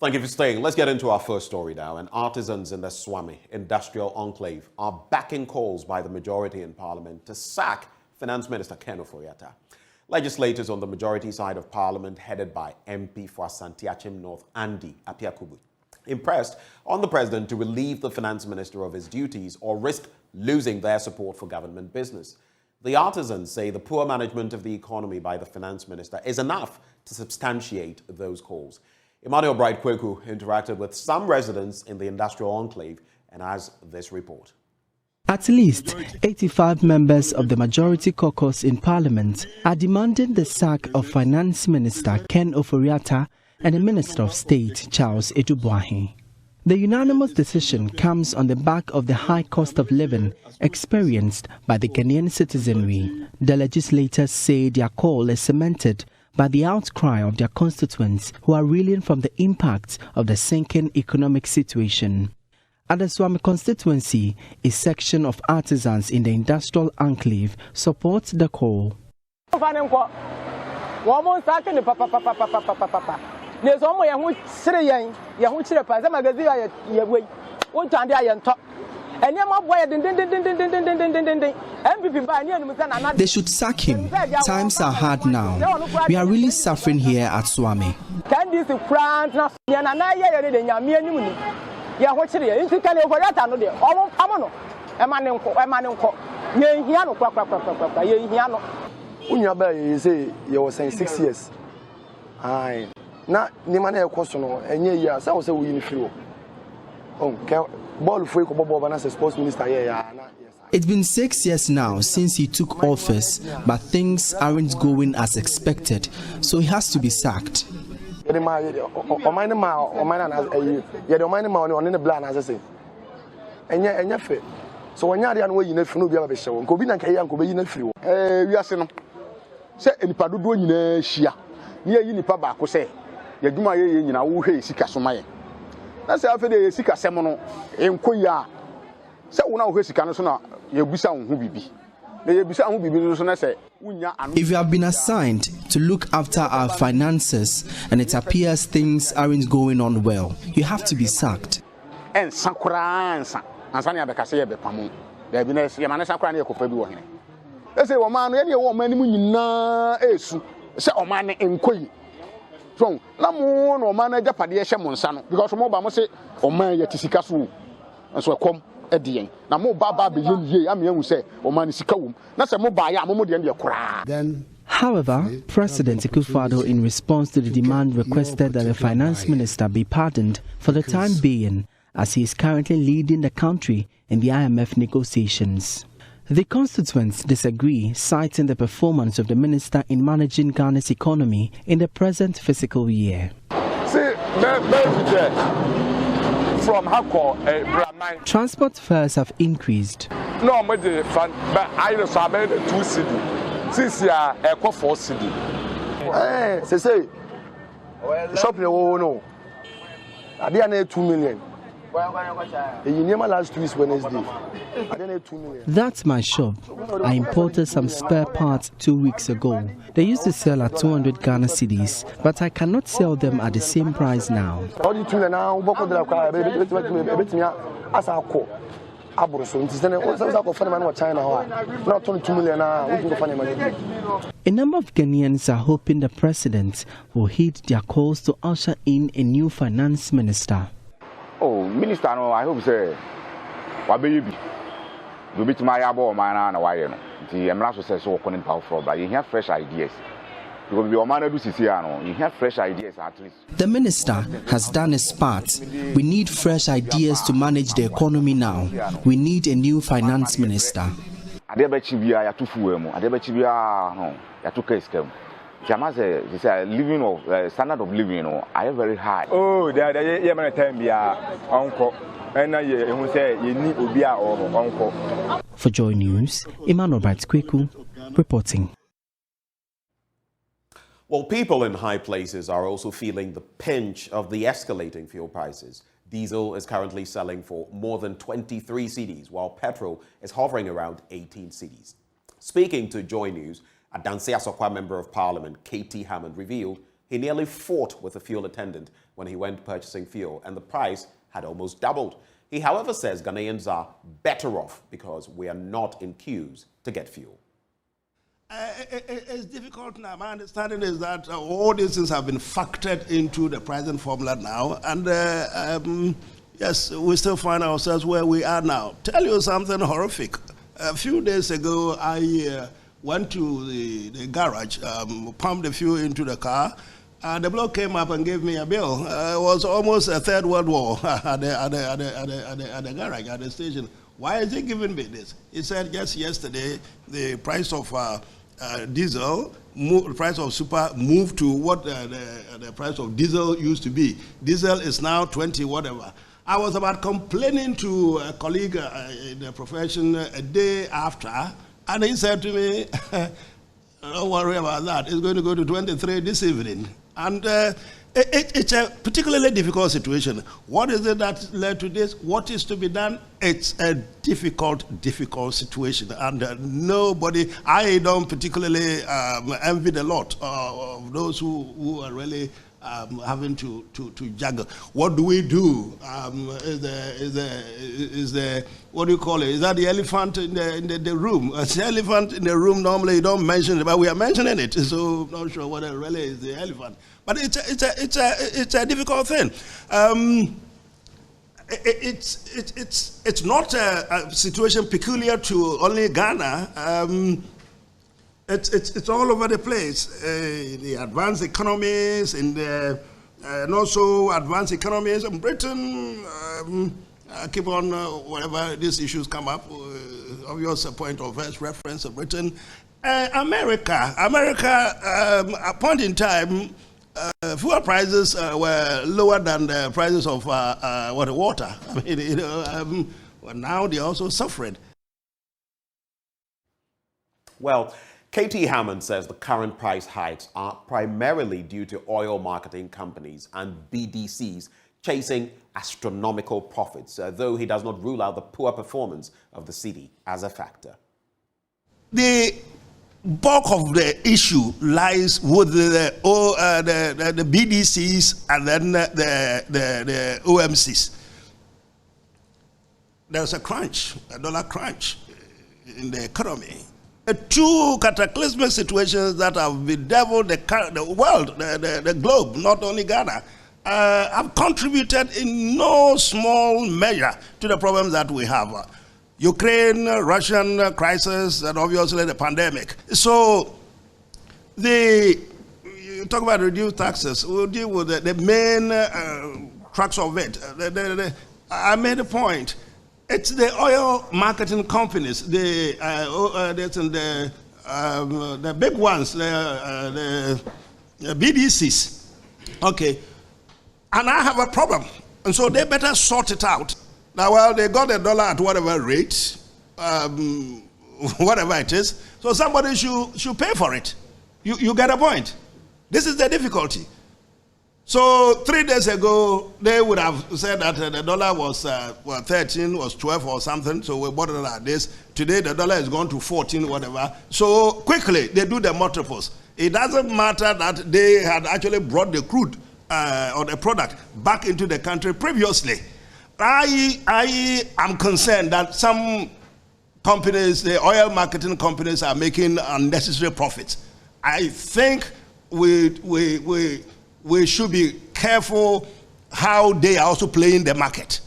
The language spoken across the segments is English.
Thank you for staying. Let's get into our first story now. And artisans in the Swami industrial enclave are backing calls by the majority in Parliament to sack Finance Minister Akonnor. Legislators on the majority side of Parliament, headed by MP for Asanteachim North Andy Apiakubu, impressed on the President to relieve the Finance Minister of his duties or risk losing their support for government business. The artisans say the poor management of the economy by the Finance Minister is enough to substantiate those calls. Emmanuel Bright-Kweku interacted with some residents in the industrial enclave and has this report. At least 85 members of the majority caucus in Parliament are demanding the sack of Finance Minister Ken Ofori-Atta and the Minister of State Charles Edubwahi. The unanimous decision comes on the back of the high cost of living experienced by the Ghanaian citizenry. The legislators say their call is cemented by the outcry of their constituents who are reeling from the impact of the sinking economic situation. At the Swami constituency, a section of artisans in the industrial enclave supports the call. They should sack him. Times are hard now. We are really suffering here at Swami. You were saying 6 years. Aye. Now, Nimane Kosono, and yeah, so I was a winning few. Oh, ball for Bob as a sports minister. It's been 6 years now since he took office, but things aren't going as expected, so he has to be sacked. So when you're the way you know, be able to show, go in and carry and go in a few. We are saying, say, any Padu in a shia. Near Unipa Baco say, you do my in our way, Sikasomai. That's after the Sika Semono in Koya. So now, who is Canasona, you be sound who be. If you have been assigned to look after our finances and it appears things aren't going on well, you have to be sacked. And Sakura Ansania Becassia Bepamu, the Venus Yamanasakran Kofabi. Let's say, oh man, any woman na esu, say, oh man, in Koi. From Lamon or man, Japadia Shamonsano, because Mobama say, oh man, Yatisikasu, and so come. Then, however, President Akufo-Addo, in response to the demand, requested that the finance minister be pardoned for the time being, as he is currently leading the country in the IMF negotiations. The constituents disagree, citing the performance of the minister in managing Ghana's economy in the present fiscal year. Transport fares have increased. No, but I just have 2 city. 6 years, I 4 city. Say, shopping, no. I didn't 2 million. Last week Wednesday. I didn't 2 million. That's my shop. I imported some spare parts 2 weeks ago. They used to sell at 200 Ghana cedis, but I cannot sell them at the same price now. A number of Ghanaians are hoping the president will heed their calls to usher in a new finance minister. Oh, Minister, no, I hope so. What baby? You beat my abo, man, and why? The Emirates says so, calling powerful, but you have fresh ideas. Because your man do Siciano, you have fresh ideas at least. The minister has done his part. We need fresh ideas to manage the economy now. We need a new finance minister. I bet you are too full. I bet you are no, you too case. They say living of standard of living, I am very high. Oh, there are time be uncle, and I say you need to be our uncle. For JoyNews, Emmanuel Bright-Kweku reporting. Well, people in high places are also feeling the pinch of the escalating fuel prices. Diesel is currently selling for more than 23 cedis, while petrol is hovering around 18 cedis. Speaking to JoyNews, a Danse Asokwa Member of Parliament, K.T. Hammond, revealed He nearly fought with a fuel attendant when he went purchasing fuel, and the price had almost doubled. He, however, says Ghanaians are better off because we are not in queues to get fuel. It's difficult now. My understanding is that all these things have been factored into the pricing formula now, and yes, we still find ourselves where we are now. Tell you something horrific. A few days ago, I went to the garage, pumped the fuel into the car, and the bloke came up and gave me a bill. It was almost a third world war at the garage, at the station. Why is he giving me this? He said just yesterday the price of diesel, the price of super moved to what the price of diesel used to be. Diesel is now 20 whatever. I was about complaining to a colleague in the profession a day after, and he said to me, don't worry about that, it's going to go to 23 this evening. And it's a particularly difficult situation. What is it that led to this? What is to be done? It's a difficult situation. And nobody, I don't particularly envy the lot of those who are really having to juggle. What do we do? Is the what do you call it? Is that the elephant in the room? It's the elephant in the room. Normally you don't mention it, but we are mentioning it. So I'm not sure whether it really is the elephant. But it's a difficult thing. It's not a situation peculiar to only Ghana. It's all over the place. The advanced economies and also advanced economies in Britain keep on whenever these issues come up. Obvious point of first reference of Britain. America, at a point in time, fuel prices were lower than the prices of water. I mean, well, now they're also suffering. Well, KT Hammond says the current price hikes are primarily due to oil marketing companies and BDCs chasing astronomical profits, though he does not rule out the poor performance of the cedi as a factor. The bulk of the issue lies with the BDCs and then the OMCs. There's a crunch, a dollar crunch in the economy. Two cataclysmic situations that have bedeviled the world, the globe, not only Ghana, have contributed in no small measure to the problems that we have. Ukraine, Russian crisis, and obviously the pandemic. So, you talk about reduced taxes, we'll deal with the main crux of it. I made a point. It's the oil marketing companies, the big ones, the BDCs. Okay. And I have a problem. And so they better sort it out. Now, well, they got the dollar at whatever rate, whatever it is. So somebody should pay for it. You get a point. This is the difficulty. So 3 days ago, they would have said that the dollar was 13, was 12 or something. So we bought it at this. Today, the dollar is gone to 14, whatever. So quickly, they do the multiples. It doesn't matter that they had actually brought the crude or the product back into the country previously. I am concerned that some companies, the oil marketing companies, are making unnecessary profits. I think we should be careful how they are also playing the market.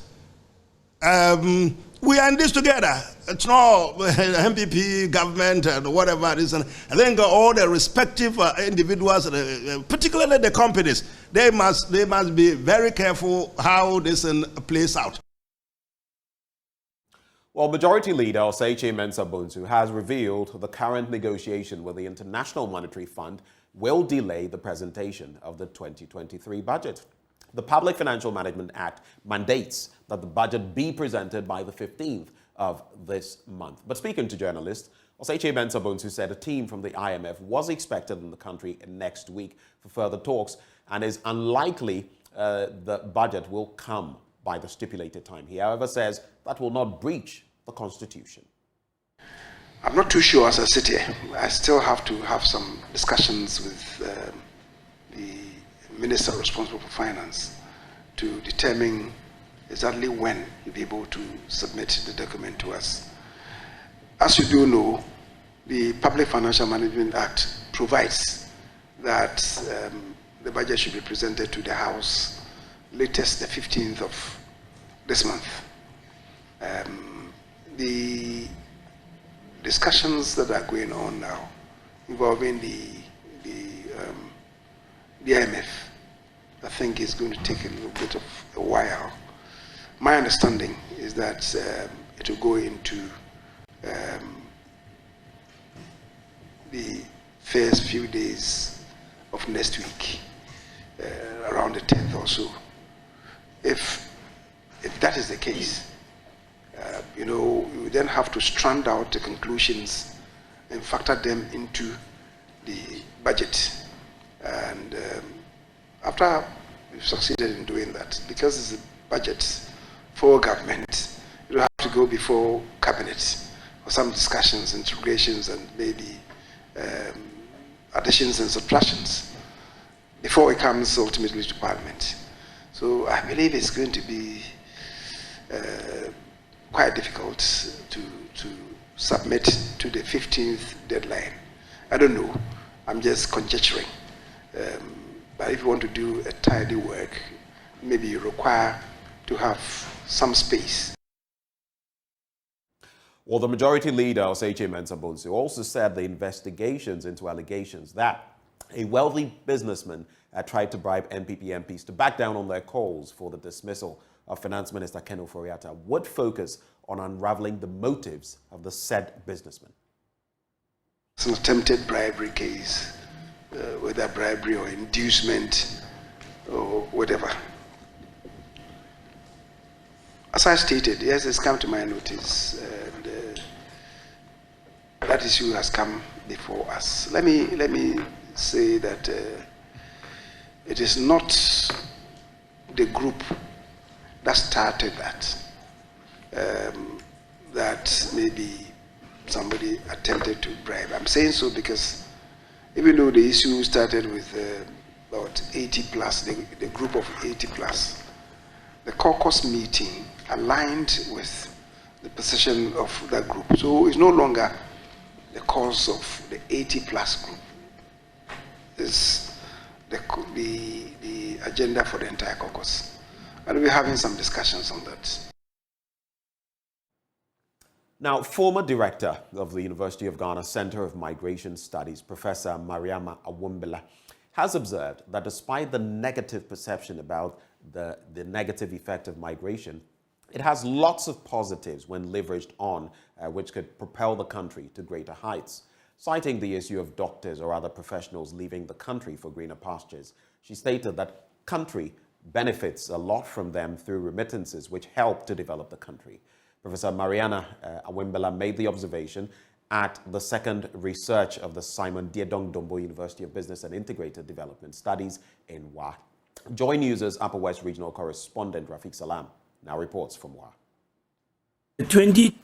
We are in this together. It's not MPP, government, and whatever it is. And I think all the respective individuals, particularly the companies, they must be very careful how this plays out. Well, Majority Leader Osei Mensah Bonsu has revealed the current negotiation with the International Monetary Fund will delay the presentation of the 2023 budget. The Public Financial Management Act mandates that the budget be presented by the 15th of this month. But speaking to journalists, Osei Mensah Bonsu said a team from the IMF was expected in the country next week for further talks and is unlikely the budget will come by the stipulated time. He, however, says that will not breach the Constitution. I'm not too sure as I sit here. I still have to have some discussions with the minister responsible for finance to determine exactly when he'll be able to submit the document to us. As you do know, the Public Financial Management Act provides that the budget should be presented to the House latest the 15th of this month. The discussions that are going on now involving the IMF, I think is going to take a little bit of a while. My understanding is that it will go into the first few days of next week, around the 10th or so. If that is the case, you then have to strand out the conclusions and factor them into the budget. And after we've succeeded in doing that, because it's a budget for government, it will have to go before cabinet for some discussions, integrations, and maybe additions and subtractions before it comes ultimately to Parliament. So I believe it's going to be quite difficult to submit to the 15th deadline. I don't know. I'm just conjecturing. But if you want to do a tidy work, maybe you require to have some space. Well, the majority leader, Osei Mensah-Bonsu, also said the investigations into allegations that a wealthy businessman tried to bribe NPP MPs to back down on their calls for the dismissal of Finance Minister Akonnor would focus on unraveling the motives of the said businessman. It's an attempted bribery case, whether bribery or inducement or whatever. As I stated, yes, it's come to my notice, and that issue has come before us. Let me say that it is not the group that started that. That maybe somebody attempted to bribe. I'm saying so because even though the issue started with about 80 plus, the group of 80 plus, the caucus meeting aligned with the position of that group. So it's no longer the cause of the 80 plus group. It's the agenda for the entire caucus. And we're having some discussions on that. Now, former director of the University of Ghana Center of Migration Studies, Professor Mariama Awombila, has observed that despite the negative perception about the negative effect of migration, it has lots of positives when leveraged on, which could propel the country to greater heights. Citing the issue of doctors or other professionals leaving the country for greener pastures, she stated that country benefits a lot from them through remittances which help to develop the country. Professor Mariama Awombila made the observation at the second research of the Simon Diedong Dombo University of Business and Integrated Development Studies in WA. JoyNews' Upper West Regional Correspondent Rafiq Salam now reports from WA. The 22nd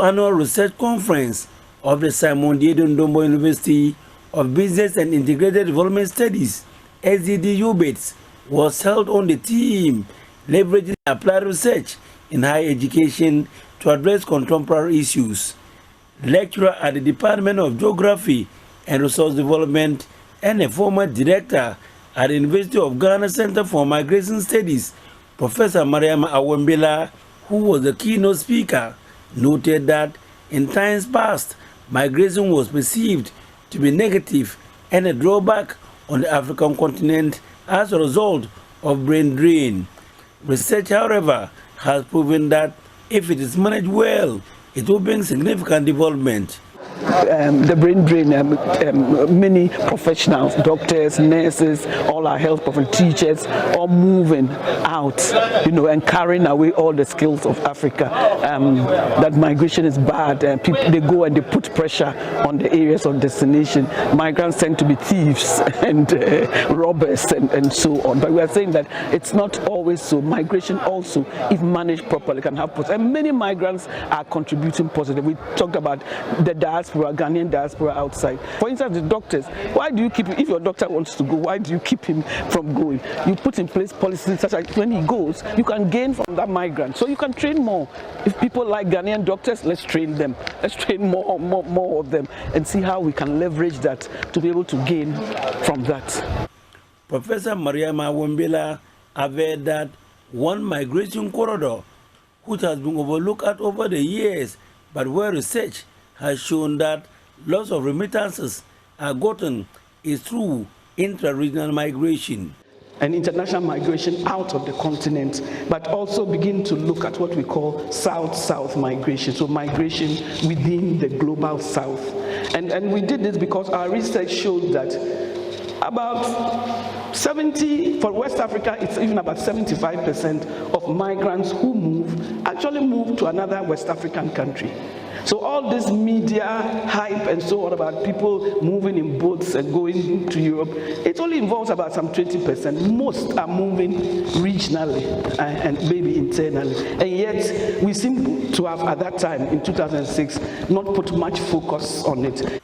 Annual Research Conference of the Simon Diedong Dombo University of Business and Integrated Development Studies, SDDU-BITS, was held on the theme leveraging applied research in higher education to address contemporary issues. Lecturer at the Department of Geography and Resource Development and a former director at the University of Ghana Center for Migration Studies, Professor Mariama Awombila, who was the keynote speaker, noted that in times past, migration was perceived to be negative and a drawback on the African continent as a result of brain drain. Research, however, has proven that if it is managed well, it will bring significant development. The brain drain, many professionals, doctors, nurses, all our health professionals, teachers, all moving out, and carrying away all the skills of Africa. That migration is bad. People, they go and they put pressure on the areas of destination. Migrants tend to be thieves and robbers and so on. But we are saying that it's not always so. Migration also, if managed properly, can have positive. And many migrants are contributing positively. We talked about the diaspora diaspora, Ghanaian diaspora outside. For instance, the doctors, why do you keep him? If your doctor wants to go, why do you keep him from going? You put in place policies such as when he goes, you can gain from that migrant. So you can train more. If people like Ghanaian doctors, let's train them. Let's train more of them and see how we can leverage that to be able to gain from that. Professor Mariama Wembela averred that one migration corridor, which has been overlooked over the years, but where research has shown that lots of remittances are gotten, is through intra-regional migration. And international migration out of the continent, but also begin to look at what we call South-South migration, so migration within the global South. And we did this because our research showed that about 70, for West Africa, it's even about 75% of migrants who move actually move to another West African country. So all this media hype and so on about people moving in boats and going to Europe, it only involves about some 20%. Most are moving regionally and maybe internally. And yet we seem to have at that time in 2006 not put much focus on it.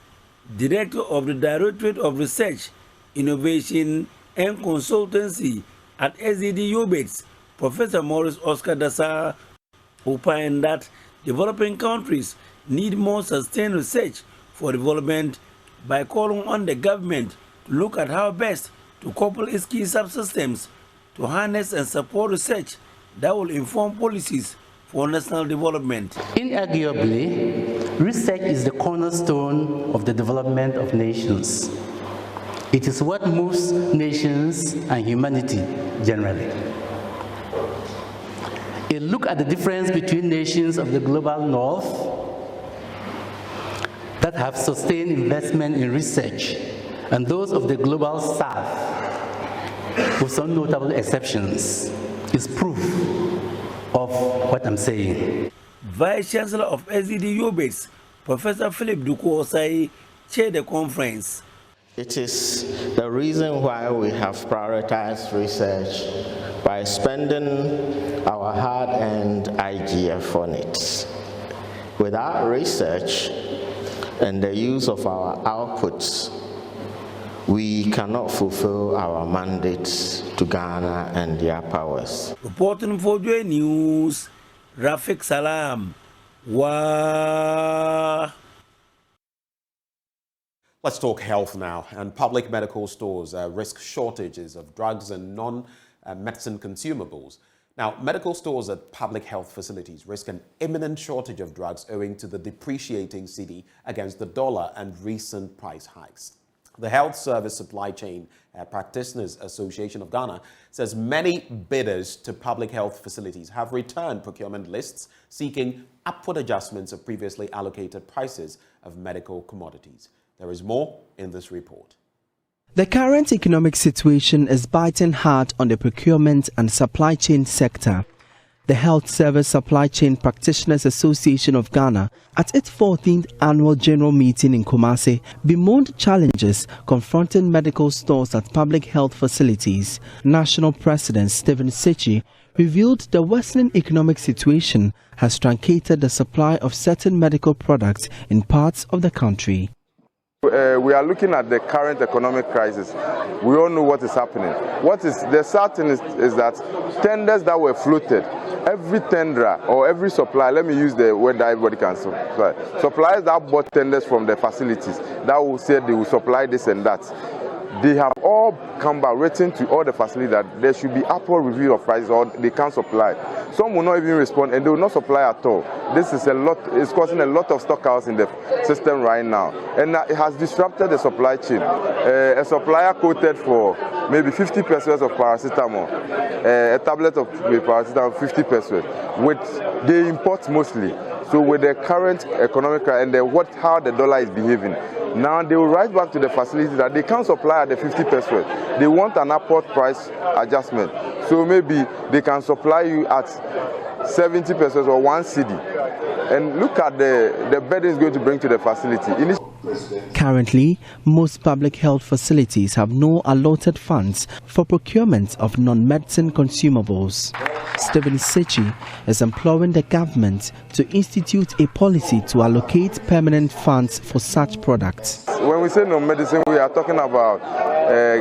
Director of the Directorate of Research, Innovation and Consultancy at SDD UBETS, Professor Maurice Oscar Dassa, opined that developing countries need more sustained research for development by calling on the government to look at how best to couple its key subsystems to harness and support research that will inform policies for national development. Inarguably, research is the cornerstone of the development of nations. It is what moves nations and humanity generally. A look at the difference between nations of the global north that have sustained investment in research and those of the global south, with some notable exceptions, is proof of what I'm saying. Vice Chancellor of SDD UBETS, Professor Philip Duku-Osai, chaired the conference. It is the reason why we have prioritized research by spending our hard-earned IGF on it. Without research and the use of our outputs, we cannot fulfill our mandates to Ghana and their powers. Reporting for JoyNews, Rafiq Salam. Wah. Let's talk health now. And public medical stores risk shortages of drugs and non-medicine consumables. Now, medical stores at public health facilities risk an imminent shortage of drugs owing to the depreciating cedi against the dollar and recent price hikes. The Health Service Supply Chain Practitioners Association of Ghana says many bidders to public health facilities have returned procurement lists seeking upward adjustments of previously allocated prices of medical commodities. There is more in this report. The current economic situation is biting hard on the procurement and supply chain sector. The Health Service Supply Chain Practitioners Association of Ghana, at its 14th annual general meeting in Kumasi, bemoaned challenges confronting medical stores at public health facilities. National President Stephen Sechi revealed the worsening economic situation has truncated the supply of certain medical products in parts of the country. We are looking at the current economic crisis. We all know what is happening. What is the certain is that tenders that were floated, every tenderer or every supplier, let me use the word that everybody can supply, suppliers that bought tenders from the facilities that will say they will supply this and that, they have all come back written to all the facilities that there should be upward review of prices or they can't supply. Some will not even respond and they will not supply at all. This is it's causing a lot of stockouts in the system right now. And it has disrupted the supply chain. A supplier quoted for maybe 50 pesos of paracetamol, a tablet of paracetamol 50 pesos, which they import mostly. So with the current economic and how the dollar is behaving, now they will write back to the facility that they can't supply at the 50 pesos. They want an upward price adjustment. So maybe they can supply you at 70 pesos or 1 cedi. And look at the burden it's going to bring to the facility. Currently, most public health facilities have no allotted funds for procurement of non-medicine consumables. Stephen Sechi is imploring the government to institute a policy to allocate permanent funds for such products. When we say non-medicine, we are talking about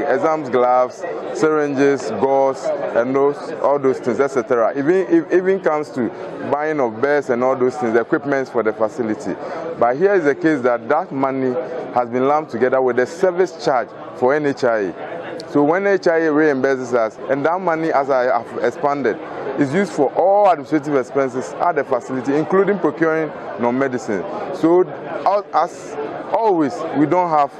exams, gloves, syringes, gauze, and all those things, etc. Even comes to buying of beds and all those things, equipment for the facility. But here is the case that money has been lumped together with the service charge for NHIA. So when NHIA reimburses us, and that money, as I have expanded, is used for all administrative expenses at the facility, including procuring non-medicine. So as always, we don't have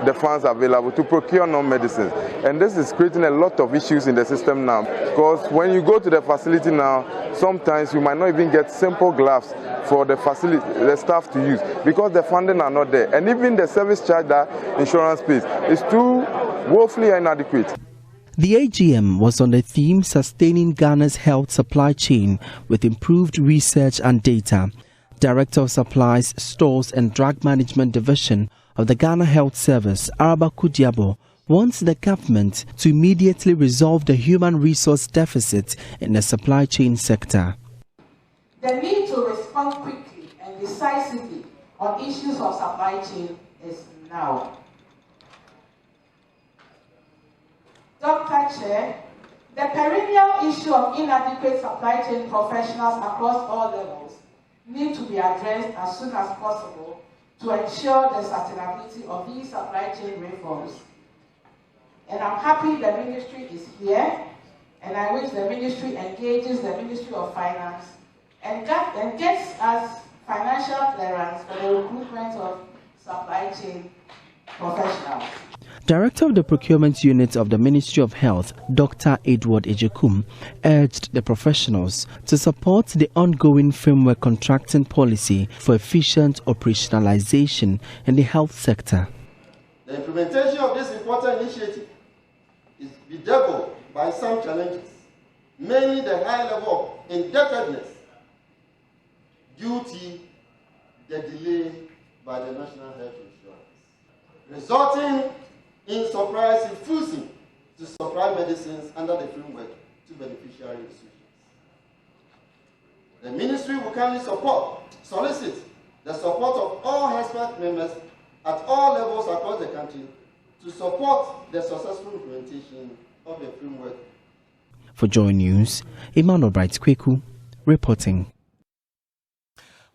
the funds available to procure non-medicine. And this is creating a lot of issues in the system now. Because when you go to the facility now, sometimes you might not even get simple gloves for the facility, the staff to use, because the funding are not there. And even the service charge that insurance pays is too woefully inadequate. The AGM was on the theme Sustaining Ghana's Health Supply Chain with Improved Research and Data. Director of Supplies, Stores and Drug Management Division of the Ghana Health Service, Araba Kudiabo, wants the government to immediately resolve the human resource deficit in the supply chain sector. The need to respond quickly and decisively on issues of supply chain is now. Dr. Chair, the perennial issue of inadequate supply chain professionals across all levels need to be addressed as soon as possible to ensure the sustainability of these supply chain reforms. And I'm happy the ministry is here, and I wish the ministry engages the Ministry of Finance and gets us financial clearance for the recruitment of supply chain professionals. Director of the Procurement Unit of the Ministry of Health, Dr. Edward Ejekum, urged the professionals to support the ongoing framework contracting policy for efficient operationalization in the health sector. The implementation of this important initiative is bedeviled by some challenges, mainly the high level of indebtedness due to the delay by the National Health Insurance, resulting in surprise refusing to supply medicines under the framework to beneficiary institutions. The ministry will kindly solicit the support of all expert members at all levels across the country to support the successful implementation of the framework. For JoyNews, Emmanuel Bright-Kweku reporting.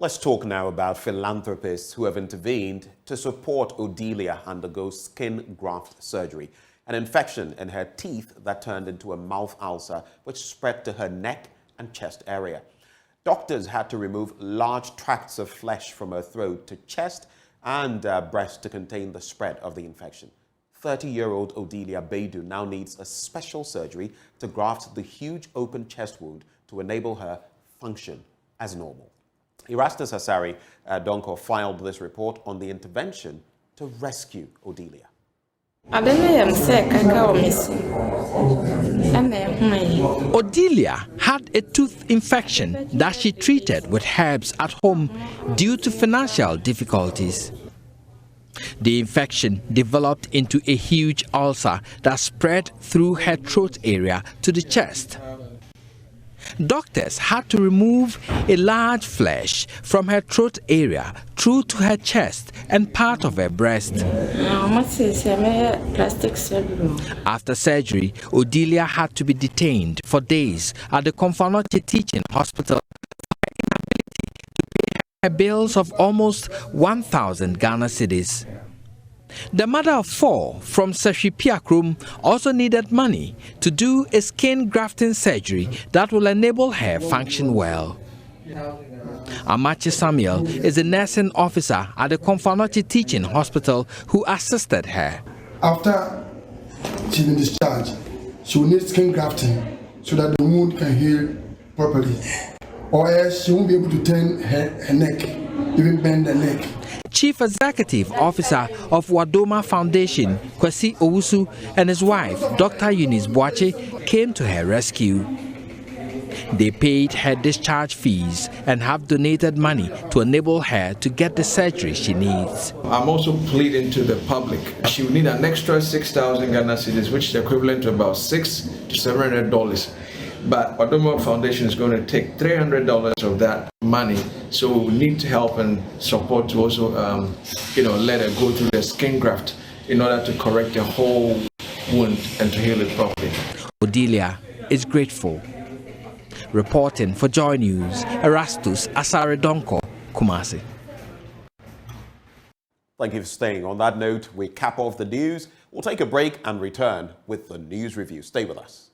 Let's talk now about philanthropists who have intervened to support Odelia undergo skin graft surgery, an infection in her teeth that turned into a mouth ulcer which spread to her neck and chest area. Doctors had to remove large tracts of flesh from her throat to chest and breast to contain the spread of the infection. 30-year-old Odelia Baidu now needs a special surgery to graft the huge open chest wound to enable her function as normal. Erastus Asari Donko filed this report on the intervention to rescue Odelia. Odelia had a tooth infection that she treated with herbs at home due to financial difficulties. The infection developed into a huge ulcer that spread through her throat area to the chest. Doctors had to remove a large flesh from her throat area through to her chest and part of her breast. After surgery, Odelia had to be detained for days at the Konfanoti Teaching Hospital for inability to pay her bills of almost 1,000 Ghana cedis. The mother of 4 from Seshipiakrum also needed money to do a skin grafting surgery that will enable her function well. Amachi Samuel is a nursing officer at the Konfanoti Teaching Hospital who assisted her. After she's been discharged, she will need skin grafting so that the wound can heal properly. Or else she won't be able to turn her neck, even bend the neck. Chief Executive Officer of Wadoma Foundation, Kwesi Owusu, and his wife, Dr. Eunice Boache, came to her rescue. They paid her discharge fees and have donated money to enable her to get the surgery she needs. I'm also pleading to the public. She will need an extra 6,000 Ghana cedis, which is equivalent to about $600 to $700. But Adom Foundation is going to take $300 of that money, so we need help and support to also, let her go through the skin graft in order to correct the whole wound and to heal it properly. Odelia is grateful. Reporting for Joy News, Erastus Asaredonko, Kumasi. Thank you for staying. On that note, we cap off the news. We'll take a break and return with the news review. Stay with us.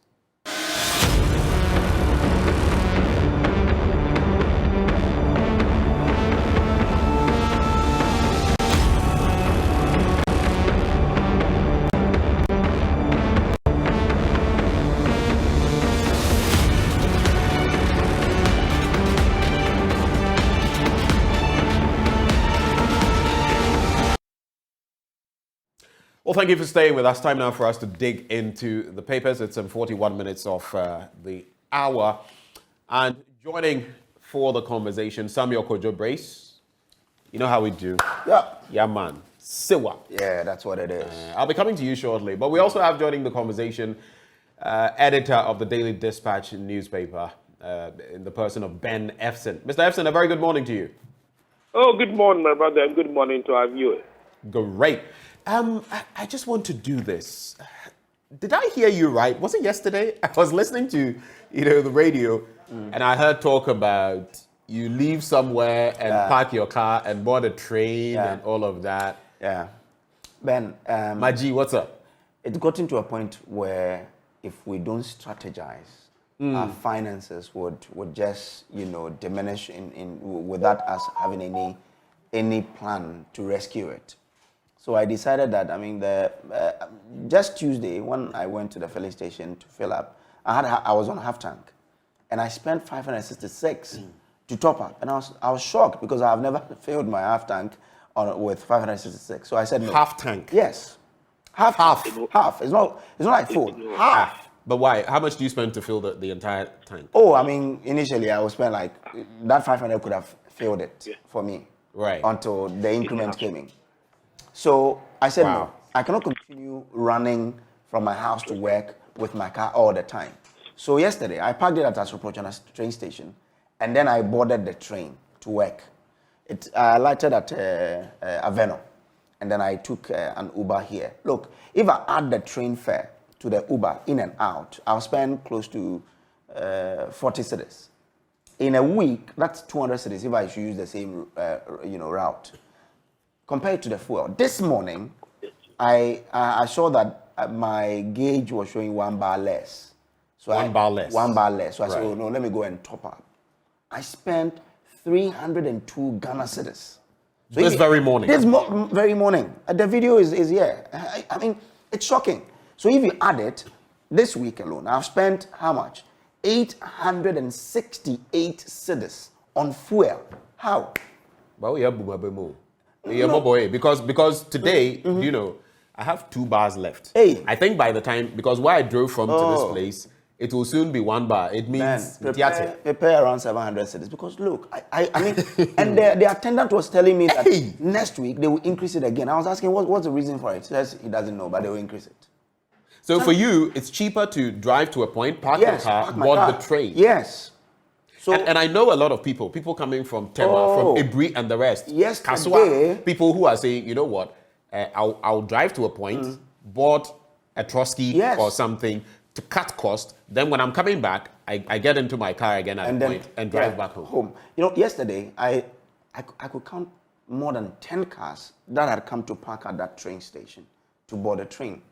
Well, thank you for staying with us. Time now for us to dig into the papers. It's 41 minutes of the hour. And joining for the conversation, Samuel Kojo Brace. You know how we do. Yeah. Yeah, man. Siwa. Yeah, that's what it is. I'll be coming to you shortly. But we also have joining the conversation editor of the Daily Dispatch newspaper in the person of Ben Efson. Mr. Efson, a very good morning to you. Oh, good morning, my brother, and good morning to our viewers. Great. I just want to do this. Did I hear you right? Was it yesterday? I was listening to, the radio, and I heard talk about you leave somewhere and park your car and board a train and all of that. Yeah. Ben, Maji, what's up? It's gotten to a point where if we don't strategize, our finances would just, diminish without us having any plan to rescue it. So I decided that, just Tuesday, when I went to the filling station to fill up, I was on half tank, and I spent 566 to top up, and I was shocked because I have never filled my half tank with 566. So I said no. Half tank. Yes, half. It's not like full. Half. But why? How much do you spend to fill the entire tank? Oh, initially I would spend like that 500 could have filled it for me, right? Until the increment came in. So I said, no, I cannot continue running from my house to work with my car all the time. So yesterday, I parked it at Asropochana train station, and then I boarded the train to work. I alighted at Aveno, and then I took an Uber here. Look, if I add the train fare to the Uber in and out, I'll spend close to 40 cedis. In a week, that's 200 cedis if I should use the same route. Compared to the fuel, this morning, I saw that my gauge was showing 1 bar less. So 1 bar less. 1 bar less. So I said, oh no, let me go and top up. I spent 302 Ghana cedis. So this very morning. This very morning. The video is here. It's shocking. So if you add it, this week alone, I've spent how much? 868 cedis on fuel. How? Well, yeah, because today, I have 2 bars left. Hey. I think by the time, because where I drove from to this place, it will soon be 1 bar. It means prepare around 700 cedis. Because look, and the attendant was telling me that next week they will increase it again. I was asking what's the reason for it. He says he doesn't know, but they will increase it. So for you, it's cheaper to drive to a point, park your car, board the train. Yes. So, and I know a lot of people coming from Tema, from Ibri and the rest. Yes, Kaswa, people who are saying, you know what, I'll drive to a point, board a Trotsky or something to cut cost. Then when I'm coming back, I get into my car again at the point and drive back home. Yesterday, I could count more than 10 cars that had come to park at that train station to board a train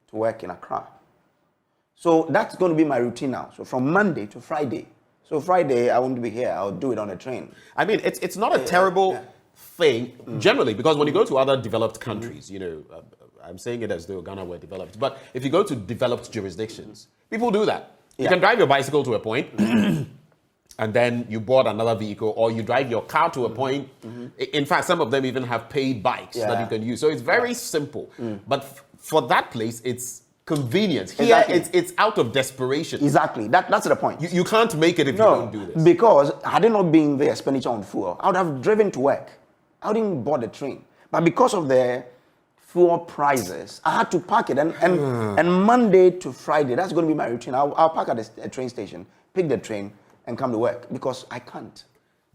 to work in Accra. So that's going to be my routine now. So from Monday to Friday. So Friday, I won't be here. I'll do it on a train. It's not a terrible thing, generally, because when you go to other developed countries, I'm saying it as though Ghana were developed, but if you go to developed jurisdictions, people do that. You can drive your bicycle to a point, and then you board another vehicle, or you drive your car to a point. In fact, some of them even have paid bikes that you can use. So it's very simple. But for that place, it's convenience. Here, Exactly. it's out of desperation. Exactly. That's the point. You can't make it if you don't do this. Because had it not been the expenditure on fuel, I would have driven to work. I wouldn't board the train. But because of the fuel prices, I had to park it. And Monday to Friday, that's going to be my routine. I'll park at a train station, pick the train, and come to work because I can't.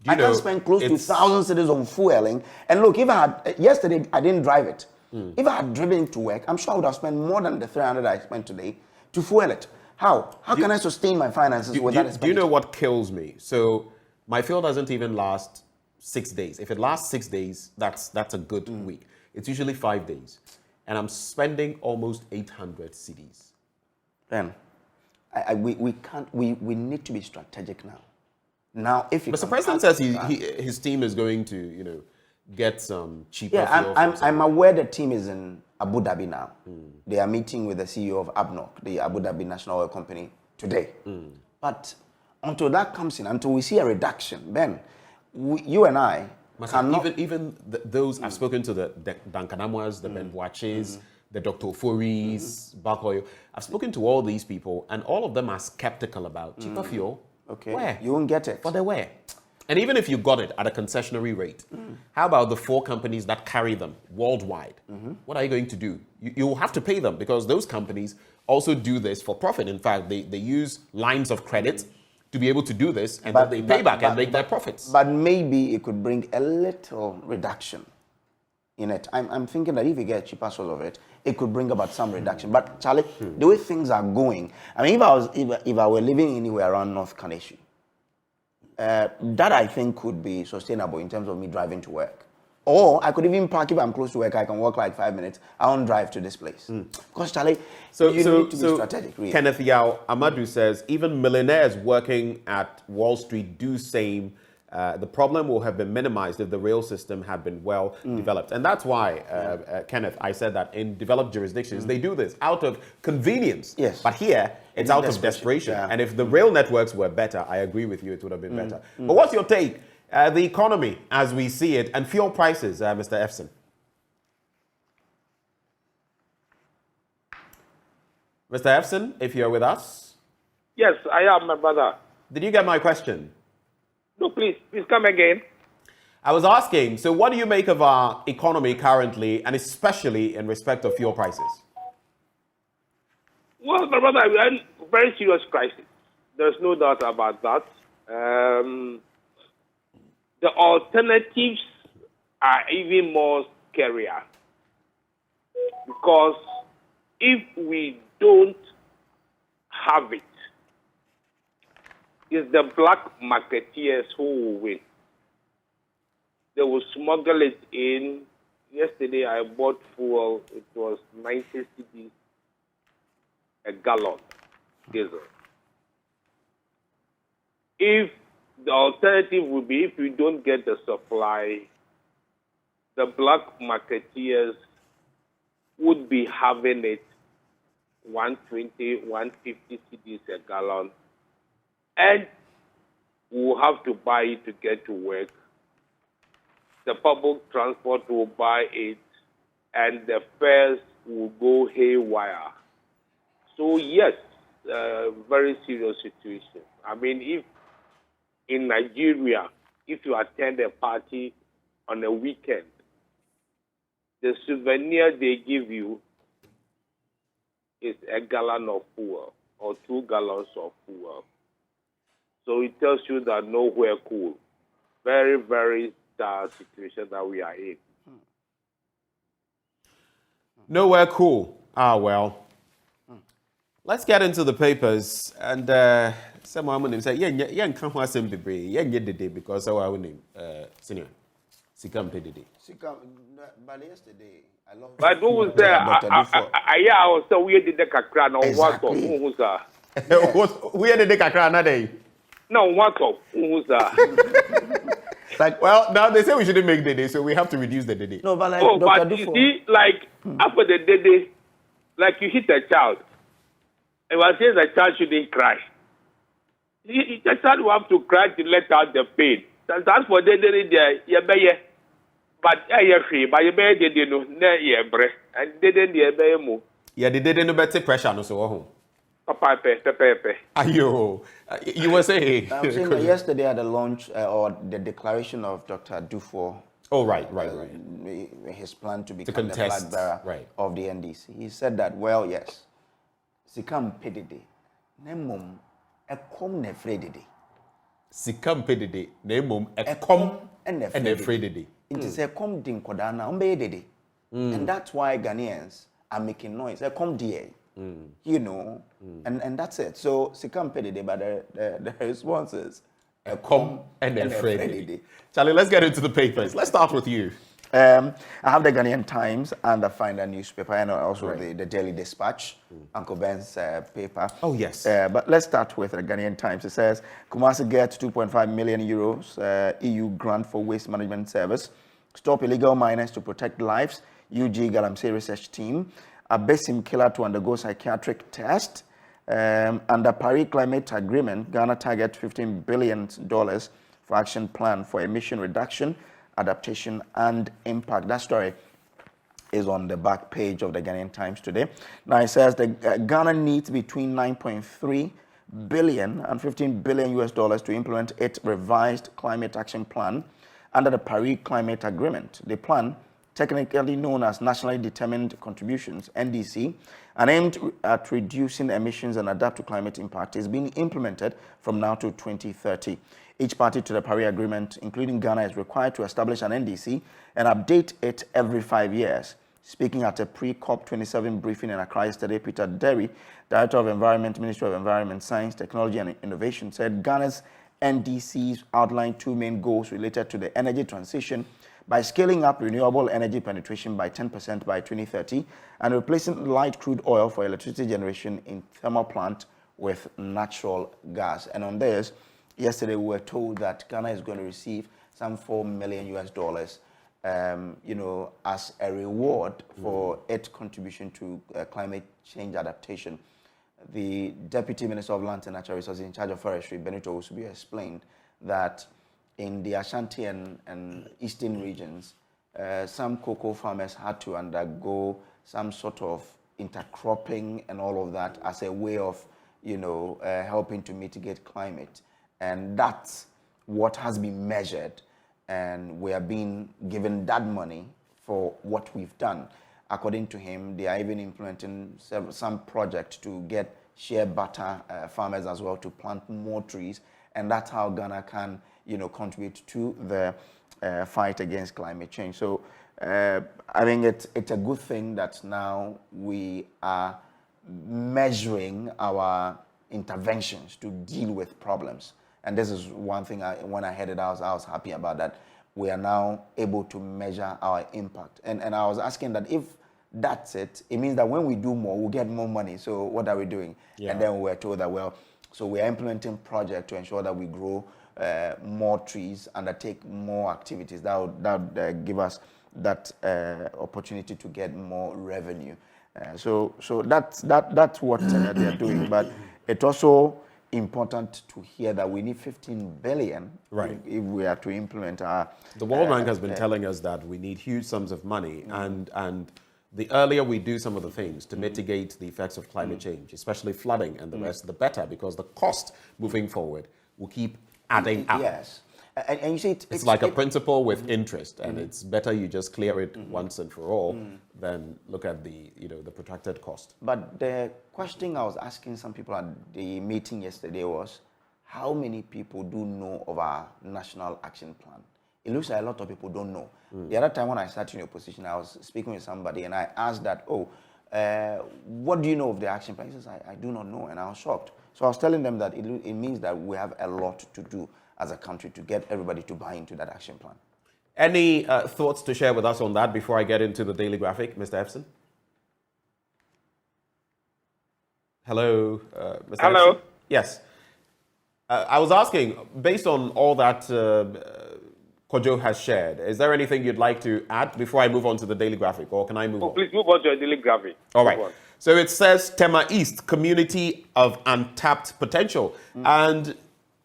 I can't spend close to 1,000 cedis on fueling. And look, if I had, yesterday I didn't drive it. If I had driven to work, I'm sure I would have spent more than the 300 I spent today to fuel it. How can I sustain my finances with that expenditure? Do you know what kills me? So my fuel doesn't even last 6 days. If it lasts 6 days, that's a good week. It's usually 5 days. And I'm spending almost 800 cedis. Then we need to be strategic now. Now, if you Mr. President says his team is going to, get some cheaper fuel. I'm aware the team is in Abu Dhabi now. They are meeting with the CEO of ADNOC, the Abu Dhabi National Oil Company, today. But until that comes in, until we see a reduction, then you and I cannot... Even those, I've spoken to the Dankanamwas, the Benbuaches, the Dr. Oforis, Bakoyo. I've spoken to all these people, and all of them are skeptical about cheaper fuel. Okay. Where? You won't get it. For the where? And even if you got it at a concessionary rate, how about the 4 companies that carry them worldwide? What are you going to do? You will have to pay them because those companies also do this for profit. In fact, they use lines of credit to be able to do this, and then they pay back and make their profits. But maybe it could bring a little reduction in it. I'm thinking that if you get a cheaper source of it, it could bring about some reduction. But Charlie, the way things are going, I mean, if I were living anywhere around North Kaneshi, that I think could be sustainable in terms of me driving to work. Or I could even park if I'm close to work. I can walk like 5 minutes. I won't drive to this place. Because, Charlie, you need to be strategic. Really. Kenneth Yao Amadou says, even millionaires working at Wall Street do same. The problem will have been minimized if the rail system had been well developed. And that's why, Kenneth, I said that in developed jurisdictions, they do this out of convenience. Yes. But here, it's out of desperation. Yeah. And if the rail networks were better, I agree with you, it would have been better. But what's your take? The economy as we see it and fuel prices, Mr. Efson. Mr. Efson, if you're with us. Yes, I am, my brother. Did you get my question? No, please come again. I was asking, so what do you make of our economy currently, and especially in respect of fuel prices? Well, my brother, we are in a very serious crisis. There's no doubt about that. The alternatives are even more scarier. Because if we don't have it, it's the black marketeers who will win. They will smuggle it in. Yesterday I bought fuel. It was 90 cedis a gallon diesel. If the alternative would be if we don't get the supply, the black marketeers would be having it 120, 150 cedis a gallon. And we'll have to buy it to get to work. The public transport will buy it, and the fares will go haywire. So yes, very serious situation. I mean, if in Nigeria, if you attend a party on a weekend, the souvenir they give you is a gallon of fuel or 2 gallons of fuel. So it tells you that nowhere cool. Very, very sad situation that we are in. Nowhere cool. Ah, well. Let's get into the papers. And someone will say, yeah, can't have some debris. Yeah, did because our name, senior. Sikam Pedidi. But yesterday, I love. But who was there? I was so weird the Kakran or what? Who was that? We had the Kakran that day. No, what? Who was that? Like, well, now they say we shouldn't make the day, so we have to reduce the day. No, but like, but you see, like after the day, like you hit a child. And when says a child shouldn't cry, the child will have to cry to let out the pain. That's for the day, yeah, but I free, but you bear the no, and didn't the mo. Yeah, they didn't better pressure no so. Pepe. Ayo, you were saying. I was saying that yesterday at the launch or the declaration of Dr. Dufour. Oh, right. His plan to become the contest, flag bearer of the NDC. He said that, well, yes, Sikam pedede, nemum ekom nefredede. Sikam pedede, nemum ekom nefredede. It is ekom din kodana umbedede. And that's why Ghanaians are making noise. Ekom DA. You know, and that's it. So Sikam pedede, but the response is come and afraid. Charlie, let's get into the papers. Let's start with you. I have the Ghanaian Times and the Finder newspaper, and also the Daily Dispatch, Uncle Ben's paper. Oh, yes. But let's start with the Ghanaian Times. It says, Kumasi gets 2.5 million euros EU grant for waste management service. Stop illegal miners to protect lives. UG Galamsey research team. Abesim killer to undergo psychiatric test. Under Paris Climate Agreement, Ghana target $15 billion for action plan for emission reduction, adaptation, and impact. That story is on the back page of the Ghanaian Times today. Now it says that Ghana needs between 9.3 billion and 15 billion US dollars to implement its revised climate action plan under the Paris Climate Agreement. The plan, technically known as Nationally Determined Contributions, NDC, and aimed at reducing emissions and adapt to climate impact, is being implemented from now to 2030. Each party to the Paris Agreement, including Ghana, is required to establish an NDC and update it every 5 years. Speaking at a pre-COP27 briefing in Accra yesterday, Peter Derry, Director of Environment, Ministry of Environment, Science, Technology and Innovation, said Ghana's NDCs outlined two main goals related to the energy transition by scaling up renewable energy penetration by 10% by 2030 and replacing light crude oil for electricity generation in thermal plant with natural gas. And on this, yesterday we were told that Ghana is going to receive some $4 million US dollars, as a reward for its contribution to climate change adaptation. The Deputy Minister of Lands and Natural Resources in charge of forestry, Benito Osubi, explained that in the Ashanti and eastern regions, some cocoa farmers had to undergo some sort of intercropping and all of that as a way of, helping to mitigate climate. And that's what has been measured. And we are being given that money for what we've done. According to him, they are even implementing some project to get shea butter farmers as well to plant more trees. And that's how Ghana can contribute to the fight against climate change. So I think it's a good thing that now we are measuring our interventions to deal with problems. And this is one thing, when I headed out, I was happy about that. We are now able to measure our impact. And I was asking that if that's it, it means that when we do more, we'll get more money. So what are we doing? Yeah. And then we were told that, so we are implementing projects to ensure that we grow more trees, undertake more activities that would give us that opportunity to get more revenue. So that's what they are doing. But it's also important to hear that we need 15 billion if we are to implement our... The World Bank has been telling us that we need huge sums of money, and the earlier we do some of the things to mitigate the effects of climate change, especially flooding and the rest, the better, because the cost moving forward will keep adding up. Yes. And you see, it's like a principle with interest, and it's better you just clear it once and for all than look at the the protracted cost. But the question I was asking some people at the meeting yesterday was, how many people do know of our national action plan? It looks like a lot of people don't know. The other time when I sat in your position, I was speaking with somebody and I asked that, what do you know of the action plan? He says, I do not know, and I was shocked. So I was telling them that it means that we have a lot to do as a country to get everybody to buy into that action plan. Any thoughts to share with us on that before I get into the daily graphic, Mr. Epson? Hello, Mr. Hello. Epson? Yes. I was asking, based on all that Kojo has shared, is there anything you'd like to add before I move on to the daily graphic, or can I move on? Please move on to your daily graphic. All right. So it says Tema East, community of untapped potential. And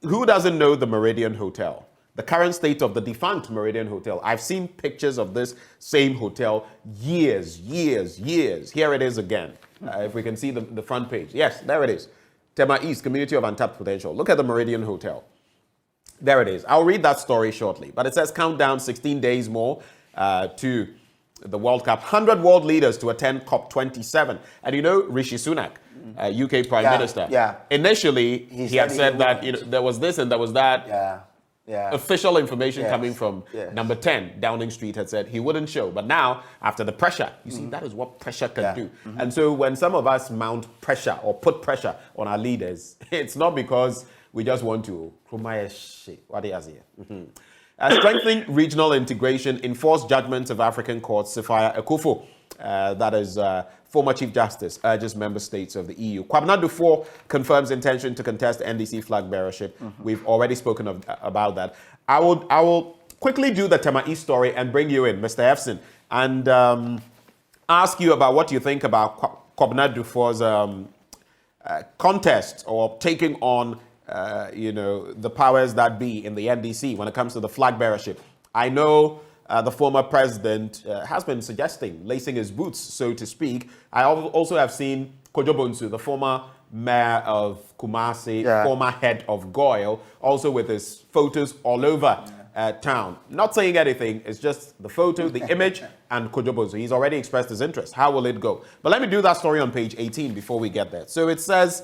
who doesn't know the Meridian Hotel? the current state of the defunct Meridian Hotel. I've seen pictures of this same hotel years. Here it is again. If we can see the front page. Yes, there it is. Tema East, Community of Untapped Potential. Look at the Meridian Hotel. There it is. I'll read that story shortly. But it says countdown 16 days more to the World Cup. 100 world leaders to attend COP27. And you know, Rishi Sunak, UK Prime Minister. Yeah. Initially, he had said that there was this and there was that. Yeah. Official information coming from number 10, Downing Street, had said he wouldn't show. But now, after the pressure, you see, that is what pressure can do. And so when some of us mount pressure or put pressure on our leaders, it's not because we just want to strengthening regional integration, enforce judgments of African courts. Sifaya Akufo, that is former Chief Justice, urges member states of the EU. Kwabena Dufo confirms intention to contest NDC flag bearership. We've already spoken about that. I will quickly do the Tema East story and bring you in, Mr. Efson, and ask you about what you think about Kwabena Dufo's contest or taking on the powers that be in the NDC when it comes to the flag bearership. I know the former president has been suggesting lacing his boots, so to speak. I also have seen Kojo Bonsu, the former mayor of Kumasi, former head of GOIL, also with his photos all over town. Not saying anything, it's just the photo, the image, and Kojo Bonsu. He's already expressed his interest. How will it go? But let me do that story on page 18 before we get there. So it says,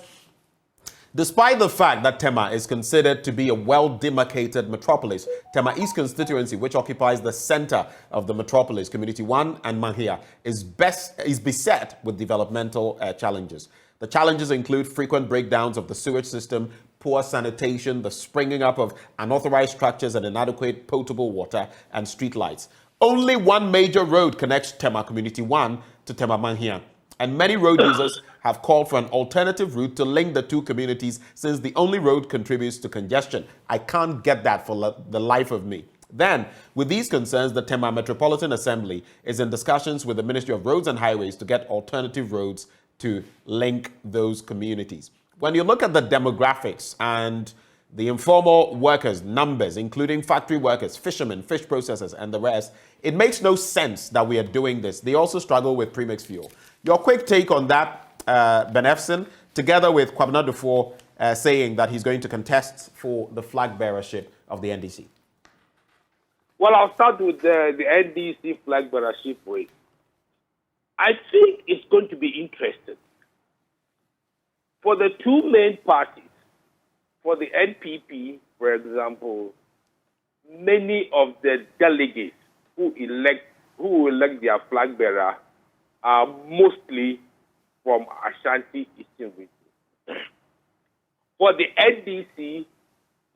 despite the fact that Tema is considered to be a well-demarcated metropolis, Tema East constituency, which occupies the center of the metropolis, Community 1 and Manhia, is beset with developmental challenges. The challenges include frequent breakdowns of the sewage system, poor sanitation, the springing up of unauthorized structures and inadequate potable water, and street lights. Only one major road connects Tema Community 1 to Tema Manhia, and many road users have called for an alternative route to link the two communities since the only road contributes to congestion. I can't get that for the life of me. Then, with these concerns, the Tema Metropolitan Assembly is in discussions with the Ministry of Roads and Highways to get alternative roads to link those communities. When you look at the demographics and the informal workers' numbers, including factory workers, fishermen, fish processors, and the rest, it makes no sense that we are doing this. They also struggle with premix fuel. Your quick take on that, Ben Efson, together with Kwabena Dufo saying that he's going to contest for the flag bearership of the NDC. Well, I'll start with the NDC flag bearership way. I think it's going to be interesting. For the two main parties, for the NPP, for example, many of the delegates who elect their flag bearer are mostly from Ashanti Eastern region. For the NDC,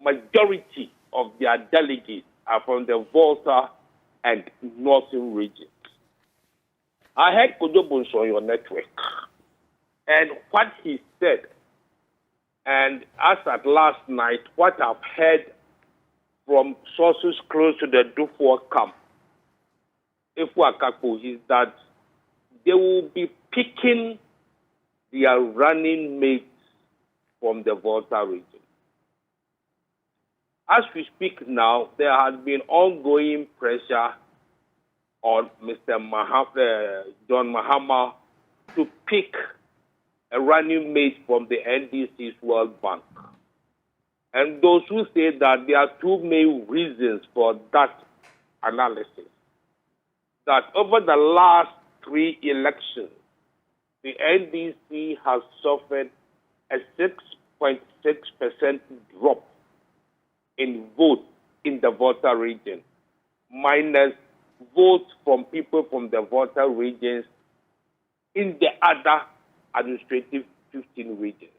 majority of their delegates are from the Volta and Northern regions. I heard Kojo Bonsu on your network, and what he said, and as at last night, what I've heard from sources close to the Dufo camp, Akakpo, is that they will be picking their running mates from the Volta region. As we speak now, there has been ongoing pressure on Mr. John Mahama to pick a running mate from the NDC's World Bank. And those who say that there are two main reasons for that analysis. That over the last 3 elections, the NDC has suffered a 6.6% drop in votes in the Volta region, minus votes from people from the Volta regions in the other administrative 15 regions.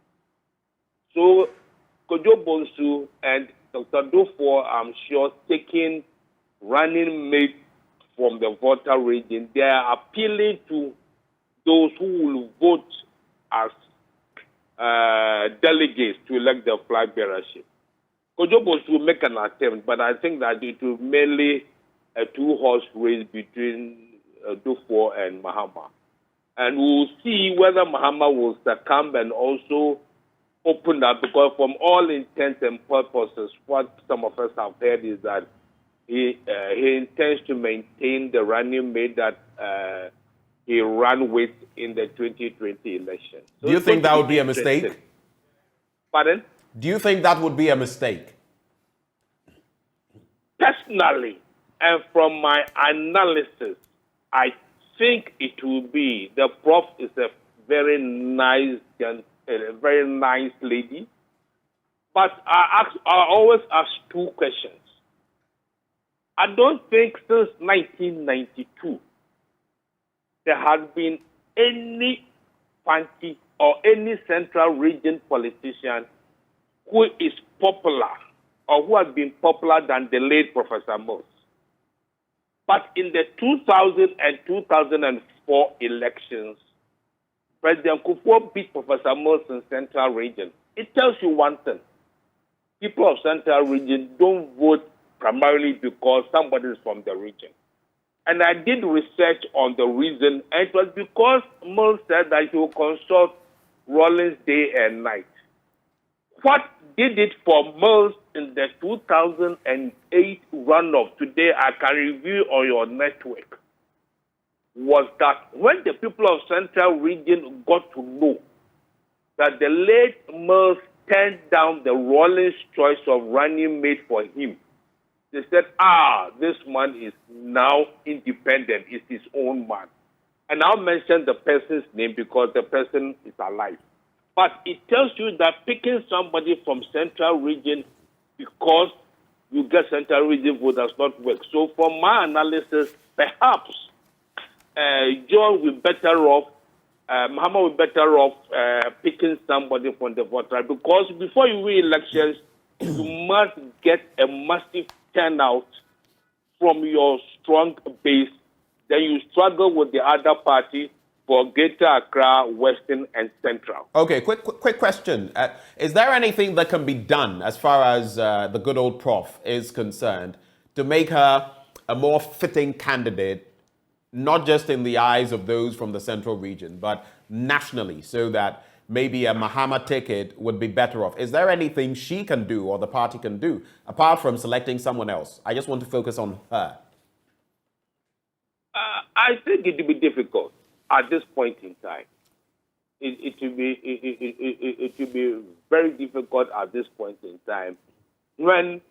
So Kojo Bonsu and Dr. Dufo, I'm sure, taking running mates from the Volta region, they are appealing to those who will vote as delegates to elect the flag bearership. Kojo Bonsu will make an attempt, but I think that it will mainly a 2-horse race between Dufo and Mahama. And we'll see whether Mahama will succumb and also open up, because from all intents and purposes, what some of us have heard is that he intends to maintain the running mate that he ran with in the 2020 election. So do you think that would be a mistake? Pardon? Do you think that would be a mistake? Personally, and from my analysis, I think it will be. The prof is a very nice lady. But I always ask two questions. I don't think since 1992 there has been any fancy or any central region politician who is popular or who has been popular than the late Professor Mills. But in the 2000 and 2004 elections, President Kufuor beat Professor Mills in Central Region. It tells you one thing. People of Central Region don't vote primarily because somebody is from the region. And I did research on the reason, and it was because Mills said that he will consult Rawlings day and night. What did it for Mills in the 2008 runoff, today I can review on your network, was that when the people of Central Region got to know that the late Mills turned down the Rawlings choice of running mate for him, they said, this man is now independent, is his own man. And I'll mention the person's name because the person is alive. But it tells you that picking somebody from Central Region because you get Central Region vote does not work. So from my analysis, perhaps John will be better off, Muhammad will be better off picking somebody from the voter, because before you win elections, you must get a massive turnout from your strong base. Then you struggle with the other party for Greater Accra, Western, and Central. Okay, quick question. Is there anything that can be done as far as the good old prof is concerned to make her a more fitting candidate, not just in the eyes of those from the Central Region, but nationally, so that maybe a Muhammad ticket would be better off? Is there anything she can do or the party can do apart from selecting someone else? I just want to focus on her. I think it will be difficult at this point in time. It will be very difficult at this point in time when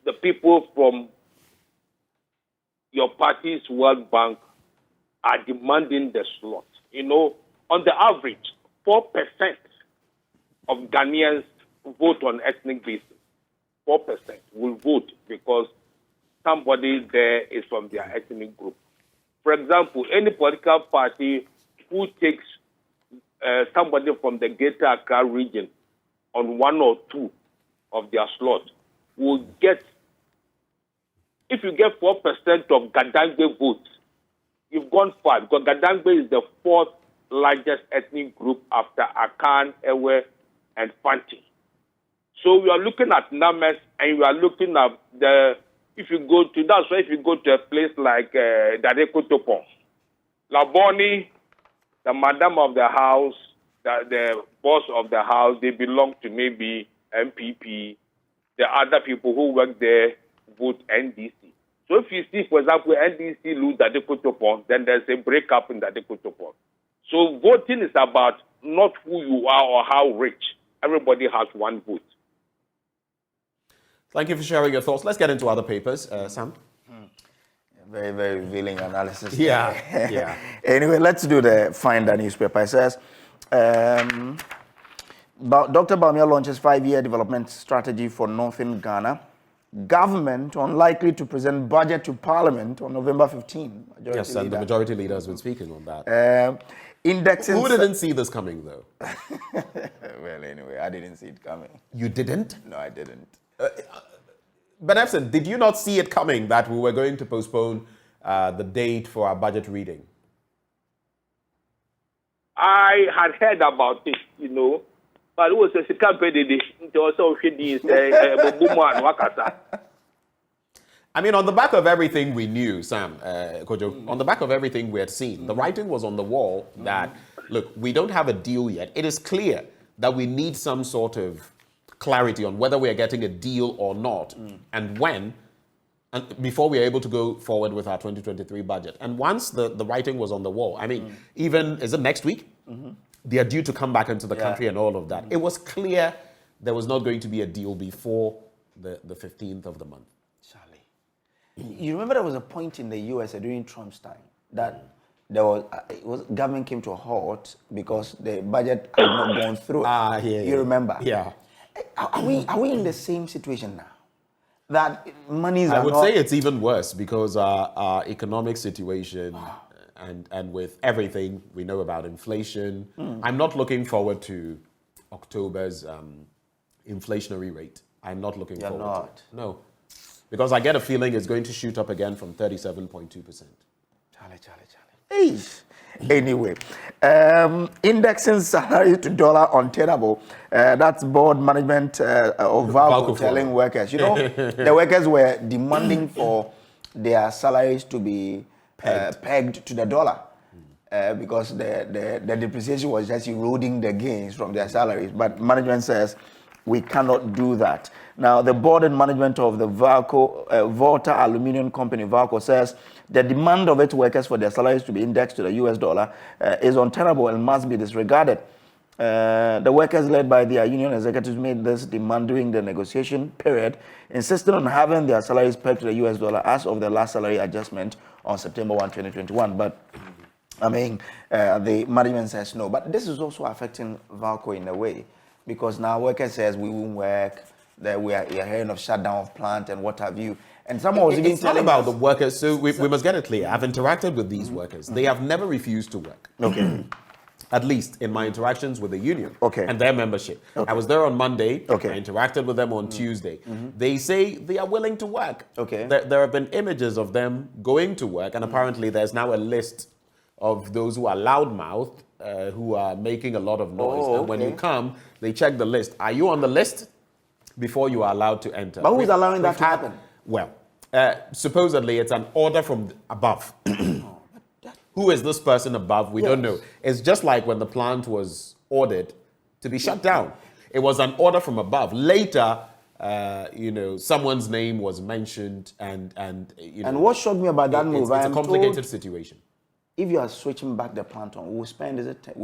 the people from your party's World Bank are demanding the slot. You know, on the average, 4% of Ghanaians vote on ethnic basis. 4% will vote because somebody there is from their ethnic group. For example, any political party who takes somebody from the Greater Accra region on one or two of their slots will get, if you get 4% of Gadangbe votes, you've gone far, because Gadangbe is the fourth largest ethnic group after Akan, Ewe, and Fanti. So we are looking at numbers, and we are looking at if you go to a place like Dadeko Topon, Laboni, the madam of the house, the boss of the house, they belong to maybe MPP. The other people who work there vote NDC. So if you see, for example, NDC lose Dadeko Topon, then there's a breakup in Dadeko Topon. So voting is about not who you are or how rich. Everybody has one vote. Thank you for sharing your thoughts. Let's get into other papers. Sam? Very, very revealing analysis. Yeah, yeah. Anyway, let's do the Finder newspaper. It says, Dr. Bawumia launches 5-year development strategy for Northern Ghana. Government unlikely to present budget to Parliament on November 15. Yes, and the majority leader has been speaking on that. Indexing. Who didn't see this coming, though? Well, anyway, I didn't see it coming. You didn't? No, I didn't. But Epson, did you not see it coming that we were going to postpone the date for our budget reading? I had heard about it, you know, but it was a campaign. I mean, on the back of everything we knew, Sam, Kojo, on the back of everything we had seen, the writing was on the wall that, look, we don't have a deal yet. It is clear that we need some sort of clarity on whether we are getting a deal or not, and when, and before we are able to go forward with our 2023 budget. And once the writing was on the wall, I mean, even, is it next week? They are due to come back into the country and all of that. It was clear there was not going to be a deal before the 15th of the month. You remember there was a point in the US during Trump's time that there was, government came to a halt because the budget had not gone through. You remember? Yeah. Are we in the same situation now? That monies I are would not... say it's even worse because our economic situation and with everything we know about inflation, I'm not looking forward to October's inflationary rate. I'm not looking forward to it. No. Because I get a feeling it's going to shoot up again from 37.2%. Hey. Anyway, indexing salary to dollar untenable. That's board management of Valco telling workers. You know, the workers were demanding for their salaries to be pegged to the dollar because the depreciation was just eroding the gains from their salaries. But management says we cannot do that. Now, the board and management of the Volta Aluminium Company, Valco, says the demand of its workers for their salaries to be indexed to the US dollar is untenable and must be disregarded. The workers led by their union executives made this demand during the negotiation period, insisting on having their salaries pegged to the US dollar as of the last salary adjustment on September 1, 2021. But, I mean, the management says no. But this is also affecting Valco in a way, because now workers says we won't work, that we are hearing of shutdown of plant and what have you. And someone was even telling about the workers, so we must get it clear. I've interacted with these workers. They have never refused to work. Okay. At least in my interactions with the union and their membership. I was there on Monday. I interacted with them on Tuesday. They say they are willing to work. There have been images of them going to work, and apparently there's now a list of those who are loudmouth, who are making a lot of noise. And when you come, they check the list. Are you on the list? Before you are allowed to enter. But who's allowing that to happen? Well, supposedly it's an order from above. Who is this person above? We don't know. It's just like when the plant was ordered to be shut down. It was an order from above. Later, someone's name was mentioned, and what shocked me about that move, it's a complicated situation. If you are switching back the plant on, we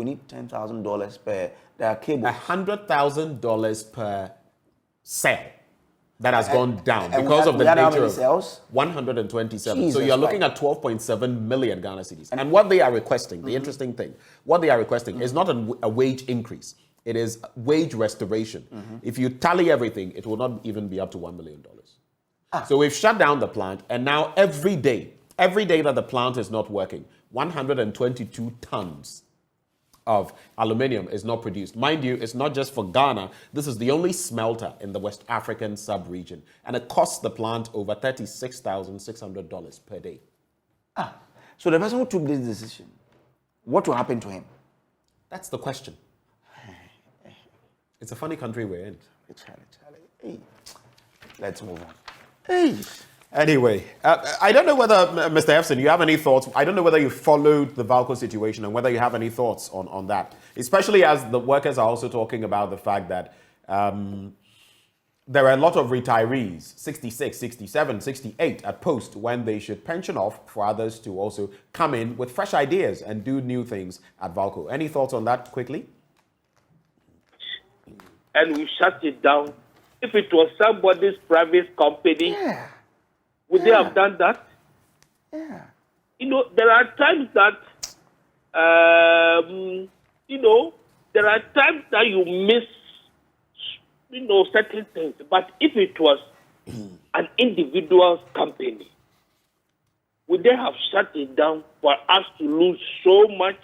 need $10,000 per their cable. $100,000 per sale that has gone down because of the nature of sales? 127. Jesus, so you're looking at 12.7 million Ghana cedis. And what they are requesting, the interesting thing, what they are requesting is not a wage increase. It is wage restoration. If you tally everything, it will not even be up to $1 million. So we've shut down the plant, and now every day that the plant is not working, 122 tons of aluminium is not produced. Mind you, it's not just for Ghana. This is the only smelter in the West African sub-region. And it costs the plant over $36,600 per day. So the person who took this decision, what will happen to him? That's the question. It's a funny country we're in. Hey. Let's move on. Hey. Anyway, I don't know whether, Mr. Efson, you have any thoughts. I don't know whether you followed the Valco situation and whether you have any thoughts on that, especially as the workers are also talking about the fact that there are a lot of retirees, 66, 67, 68 at post, when they should pension off for others to also come in with fresh ideas and do new things at Valco. Any thoughts on that quickly? And we shut it down. If it was somebody's private company, would they have done that? There are times that, there are times that you miss, certain things. But if it was an individual company, would they have shut it down for us to lose so much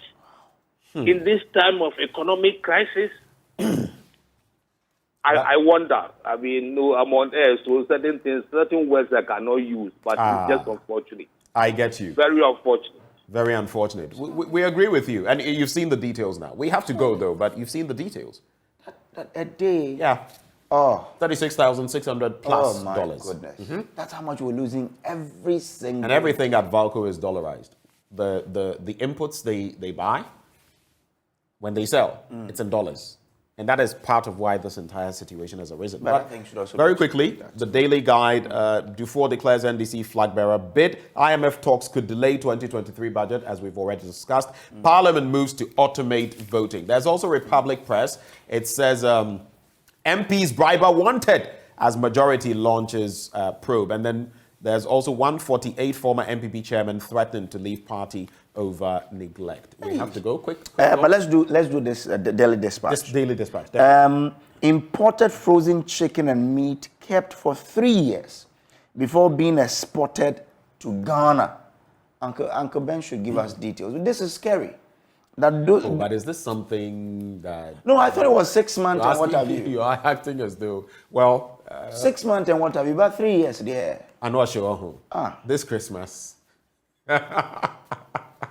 in this time of economic crisis? I wonder. I mean, I'm on air, so certain things, certain words I cannot use, but it's just unfortunate. I get you. Very unfortunate. Very unfortunate. We agree with you, and you've seen the details now. We have to go, though, but you've seen the details. A day? Yeah. $36,600 plus dollars. Oh, my goodness. That's how much we're losing every single... And everything at Valco is dollarized. The inputs they buy, when they sell, it's in dollars. And that is part of why this entire situation has arisen. But I think should also very quickly, the Daily Guide, Dufour declares NDC flag bearer bid. IMF talks could delay 2023 budget, as we've already discussed. Parliament moves to automate voting. There's also Republic Press. It says MPs briber wanted as majority launches probe. And then there's also 148 former MPP chairman threatened to leave party over neglect. We have to go quick. But let's do this the Daily Dispatch. This Daily Dispatch. Imported frozen chicken and meat kept for 3 years before being exported to Ghana. Uncle Ben should give us details. This is scary. But is this something that... No, I thought it was 6 months and what have you. You are acting as though, well... 6 months and what have you, but 3 years there. I know sure. This Christmas.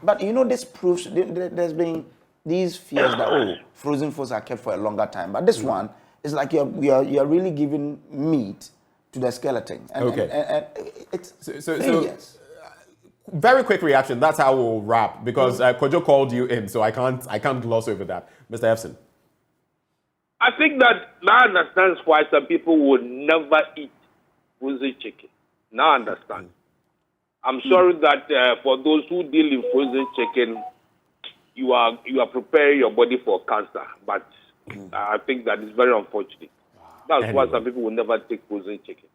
But you know, this proves there's been these fears that frozen foods are kept for a longer time. But this one is like you're really giving meat to the skeleton. And it's 3 years. Very quick reaction. That's how we'll wrap because Kojo called you in, so I can't gloss over that. Mr. Efson. I think that now understands why some people would never eat frozen chicken. Now I understand. I'm sorry that for those who deal in frozen chicken, you are preparing your body for cancer. But I think that is very unfortunate. That's why some people will never take frozen chicken.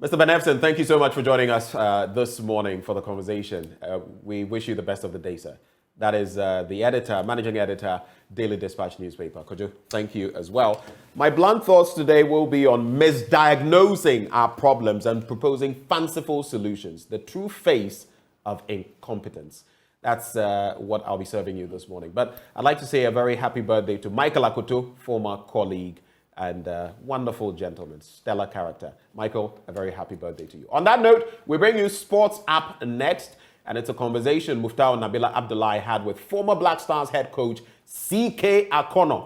Mr. Ben Efson, thank you so much for joining us this morning for the conversation. We wish you the best of the day, sir. That is the managing editor, Daily Dispatch newspaper. Kojo, thank you as well. My blunt thoughts today will be on misdiagnosing our problems and proposing fanciful solutions, the true face of incompetence. That's what I'll be serving you this morning. But I'd like to say a very happy birthday to Michael Akoto, former colleague and wonderful gentleman, stellar character. Michael, a very happy birthday to you. On that note, we bring you Sports App next. And it's a conversation Muftau Nabila Abdullahi had with former Black Stars head coach C.K. Akonnor.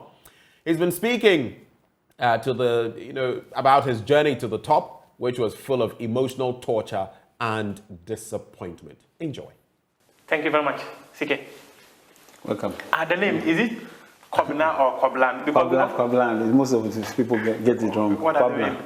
He's been speaking about his journey to the top, which was full of emotional torture and disappointment. Enjoy. Thank you very much, C.K. Welcome. The name, is it Kwabna or Kwablan? Kwablan. Most of the people get it wrong. What are the name?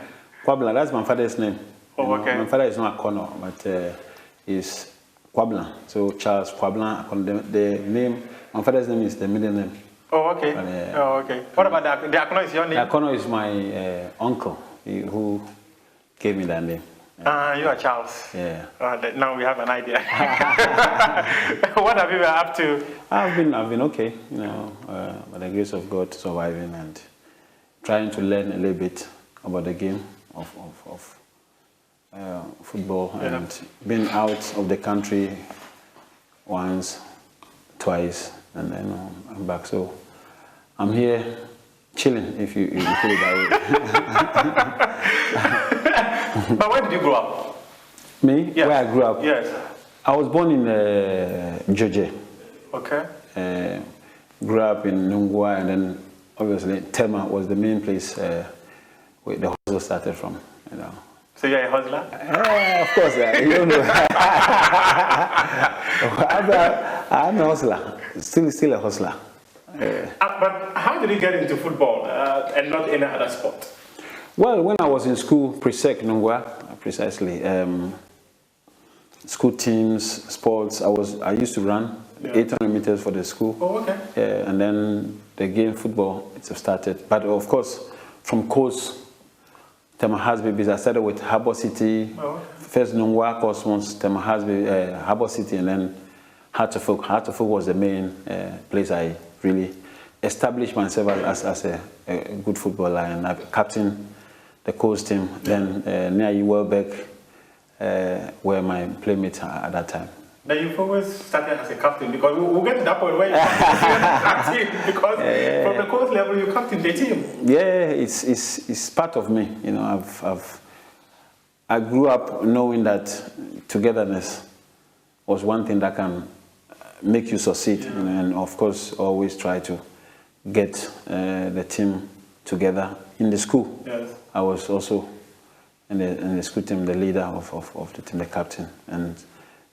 Kwablan, that's my father's name. Oh, okay. My father is not Akonnor, but he's Kwablan. So Charles Kwablan, the name, my father's name is the middle name. Oh, okay. Okay. What about the Akonnor is your name? Akonnor is my uncle who gave me that name. You are Charles. Yeah. Now we have an idea. What have you been up to? I've been okay, by the grace of God, surviving and trying to learn a little bit about the game of football, and been out of the country once, twice, and then I'm back. So I'm here chilling, if you put it that way. But where did you grow up? Me? Yes. Where I grew up? Yes. I was born in Georgia. Okay. Grew up in Nungwa, and then obviously Tema was the main place where the hustle started from. So you're a hustler? Of course, you don't know. I'm a hustler, still a hustler. But how did you get into football and not any other sport? Well, when I was in school, pre-sec Nungwa, precisely, school teams, sports, I used to run 800 meters for the school. Oh, okay. And then the game football, it started. But of course, from course, Temahasby, I started with Harbour City. First Nungwa course, once Temahasby, Harbour City, and then Hartlepool. Hartlepool was the main place I really established myself as a good footballer, and I captained the coast team. Then near Welbeck were my playmates at that time. Now you've always started as a captain, because we'll get to that point where you captain, because from the coast level you captain the team. Yeah, it's part of me. I grew up knowing that togetherness was one thing that can make you succeed, and of course always try to get the team together. In the school, I was also in the school team the leader of the team, the captain, and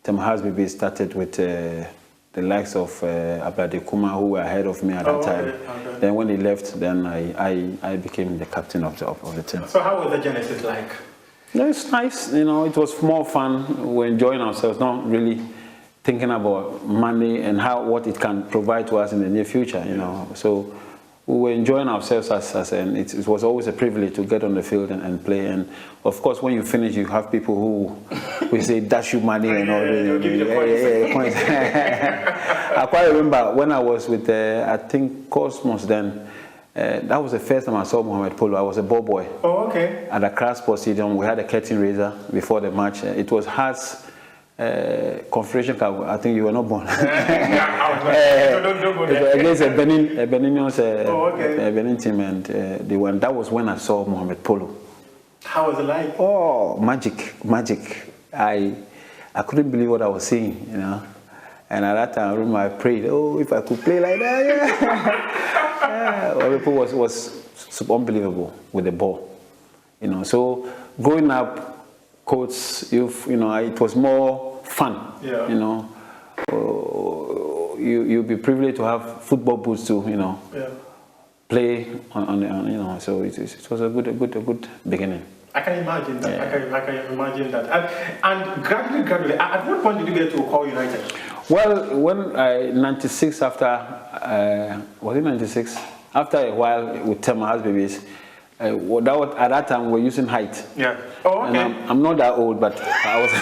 Temahasby started with the the likes of Ablade Kuma, who were ahead of me at that time. Okay. Then when he left, then I became the captain of the team. So how was the genesis like? It's nice, you know, it was more fun. We were enjoying ourselves, not really thinking about money and what it can provide to us in the near future, you know. So we were enjoying ourselves and it was always a privilege to get on the field and play. And of course, when you finish, you have people who we say dash you money and all the points. I quite remember when I was with I think Cosmos then. That was the first time I saw Mohamed Polo. I was a ball boy. Oh, okay. At the Accra Sports Stadium, we had a curtain raiser before the match. It was Hearts Confederation Cup. I think you were not born. Don't go there. Against a Benin team, and they won. That was when I saw Mohamed Polo. How was it like? Oh, magic! I couldn't believe what I was seeing, you know. And at that time, I remember I prayed, oh, if I could play like that, yeah. Mohamed Polo was unbelievable with the ball, you know. So growing up, coach, you know, it was more fun, you know. You'll be privileged to have football boots to, you know, play on you know. So it was a good beginning. I can imagine that. Yeah. I can imagine that. And gradually, at what point did you get to Akonnor United? Well, when 96 after was it 96? After a while with Tema babies. At that time, we were using height. Yeah. Oh, okay. And I'm not that old, but I was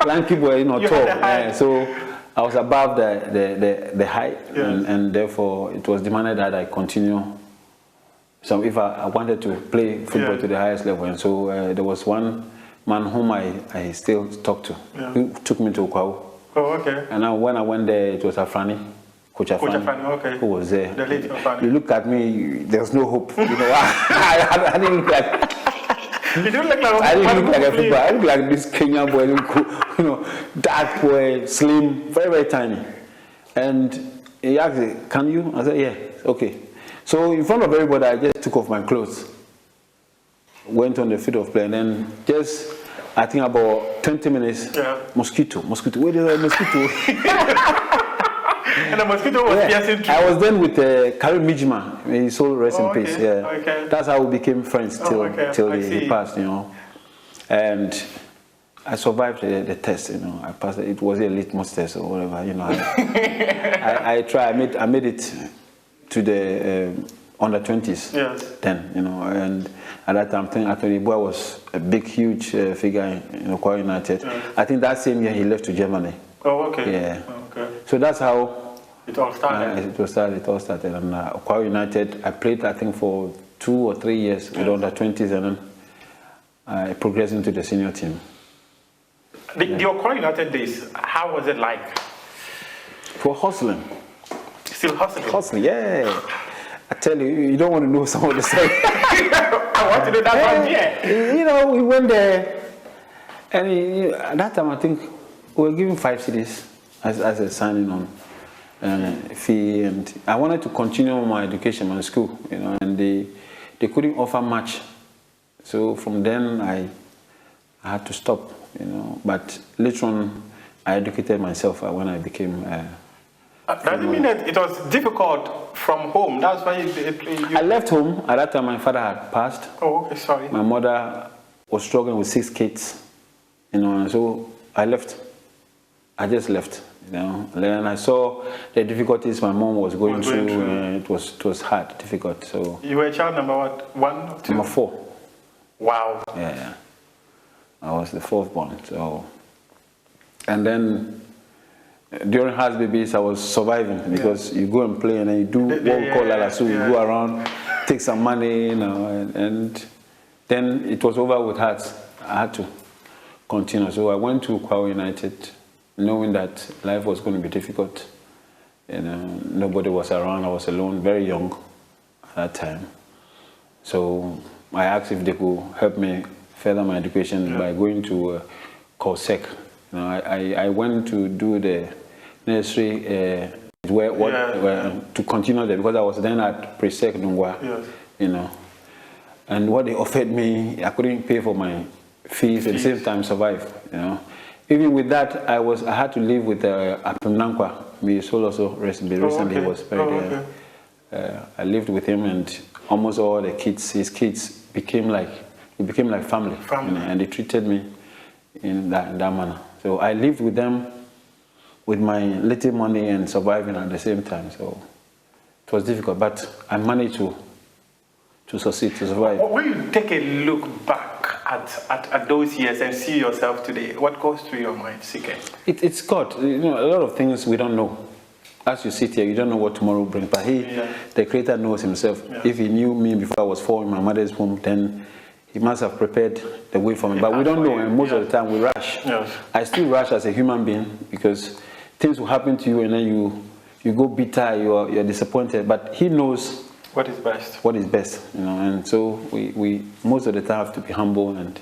lanky boy, you know, tall. So I was above the height, and therefore it was demanded that I continue. So if I wanted to play football to the highest level, and so there was one man whom I still talk to, who took me to Kwao. Oh, okay. And when I went there, it was Afrani. Coach Afrani, okay. Who was there. The late Afrani. You look at me, there was no hope. You know, I didn't look like. You don't look like. I didn't look like a footballer. I look like this Kenyan boy, you know, dark boy, slim, very tiny. And he asked me, "Can you?" I said, "Yeah, okay." So in front of everybody, I just took off my clothes, went on the field of play, and then just I think about 20 minutes. Mosquito. Where is the mosquito? And the mosquito was piercing through. I was then with Karim Mijima. His soul rest in peace. Yeah, that's how we became friends till he passed. You know, and I survived the test. You know, I passed. It was a litmus test or whatever. You know, I tried. I made it to the under 20s. Yes. Then, you know, and at that time, Anthony Boy was a big, huge figure in Akonnor United. Yes. I think that same year he left to Germany. Oh, okay. Yeah. Okay. So that's how it all started. It all started. And Akonnor United, I played, I think, for 2 or 3 years with under 20s, and then I progressed into the senior team. The Akonnor United days, how was it like? For hustling. Still hustling? Hustling, yeah. I tell you, you don't want to know some of the stuff. I want to know that one, yeah. You know, we went there, and at that time, I think we were given 5 cities as a signing on fee, and I wanted to continue my education, my school, you know, and they couldn't offer much. So from then, I had to stop, you know. But later on, I educated myself when I became. Does it mean that it was difficult from home? That's why I left home. At that time, my father had passed. Oh, okay, sorry. My mother was struggling with 6 kids, you know, and so I left. I just left, you know. And then I saw the difficulties my mom was going through. It was hard, difficult. So you were child number what? 1 or 2? Number 4. Wow. Yeah, I was the 4th born. So, and then during Hearts babies, I was surviving because you go and play and then you do what we call Lalasu. You go around, take some money, you know, and then it was over with Hearts. I had to continue. So I went to Akonnor United, knowing that life was going to be difficult. You know, nobody was around. I was alone, very young at that time. So I asked if they could help me further my education by going to COSEC. You know, I went to do the nursery to continue there because I was then at Presec Nungwa, you know. And what they offered me, I couldn't pay for my fees at the same time survive, you know. even with that, I had to live with Apimnankwa. My soul also recently was buried there. I lived with him, and almost all the kids, his kids, became like family. You know, and they treated me in that manner. So I lived with them with my little money and surviving at the same time. So it was difficult, but I managed to succeed, to survive. When you take a look back at those years and see yourself today, what goes through your mind, CK? It's God. You know, a lot of things we don't know. As you sit here, you don't know what tomorrow brings. But the Creator knows himself. If he knew me before I was 4 in my mother's womb, then he must have prepared the way for me. But we don't know, and most of the time we rush. I still rush as a human being because things will happen to you, and then you go bitter, you're disappointed. But he knows what is best. What is best, you know. And so we most of the time have to be humble and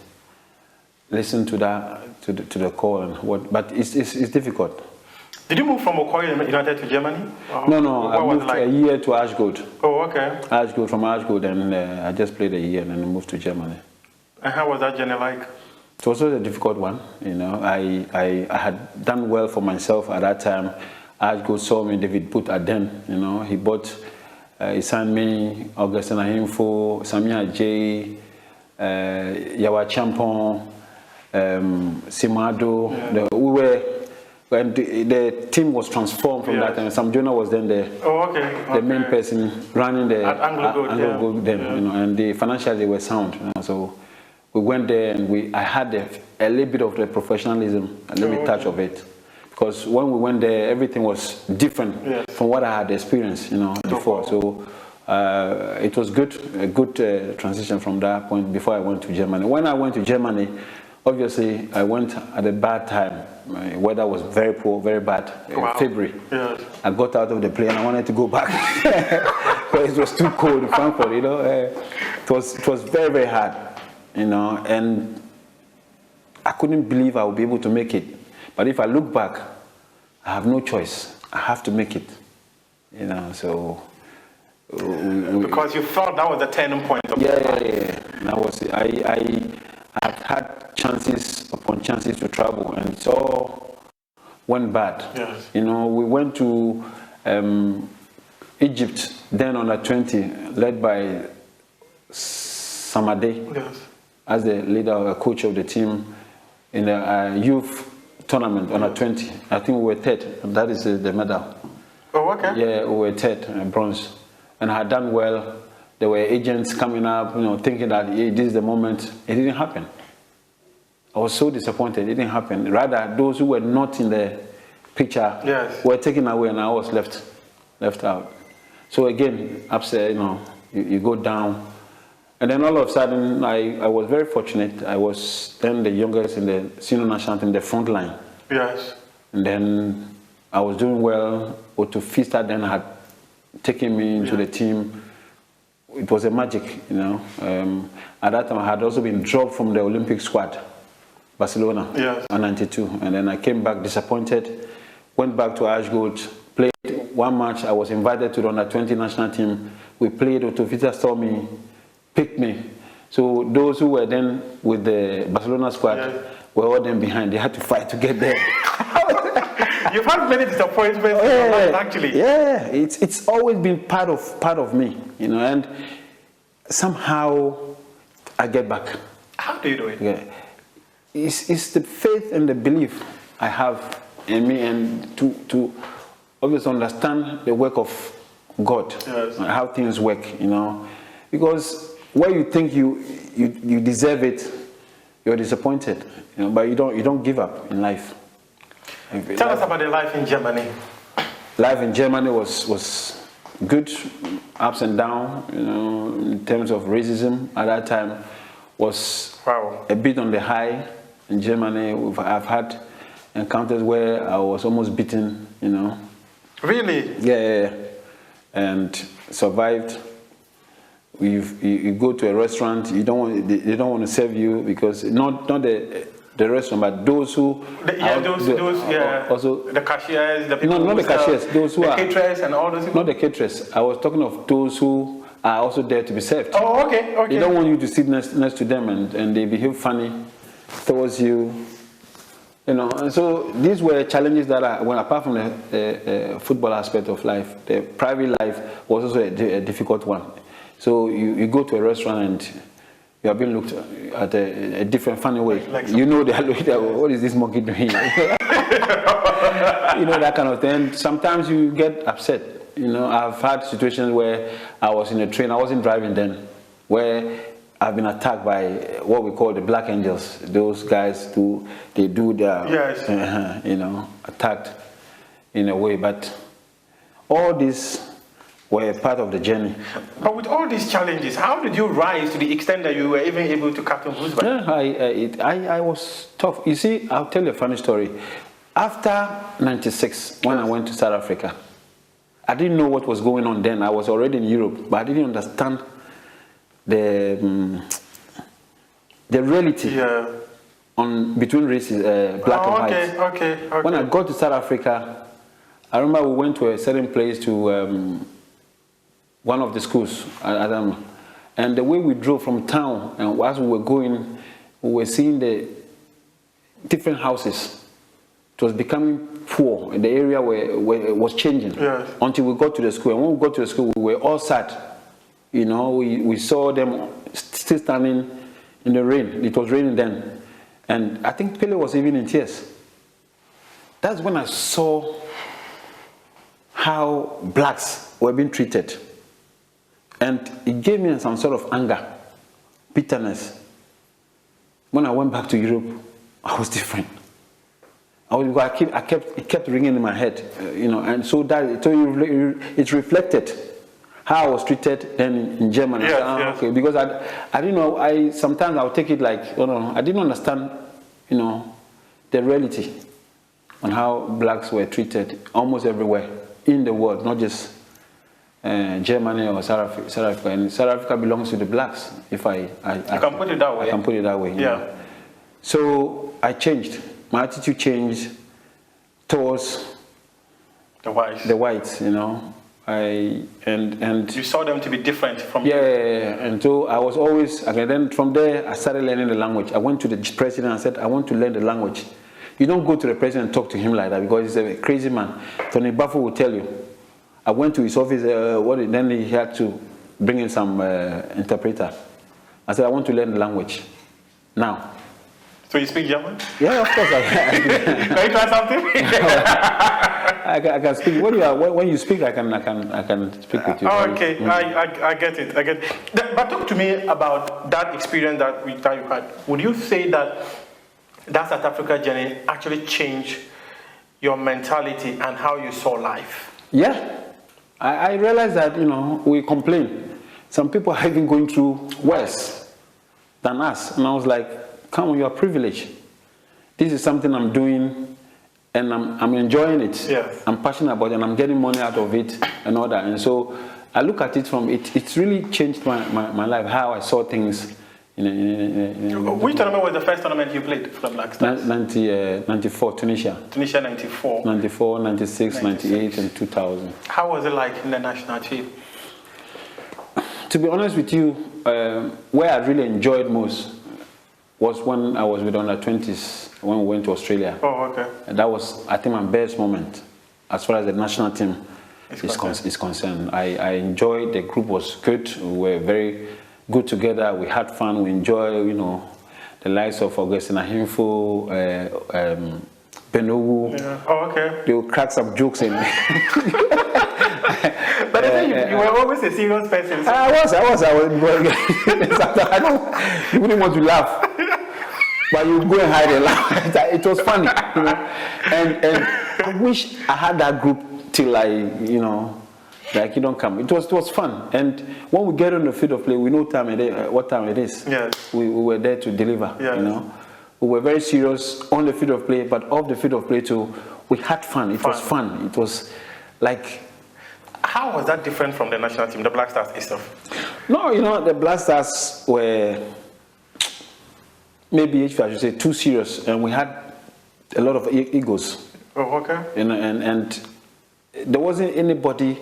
listen to the call and what. But it's difficult. Did you move from Okoye United to Germany? No. I moved a year to Ashgold. Oh, okay. From Ashgold, and I just played a year and then moved to Germany. And how was that journey like? It was also a difficult one. You know, I had done well for myself at that time. Ashgold saw me, David put Adem. You know, he signed me, Augustin Ahimfo, Samia J, Yawa Champon, Simado. We were. When the team was transformed from that time, Sam Jonah was then the main person running the Anglo Gold then, you know, and financially they were sound. You know, so we went there, and I had a little bit of the professionalism, a little bit touch of it, because when we went there, everything was different from what I had experienced, you know, before. So it was a good transition from that point before I went to Germany. When I went to Germany, obviously I went at a bad time. My weather was very poor, very bad. February. I got out of the plane. I wanted to go back because it was too cold in Frankfurt. You know, it was very, very hard. You know, and I couldn't believe I would be able to make it. But if I look back, I have no choice. I have to make it. You know, so because you felt that was the turning point of your life. That was it. I had chances upon chances to travel, and it all went bad. You know, we went to Egypt then under 20, led by Samade as the leader or coach of the team in the youth tournament under 20. I think we were third, and that is the medal. Oh, okay. Yeah, we were third, bronze, and I had done well. There were agents coming up, you know, thinking that this is the moment. It didn't happen. I was so disappointed. It didn't happen. Rather, those who were not in the picture were taken away, and I was left out. So again, upset, you know, you go down. And then all of a sudden, I was very fortunate. I was then the youngest in the senior national team, the front line. And then I was doing well. Otto Fista then had taken me into the team. It was a magic, you know. At that time, I had also been dropped from the Olympic squad, Barcelona, in 92. And then I came back disappointed, went back to Ashgold, played one match. I was invited to the under-20 national team. We played. Otto Fista saw me, picked me. So those who were then with the Barcelona squad were all then behind. They had to fight to get there. You've had many disappointments in your life, actually. Yeah, it's always been part of me, you know, and somehow I get back. How do you do it? Yeah. It's the faith and the belief I have in me, and to obviously understand the work of God, how things work, you know, because where you think you deserve it, you're disappointed, you know, but you don't give up in life. Tell us about the life in Germany. Life in Germany was good, ups and downs, you know, in terms of racism at that time was a bit on the high in Germany. I've had encounters where I was almost beaten, you know. Really? Yeah. And survived. You go to a restaurant, they don't want to serve you because not the restaurant, but those who also the cashiers, the people not the cashiers, those who the are caterers and all those people. Not the caterers. I was talking of those who are also there to be served. Oh, okay. They don't want you to sit next to them, and they behave funny towards you. You know, and so these were challenges that are, well, apart from the football aspect of life, the private life was also a difficult one. So you go to a restaurant and you are being looked at a different funny way. You know, they are looking at, what is this monkey doing? You know, that kind of thing. Sometimes you get upset. You know, I've had situations where I was in a train, I wasn't driving then, where I've been attacked by what we call the black angels. Those guys they do their, you know, attacked in a way. But all these were part of the journey. But with all these challenges, how did you rise to the extent that you were even able to captain Brisbane? Yeah, I was tough. You see, I'll tell you a funny story. After '96, when I went to South Africa, I didn't know what was going on then. I was already in Europe, but I didn't understand the reality on between races, black and white. Okay. When I got to South Africa, I remember we went to a certain place to one of the schools, Adom, and the way we drove from town, and as we were going, we were seeing the different houses. It was becoming poor in the area where it was changing until we got to the school. And when we got to the school, we were all sad. You know, we saw them still standing in the rain. It was raining then. And I think Pele was even in tears. That's when I saw how blacks were being treated. And it gave me some sort of anger, bitterness. When I went back to Europe, I was different. It kept ringing in my head, you know, and so it reflected how I was treated then in Germany. Okay, because I didn't know. Sometimes I would take it like, I didn't understand, you know, the reality on how blacks were treated almost everywhere in the world, not just Germany or South Africa. And South Africa belongs to the blacks. If I can put it that way. I can put it that way. Yeah. Know. So I changed. My attitude changed towards the whites. The whites, you know. And you saw them to be different from you. And so I was always, and then from there I started learning the language. I went to the president and said, I want to learn the language. You don't go to the president and talk to him like that because he's a crazy man. Tony Buffo will tell you. I went to his office, then he had to bring in some interpreter. I said, I want to learn the language now. So you speak German? Yeah, of course I can. Can you try something? I can speak. When you speak, I can speak with you. Okay, I get it. But talk to me about that experience that you had. Would you say that South Africa journey actually changed your mentality and how you saw life? Yeah, I realized that, you know, we complain. Some people are even going through worse than us, and I was like, come on, you are privileged. This is something I'm doing and I'm enjoying it. Yes. I'm passionate about it and I'm getting money out of it and all that. And so I look at it from it's really changed my life, how I saw things. Which tournament was the first tournament you played for the Black Stars? 94, Tunisia. Tunisia 94. 94, 96, 98 and 2000. How was it like in the national team? To be honest with you, where I really enjoyed most was when I was with under-20s, when we went to Australia. Oh, okay. And that was, I think, my best moment as far as the national team is concerned. I enjoyed, the group was good, we were very good together, we had fun, we enjoyed, you know, the likes of Augustine Ahimfo, Benogu. Yeah. Oh, okay. They would crack some jokes in. But you were always a serious person. So. I was. You wouldn't want to laugh, but you go and hide and laugh. It was funny, you know. And I wish I had that group till like you don't come. It was fun. And when we get on the field of play, we know what time it is. Yes. We were there to deliver. Yes. You know, we were very serious on the field of play, but off the field of play too, we had fun. It was fun. It was like. How was that different from the national team, the Black Stars itself? No, you know, the Black Stars were maybe, if I should say, too serious, and we had a lot of egos. Oh, okay. And there wasn't anybody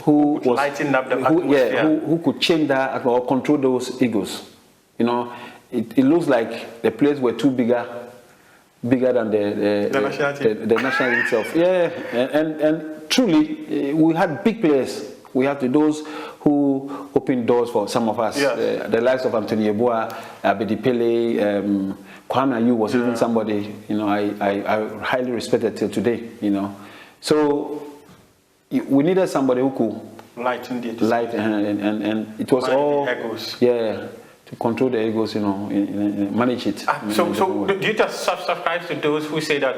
who was lighting up the atmosphere. who could change that or control those egos. You know, it looks like the players were too bigger bigger than the national team. The national itself. Yeah, and truly, we had big players. We have those who opened doors for some of us. Yes. The likes of Anthony Yeboah, Abedi Pele, Kwame Ayew was even somebody, you know, I highly respected till today, you know. So we needed somebody who could lighten and it was all egos. Yeah, to control the egos, you know, manage it. So do you just subscribe to those who say that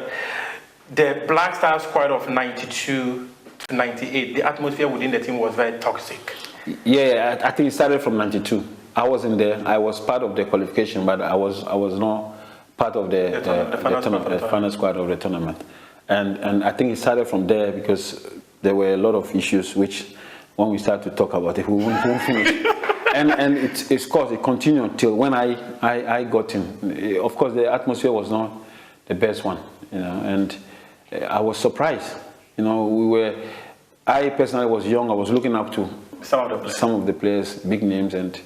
the Black Stars squad of 92 to 98, the atmosphere within the team was very toxic? Yeah, I think it started from 92. I wasn't there. I was part of the qualification, but I was not part of the final squad of the tournament. And I think it started from there because there were a lot of issues which, when we start to talk about it, we won't finish. and it's course it continued till when I got in. Of course, the atmosphere was not the best one, you know, and I was surprised. You know, I personally was young. I was looking up to some of the players, big names, and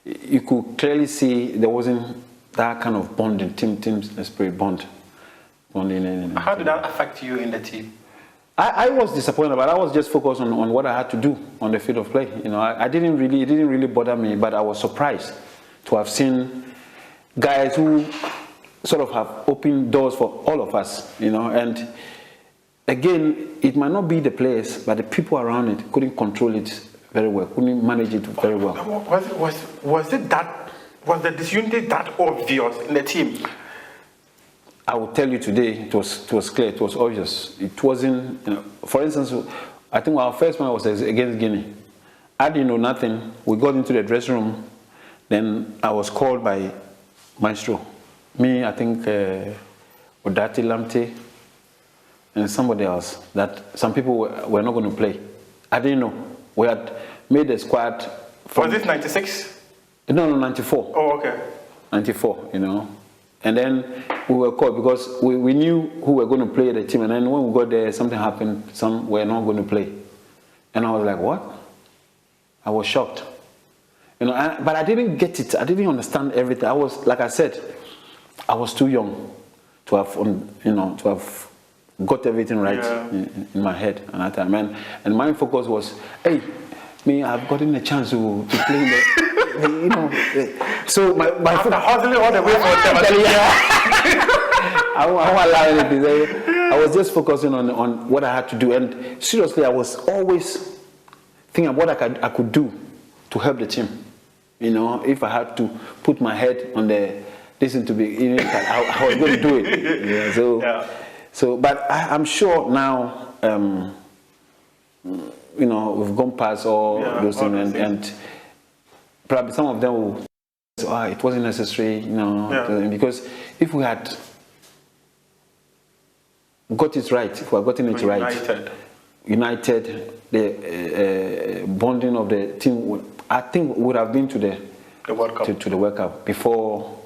you could clearly see there wasn't that kind of bonding, team spirit bonding. How did that affect you in the team? I was disappointed, but I was just focused on what I had to do on the field of play. You know, it didn't really bother me, but I was surprised to have seen guys who sort of have opened doors for all of us. You know, and again, it might not be the players, but the people around it couldn't control it very well, couldn't manage it very well. Was the disunity that obvious in the team? I will tell you today, it was clear, it was obvious. It wasn't, you know, for instance, I think our first one was against Guinea. I didn't know nothing. We got into the dressing room, then I was called by Maestro. Me, I think, Odati Lamte, and somebody else, that some people were not going to play. I didn't know. We had made a squad. Was it 96? No, 94. Oh, okay. 94, you know. And then we were called because we knew who were going to play the team. And then when we got there, something happened. Some were not going to play. And I was like, what? I was shocked. You know, but I didn't get it. I didn't understand everything. I was, like I said, I was too young to have, you know, to have got everything right in my head at that time. And my focus was, hey, me, I've gotten a chance to play in the... You know, so my after hustling all the way from I won't allow anything. I was just focusing on what I had to do, and seriously, I was always thinking of what I could do to help the team. You know, if I had to put my head on the listen to be, you know, I was going to do it. Yeah, so, but I'm sure now, you know, we've gone past all those things, and probably some of them will say, it wasn't necessary, you know, because if we had got it right, if we had gotten it right, united, the bonding of the team, I think would have been to the World Cup, to the World Cup before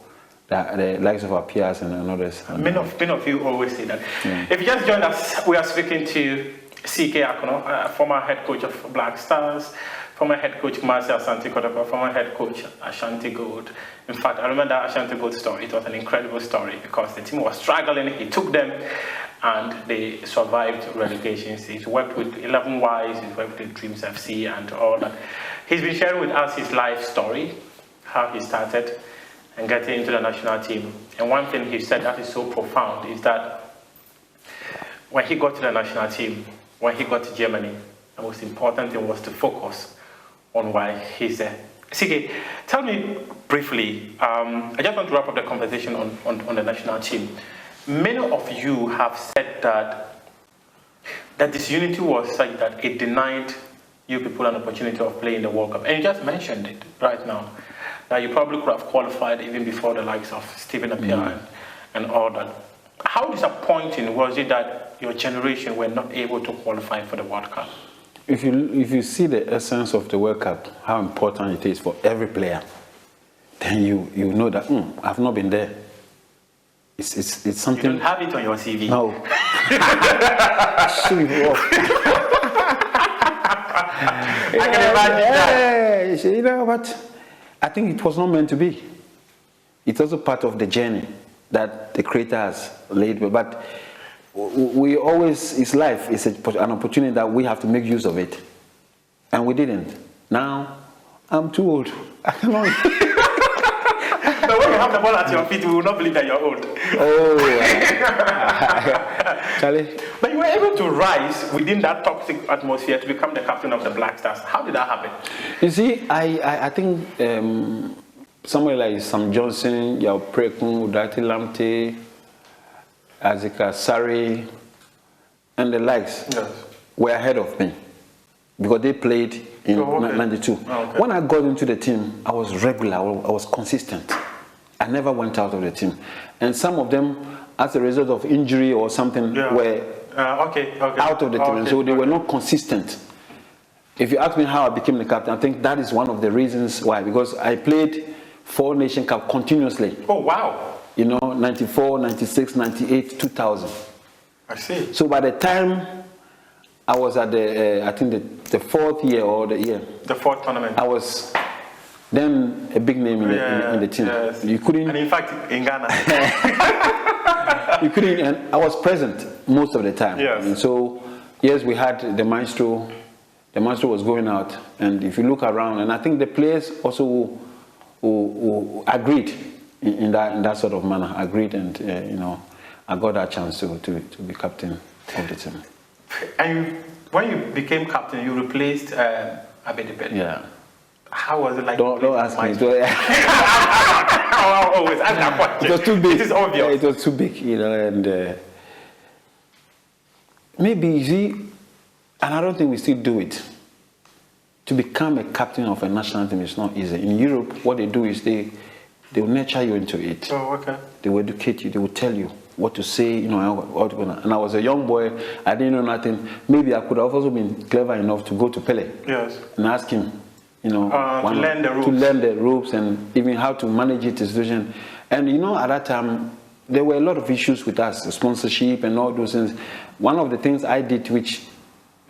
the likes of our peers and others. Many of you always say that. If you just joined us, we are speaking to CK Akonnor, former head coach of Black Stars, former head coach Marcia Asante Kotoko, former head coach Ashanti Gold. In fact, I remember that Ashanti Gold story. It was an incredible story because the team was struggling. He took them and they survived relegation. He's worked with 11 Ys, he's worked with Dreams FC and all that. He's been sharing with us his life story, how he started and getting into the national team. And one thing he said that is so profound is that when he got to the national team, when he got to Germany, the most important thing was to focus on why he's there. CK, tell me briefly, I just want to wrap up the conversation on the national team. Many of you have said that the disunity was such that it denied you people an opportunity of playing the World Cup. And you just mentioned it right now, that you probably could have qualified even before the likes of Stephen Appiah and all that. How disappointing was it that your generation were not able to qualify for the World Cup? If you see the essence of the World Cup, how important it is for every player, then you know that I've not been there. It's something. You don't have it on your CV. No. I can imagine that. You know, but I think it was not meant to be. It's also part of the journey. that the Creator has laid. But we always, it's life. It's an opportunity that we have to make use of it. And we didn't. Now, I'm too old. I cannot. But when you have the ball at your feet, we will not believe that you're old. Oh, Charlie. But you were able to rise within that toxic atmosphere to become the captain of the Black Stars. How did that happen? You see, I think somebody like Sam Johnson, Yao Prekun, Udati Lamte, Azika Sari, and the likes were ahead of me because they played in 92. Oh, okay. When I got into the team, I was regular, I was consistent. I never went out of the team. And some of them, as a result of injury or something, were out of the team. And so they were not consistent. If you ask me how I became the captain, I think that is one of the reasons why. Because I played 4 Nation Cup continuously. Oh, wow. You know, 94, 96, 98, 2000. I see. So by the time I was at the, I think the 4th year or the year. The 4th tournament. I was then a big name in the team. Yes. You couldn't. And in fact, in Ghana. You couldn't, and I was present most of the time. Yes. And so, yes, we had the maestro. The maestro was going out, and if you look around, and I think the players also who agreed in that sort of manner, agreed, and you know, I got that chance to be captain of the team. And when you became captain, you replaced Abedi. Yeah. How was it like? Don't ask me. I always ask that question. It was too big. It is obvious. Yeah, it was too big, you know, and maybe, you see, and I don't think we still do it. To become a captain of a national team is not easy. In Europe, what they do is they will nurture you into it. Oh, okay. They will educate you. They will tell you what to say, you know, what to, and I was a young boy. I didn't know nothing. Maybe I could have also been clever enough to go to Pele. Yes. And ask him, you know, to learn the ropes. To learn the ropes and even how to manage it, the situation. And you know, at that time, there were a lot of issues with us, sponsorship and all those things. One of the things I did, which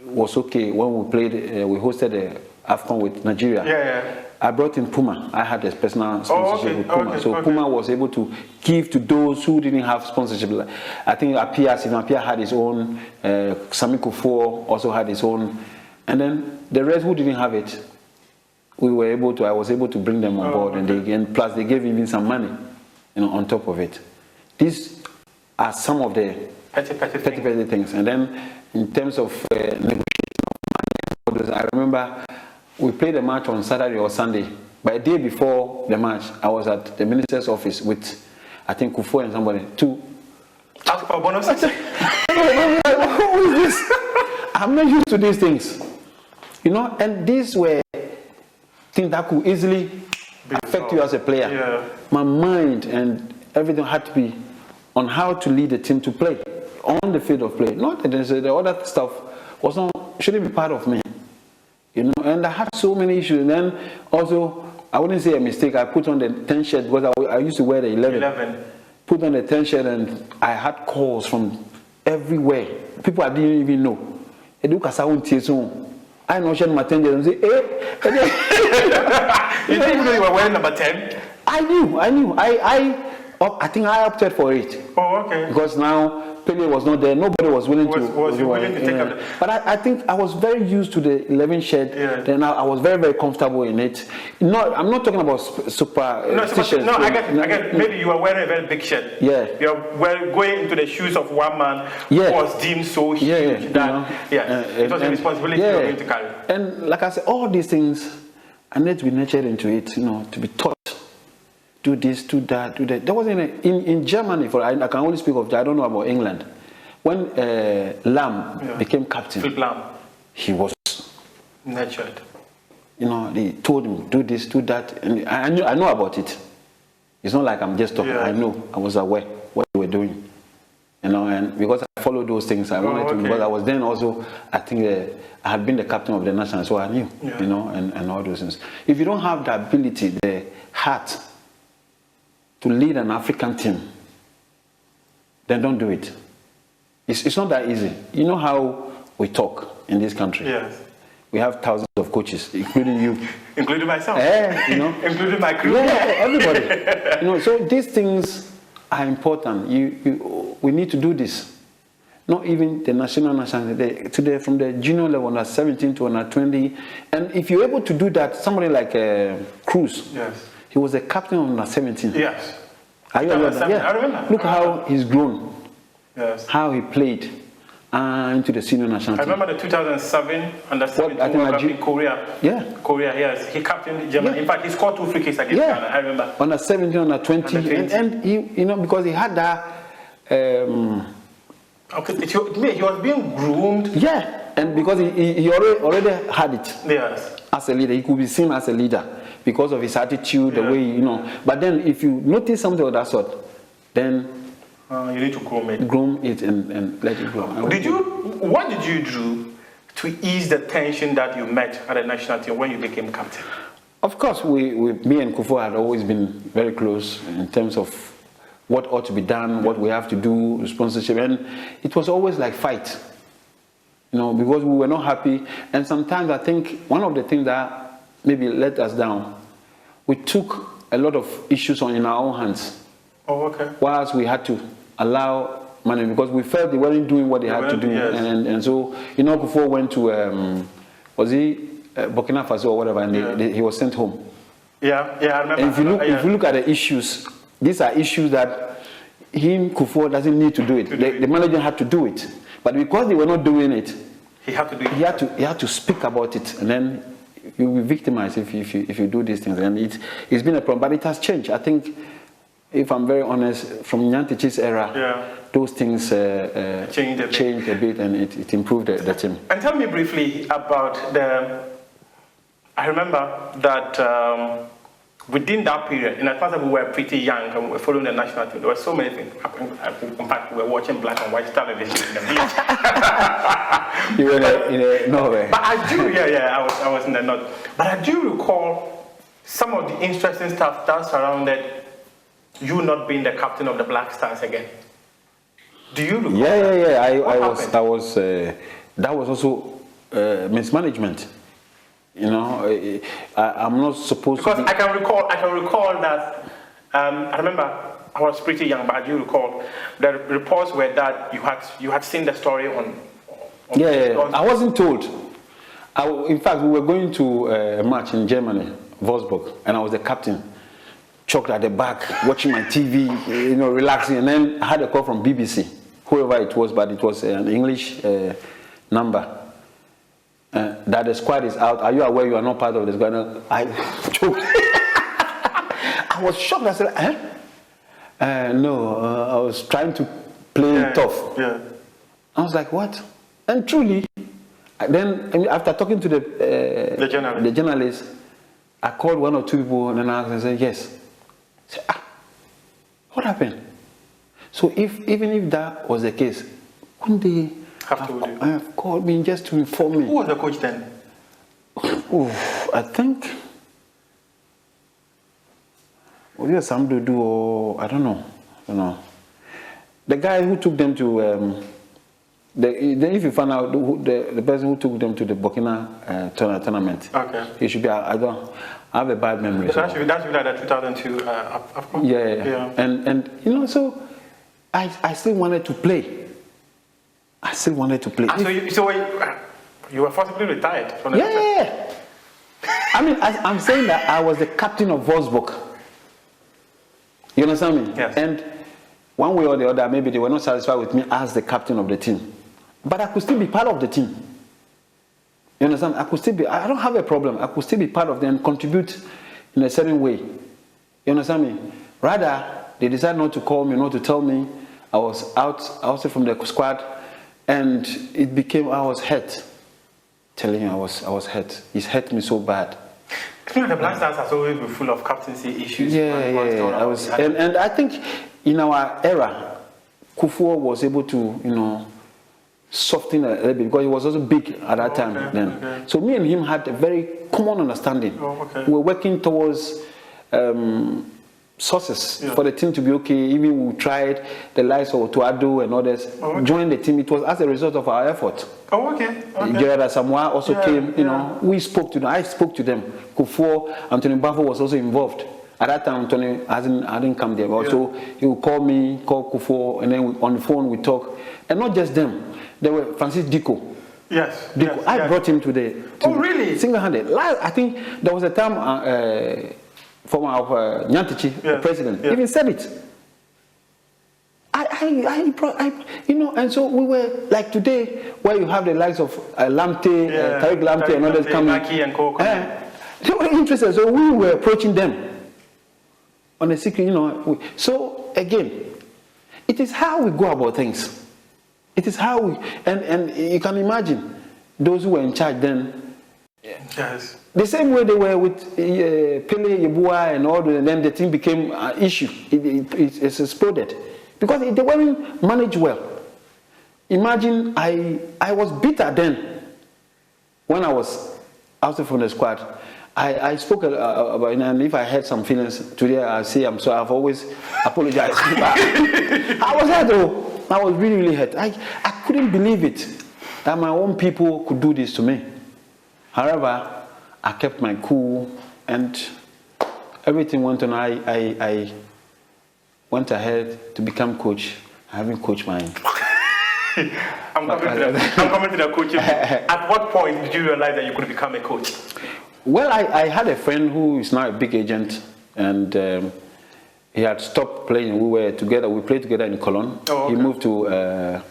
was okay, when we played, we hosted the AFCON with Nigeria. Yeah. I brought in Puma. I had a personal sponsorship with Puma. So Puma was able to give to those who didn't have sponsorship. I think Apia had his own, Sami Kufuor also had his own. And then the rest who didn't have it, I was able to bring them on board. And plus they gave even some money, you know, on top of it. These are some of the petty things. And then in terms of negotiation of money, I remember we played a match on Saturday or Sunday. But a day before the match, I was at the minister's office with, I think, Kufuor and somebody, to ask for bonus. Who is this? I'm not used to these things. You know, and these were things that could easily affect you as a player. Yeah. My mind and everything had to be on how to lead the team to play on the field of play. Not that the other stuff shouldn't be part of me. You know, and I had so many issues. And then also, I wouldn't say a mistake. I put on the 10 shirt because I used to wear the 11. Put on the 10 shirt and I had calls from everywhere. People I didn't even know. I know my 10 and say, You didn't even know you were wearing number 10? I knew. I think I opted for it. Oh, okay. Because now Pele was not there. Nobody was willing to. Was you willing to take up? But I think I was very used to the 11 shirt. Yeah. Then I was very, very comfortable in it. No, I'm not talking about super t-shirts. No, I get. Maybe you were wearing a very big shirt. Yeah. You're going into the shoes of one man who was deemed so huge that it was a responsibility you were going to carry. And like I said, all these things, I need to be nurtured into it. You know, to be taught. Do this, do that, do that. There wasn't in Germany. I can only speak of. I don't know about England. When Lam became captain, he was nurtured. You know, they told him do this, do that, and I know about it. It's not like I'm just talking. I know. I was aware what they were doing. You know, and because I followed those things, I wanted to. Because I was then also, I think I had been the captain of the national, so I knew. You know, and all those things. If you don't have the ability, the heart to lead an African team, then don't do it. It's not that easy. You know how we talk in this country. Yes. We have thousands of coaches, including you. Including myself. You know. Including my crew. Yeah, everybody. You know, so these things are important. We need to do this. Not even the national today from the junior level, under 17 to under 20. And if you're able to do that, somebody like Cruz, yes, he was a captain of under 17. Yes. Are you aware of that? Yeah. I remember. Look how he's grown. Yes. How he played into the senior national team. I remember the 2007 under 17 World Cup in Korea. Yeah. Korea, yes. He captained Germany. Yeah. In fact, he scored 2 free kicks against Ghana. I remember. Under 17, under 20. And he, because he had that. Okay, he was being groomed. Yeah, and because he already had it. Yes. As a leader, he could be seen as a leader because of his attitude, the way But then, if you notice something of that sort, then you need to groom it. Groom it and let it grow. What did you do to ease the tension that you met at the national team when you became captain? Of course, me and Kufuor had always been very close in terms of what ought to be done, what we have to do, sponsorship, and it was always like fight, because we were not happy. And sometimes I think one of the things that maybe let us down, we took a lot of issues in our own hands. Oh, okay. Whilst we had to allow money, because we felt they weren't doing what they had to do. Yes. And so, Kufuor went to, was he Burkina Faso or whatever, and he was sent home. Yeah, I remember. And if you look at the issues, these are issues that Kufuor doesn't need to do it. The manager had to do it. But because they were not doing it, he had to do it. He had to speak about it, and then you'll be victimized if you do these things. And it's been a problem, but it has changed. I think, if I'm very honest, from Nyantichi's era, those things changed a bit, and it improved the team. And tell me briefly about I remember that within that period, in fact, we were pretty young and we were following the national team. There were so many things happening. In fact, we were watching black and white television in the village. You were in Norway. But I do, I was in the north. But I do recall some of the interesting stuff that surrounded you not being the captain of the Black Stars again. Do you recall? Yeah. I was. That was also mismanagement. I'm not supposed to. Because I can recall that. I remember I was pretty young, but I do recall the reports were that you had seen the story on. I wasn't told. In fact, we were going to a match in Germany, Wolfsburg, and I was the captain. Choked at the back, watching my TV, relaxing, and then I had a call from BBC, whoever it was, but it was an English number. That the squad is out. Are you aware you are not part of the squad? I choked. I was shocked. I said, no, I was trying to play tough. Yeah. I was like, what? And truly, then after talking to the journalist, I called one or two people and then I asked and said, yes. I said, what happened? So even if that was the case, couldn't they have called me just to inform me? Who was the coach then? I think somebody do, or I don't know. The guy who took them to if you find out the person who took them to the Burkina tournament, he should be. I have a bad memory. That should be like the 2002 Afcon. Yeah. And so I still wanted to play. So you were forcibly retired from the Yeah. I mean, I'm saying that I was the captain of Wolfsburg. You understand me? Yes. And one way or the other, maybe they were not satisfied with me as the captain of the team. But I could still be part of the team. You understand? I don't have a problem. I could still be part of them and contribute in a certain way. You understand me? Rather, they decided not to call me, not to tell me. I was out from the squad, and it became, I was hurt. Telling you, I was hurt. It hurt me so bad. The Black Stars has always been full of captaincy issues. And I think in our era, Kufuor was able to, soften a little bit because he was also big at that time then. Okay. So me and him had a very common understanding. We were working towards sources for the team to be okay. Even we tried the likes of Tuadu and others join the team. It was as a result of our effort. Gerard Asamoah also came. We spoke to them. I spoke to them. Kufuor, Anthony Bafo was also involved. At that time, Tony hadn't come there. Also, he would call me, call Kufo, and then on the phone we talk. And not just them. There were Francis Diko. Yes. Diko. I brought him to the... really? Single-handed. I think there was a time former of Nyantichi, the president, even said it. You know, and so we were like today, where you have the likes of Lamte, Tariq Lamte, and others coming. They were interested, so we were approaching them on a secret, you know. So again, it is how we go about things. It is how we, and you can imagine those who were in charge then. Yes. The same way they were with Pele, Yebua, and all, and then the thing became an issue. It exploded. Because they weren't managed well. Imagine I was bitter then when I was out from the squad. I spoke about it, and if I had some feelings today, I say I'm sorry. I've always apologized. I was hurt though. I was really, really hurt. I couldn't believe it that my own people could do this to me. However, I kept my cool and everything went on. I went ahead to become coach. I haven't coached mine. I'm coming to the coaching. At what point did you realize that you could become a coach? Well, I had a friend who is now a big agent, and he had stopped playing. We were together. We played together in Cologne. Oh, okay. He moved to.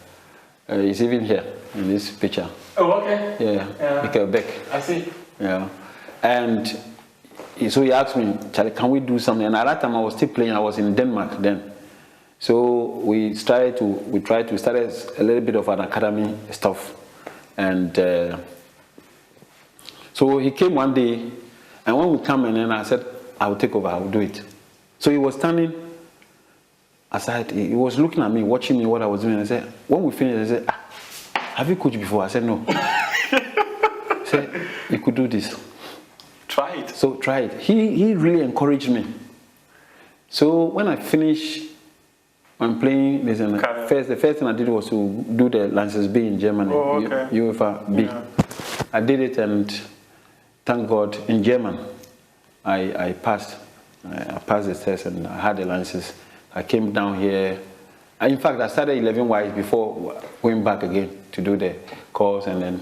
He's even here in this picture. Oh, okay. Yeah, Michael Beck. I see. Yeah, and so he asked me, Charlie, can we do something? And at that time I was still playing. I was in Denmark then. So we tried to start a little bit of an academy stuff. And so he came one day, and when we come in, and I said, I will take over, I will do it. So he was standing aside, he was looking at me, watching me what I was doing. I said, when we finished, I said, have you coached before? I said, no. He said, you could do this. Try it. So try it. He really encouraged me. So when I finished, I'm playing this, and the first thing I did was to do the Lances B in Germany, UEFA B. Yeah. I did it, and thank God, in German, I passed. I passed the test, and I had the Lances. I came down here. In fact, I started 11 wise before going back again to do the course, and then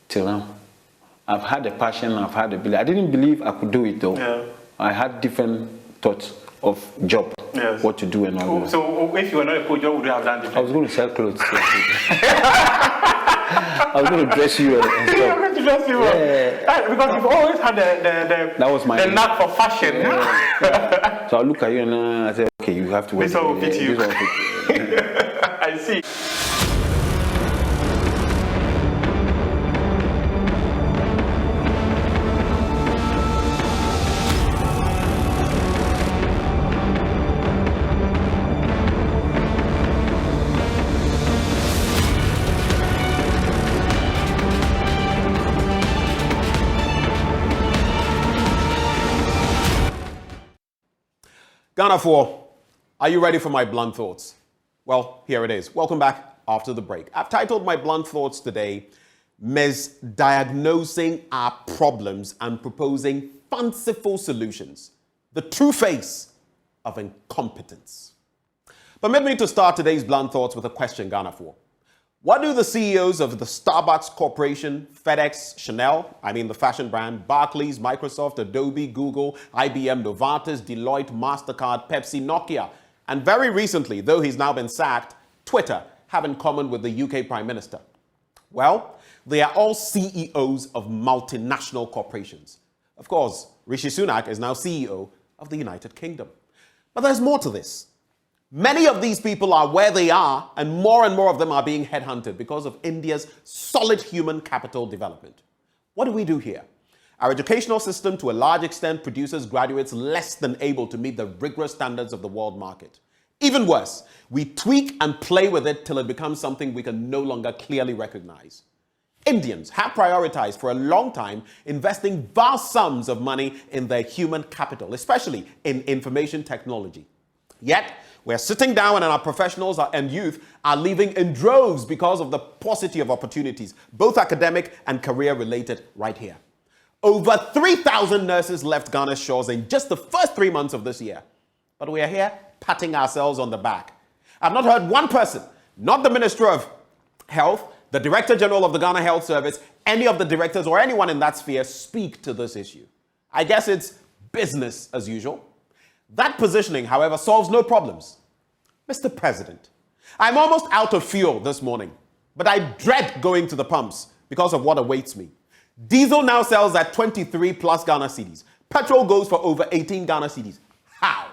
till now. I've had a passion, I've had a belief. I didn't believe I could do it though. Yeah. I had different thoughts of job, what to do and all that. So if you were not a coach, what would you have done different? I was going to sell clothes. I was going to dress you and stuff. You were going to dress you because you've always had the knack for fashion. Yeah. So I look at you and I say, okay, you have to wear this one will fit you. I see. Ghana 4, are you ready for my blunt thoughts? Well, here it is. Welcome back after the break. I've titled my blunt thoughts today, Misdiagnosing Our Problems and Proposing Fanciful Solutions. The true face of incompetence. Permit me to start today's blunt thoughts with a question, Ghana 4. What do the CEOs of the Starbucks Corporation, FedEx, Chanel, the fashion brand, Barclays, Microsoft, Adobe, Google, IBM, Novartis, Deloitte, MasterCard, Pepsi, Nokia, and very recently, though he's now been sacked, Twitter, have in common with the UK Prime Minister? Well, they are all CEOs of multinational corporations. Of course, Rishi Sunak is now CEO of the United Kingdom. But there's more to this. Many of these people are where they are, and more of them are being headhunted because of India's solid human capital development. What do we do here? Our educational system, to a large extent, produces graduates less than able to meet the rigorous standards of the world market. Even worse, we tweak and play with it till it becomes something we can no longer clearly recognize. Indians have prioritized for a long time investing vast sums of money in their human capital, especially in information technology. Yet, we're sitting down and our professionals and youth are leaving in droves because of the paucity of opportunities, both academic and career-related, right here. Over 3,000 nurses left Ghana's shores in just the first 3 months of this year. But we are here patting ourselves on the back. I've not heard one person, not the Minister of Health, the Director General of the Ghana Health Service, any of the directors or anyone in that sphere speak to this issue. I guess it's business as usual. That positioning, however, solves no problems. Mr. President, I'm almost out of fuel this morning, but I dread going to the pumps because of what awaits me. Diesel now sells at 23 plus Ghana cedis. Petrol goes for over 18 Ghana cedis. How?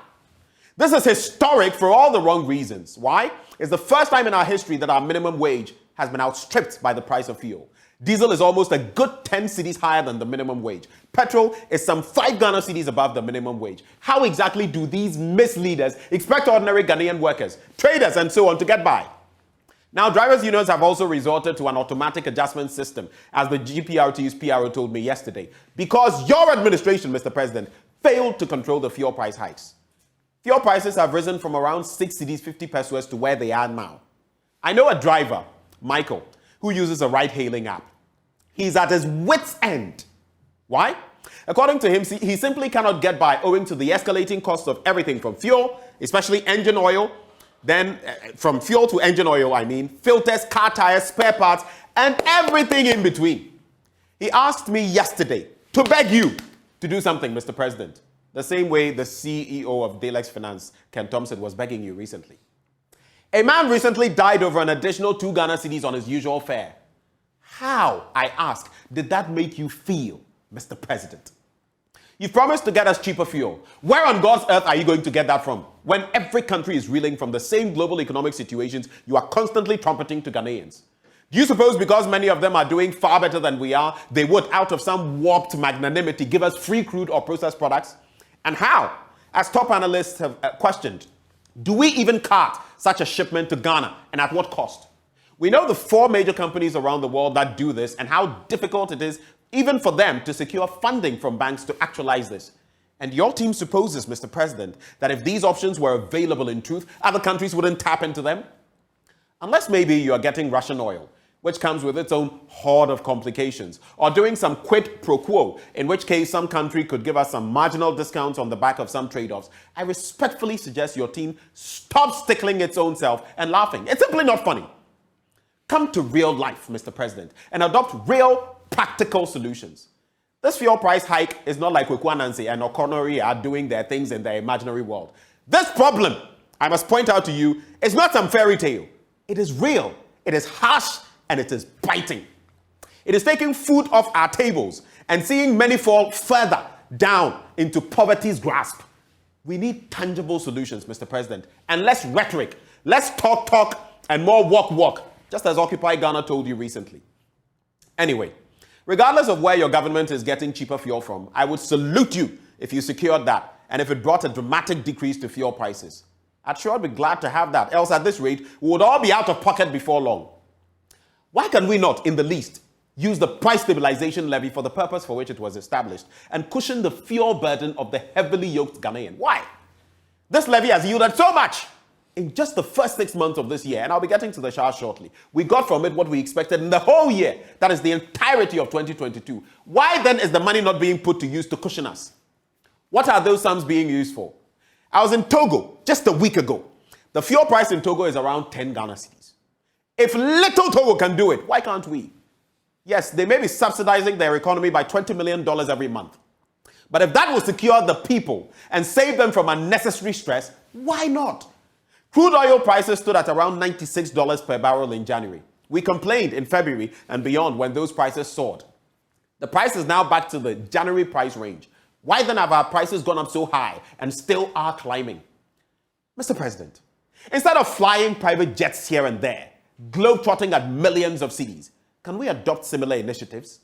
This is historic for all the wrong reasons. Why? It's the first time in our history that our minimum wage has been outstripped by the price of fuel. Diesel is almost a good 10 cedis higher than the minimum wage. Petrol is some 5 Ghana cedis above the minimum wage. How exactly do these misleaders expect ordinary Ghanaian workers, traders, and so on to get by? Now, drivers' unions have also resorted to an automatic adjustment system, as the GPRT's PRO told me yesterday, because your administration, Mr. President, failed to control the fuel price hikes. Fuel prices have risen from around 6 cedis 50 pesos to where they are now. I know a driver, Michael, who uses a ride-hailing app. He's at his wit's end. Why? According to him, he simply cannot get by owing to the escalating cost of everything from fuel, especially engine oil, then from fuel to engine oil, filters, car tires, spare parts, and everything in between. He asked me yesterday to beg you to do something, Mr. President, the same way the CEO of Dalex Finance, Ken Thompson, was begging you recently. A man recently died over an additional 2 Ghana cedis on his usual fare. How, I ask, did that make you feel, Mr. President? You've promised to get us cheaper fuel. Where on God's earth are you going to get that from? When every country is reeling from the same global economic situations you are constantly trumpeting to Ghanaians. Do you suppose because many of them are doing far better than we are, they would, out of some warped magnanimity, give us free crude or processed products? And how? As top analysts have questioned, do we even cart such a shipment to Ghana, and at what cost? We know the 4 major companies around the world that do this and how difficult it is even for them to secure funding from banks to actualize this. And your team supposes, Mr. President, that if these options were available in truth, other countries wouldn't tap into them? Unless maybe you are getting Russian oil, which comes with its own horde of complications, or doing some quid pro quo, in which case some country could give us some marginal discounts on the back of some trade-offs. I respectfully suggest your team stop stickling its own self and laughing. It's simply not funny. Come to real life, Mr. President, and adopt real, practical solutions. This fuel price hike is not like Nancy and Akonnor are doing their things in their imaginary world. This problem, I must point out to you, is not some fairy tale. It is real, it is harsh, and it is biting. It is taking food off our tables and seeing many fall further down into poverty's grasp. We need tangible solutions, Mr. President, and less rhetoric, less talk, and more walk, just as Occupy Ghana told you recently. Anyway, regardless of where your government is getting cheaper fuel from, I would salute you if you secured that and if it brought a dramatic decrease to fuel prices. I'd sure be glad to have that, else at this rate, we would all be out of pocket before long. Why can we not, in the least, use the price stabilization levy for the purpose for which it was established and cushion the fuel burden of the heavily yoked Ghanaian? Why? This levy has yielded so much. In just the first 6 months of this year, and I'll be getting to the chart shortly, we got from it what we expected in the whole year, that is the entirety of 2022. Why then is the money not being put to use to cushion us? What are those sums being used for? I was in Togo just a week ago. The fuel price in Togo is around 10 Ghana cedis. If little Togo can do it, why can't we? Yes, they may be subsidizing their economy by $20 million every month. But if that will secure the people and save them from unnecessary stress, why not? Crude oil prices stood at around $96 per barrel in January. We complained in February and beyond when those prices soared. The price is now back to the January price range. Why then have our prices gone up so high and still are climbing? Mr. President, instead of flying private jets here and there, globetrotting at millions of cedis, can we adopt similar initiatives?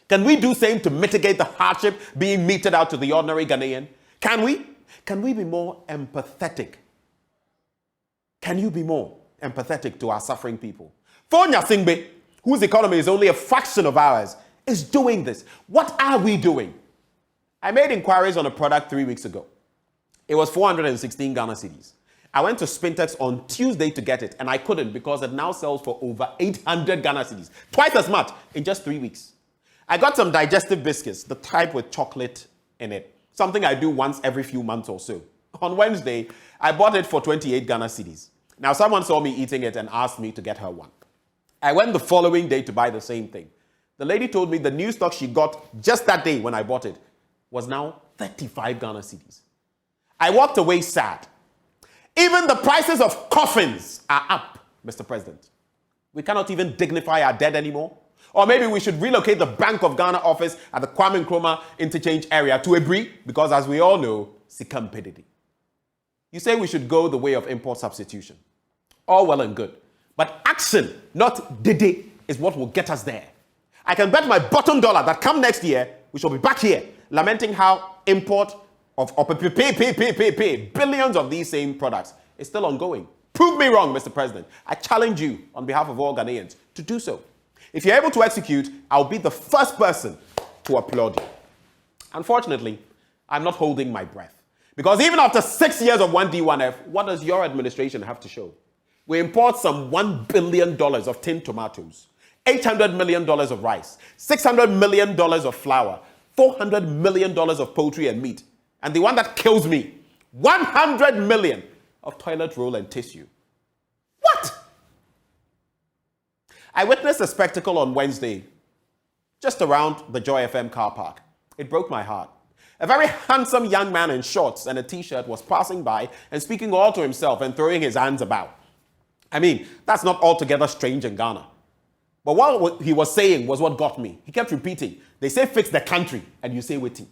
Can we do same to mitigate the hardship being meted out to the ordinary Ghanaian? Can we? Can we be more empathetic? Can you be more empathetic to our suffering people? Fonya Singbe, whose economy is only a fraction of ours, is doing this. What are we doing? I made inquiries on a product 3 weeks ago. It was 416 Ghana cedis. I went to Spintex on Tuesday to get it, and I couldn't because it now sells for over 800 Ghana cedis, twice as much in just 3 weeks. I got some digestive biscuits, the type with chocolate in it. Something I do once every few months or so. On Wednesday, I bought it for 28 Ghana cedis. Now, someone saw me eating it and asked me to get her one. I went the following day to buy the same thing. The lady told me the new stock she got just that day when I bought it was now 35 Ghana cedis. I walked away sad. Even the prices of coffins are up, Mr. President. We cannot even dignify our dead anymore. Or maybe we should relocate the Bank of Ghana office at the Kwame Nkrumah interchange area to Ebri, because as we all know, sikam pedidi. You say we should go the way of import substitution. All well and good. But action, not dede, is what will get us there. I can bet my bottom dollar that come next year, we shall be back here lamenting how import of billions of these same products is still ongoing. Prove me wrong, Mr. President. I challenge you on behalf of all Ghanaians to do so. If you're able to execute, I'll be the first person to applaud you. Unfortunately, I'm not holding my breath. Because even after 6 years of 1D1F, what does your administration have to show? We import some $1 billion of tinned tomatoes, $800 million of rice, $600 million of flour, $400 million of poultry and meat, and the one that kills me, $100 million of toilet roll and tissue. What? I witnessed a spectacle on Wednesday, just around the Joy FM car park. It broke my heart. A very handsome young man in shorts and a t-shirt was passing by and speaking all to himself and throwing his hands about. I mean, that's not altogether strange in Ghana. But what he was saying was what got me. He kept repeating, they say fix the country, and you say waiting.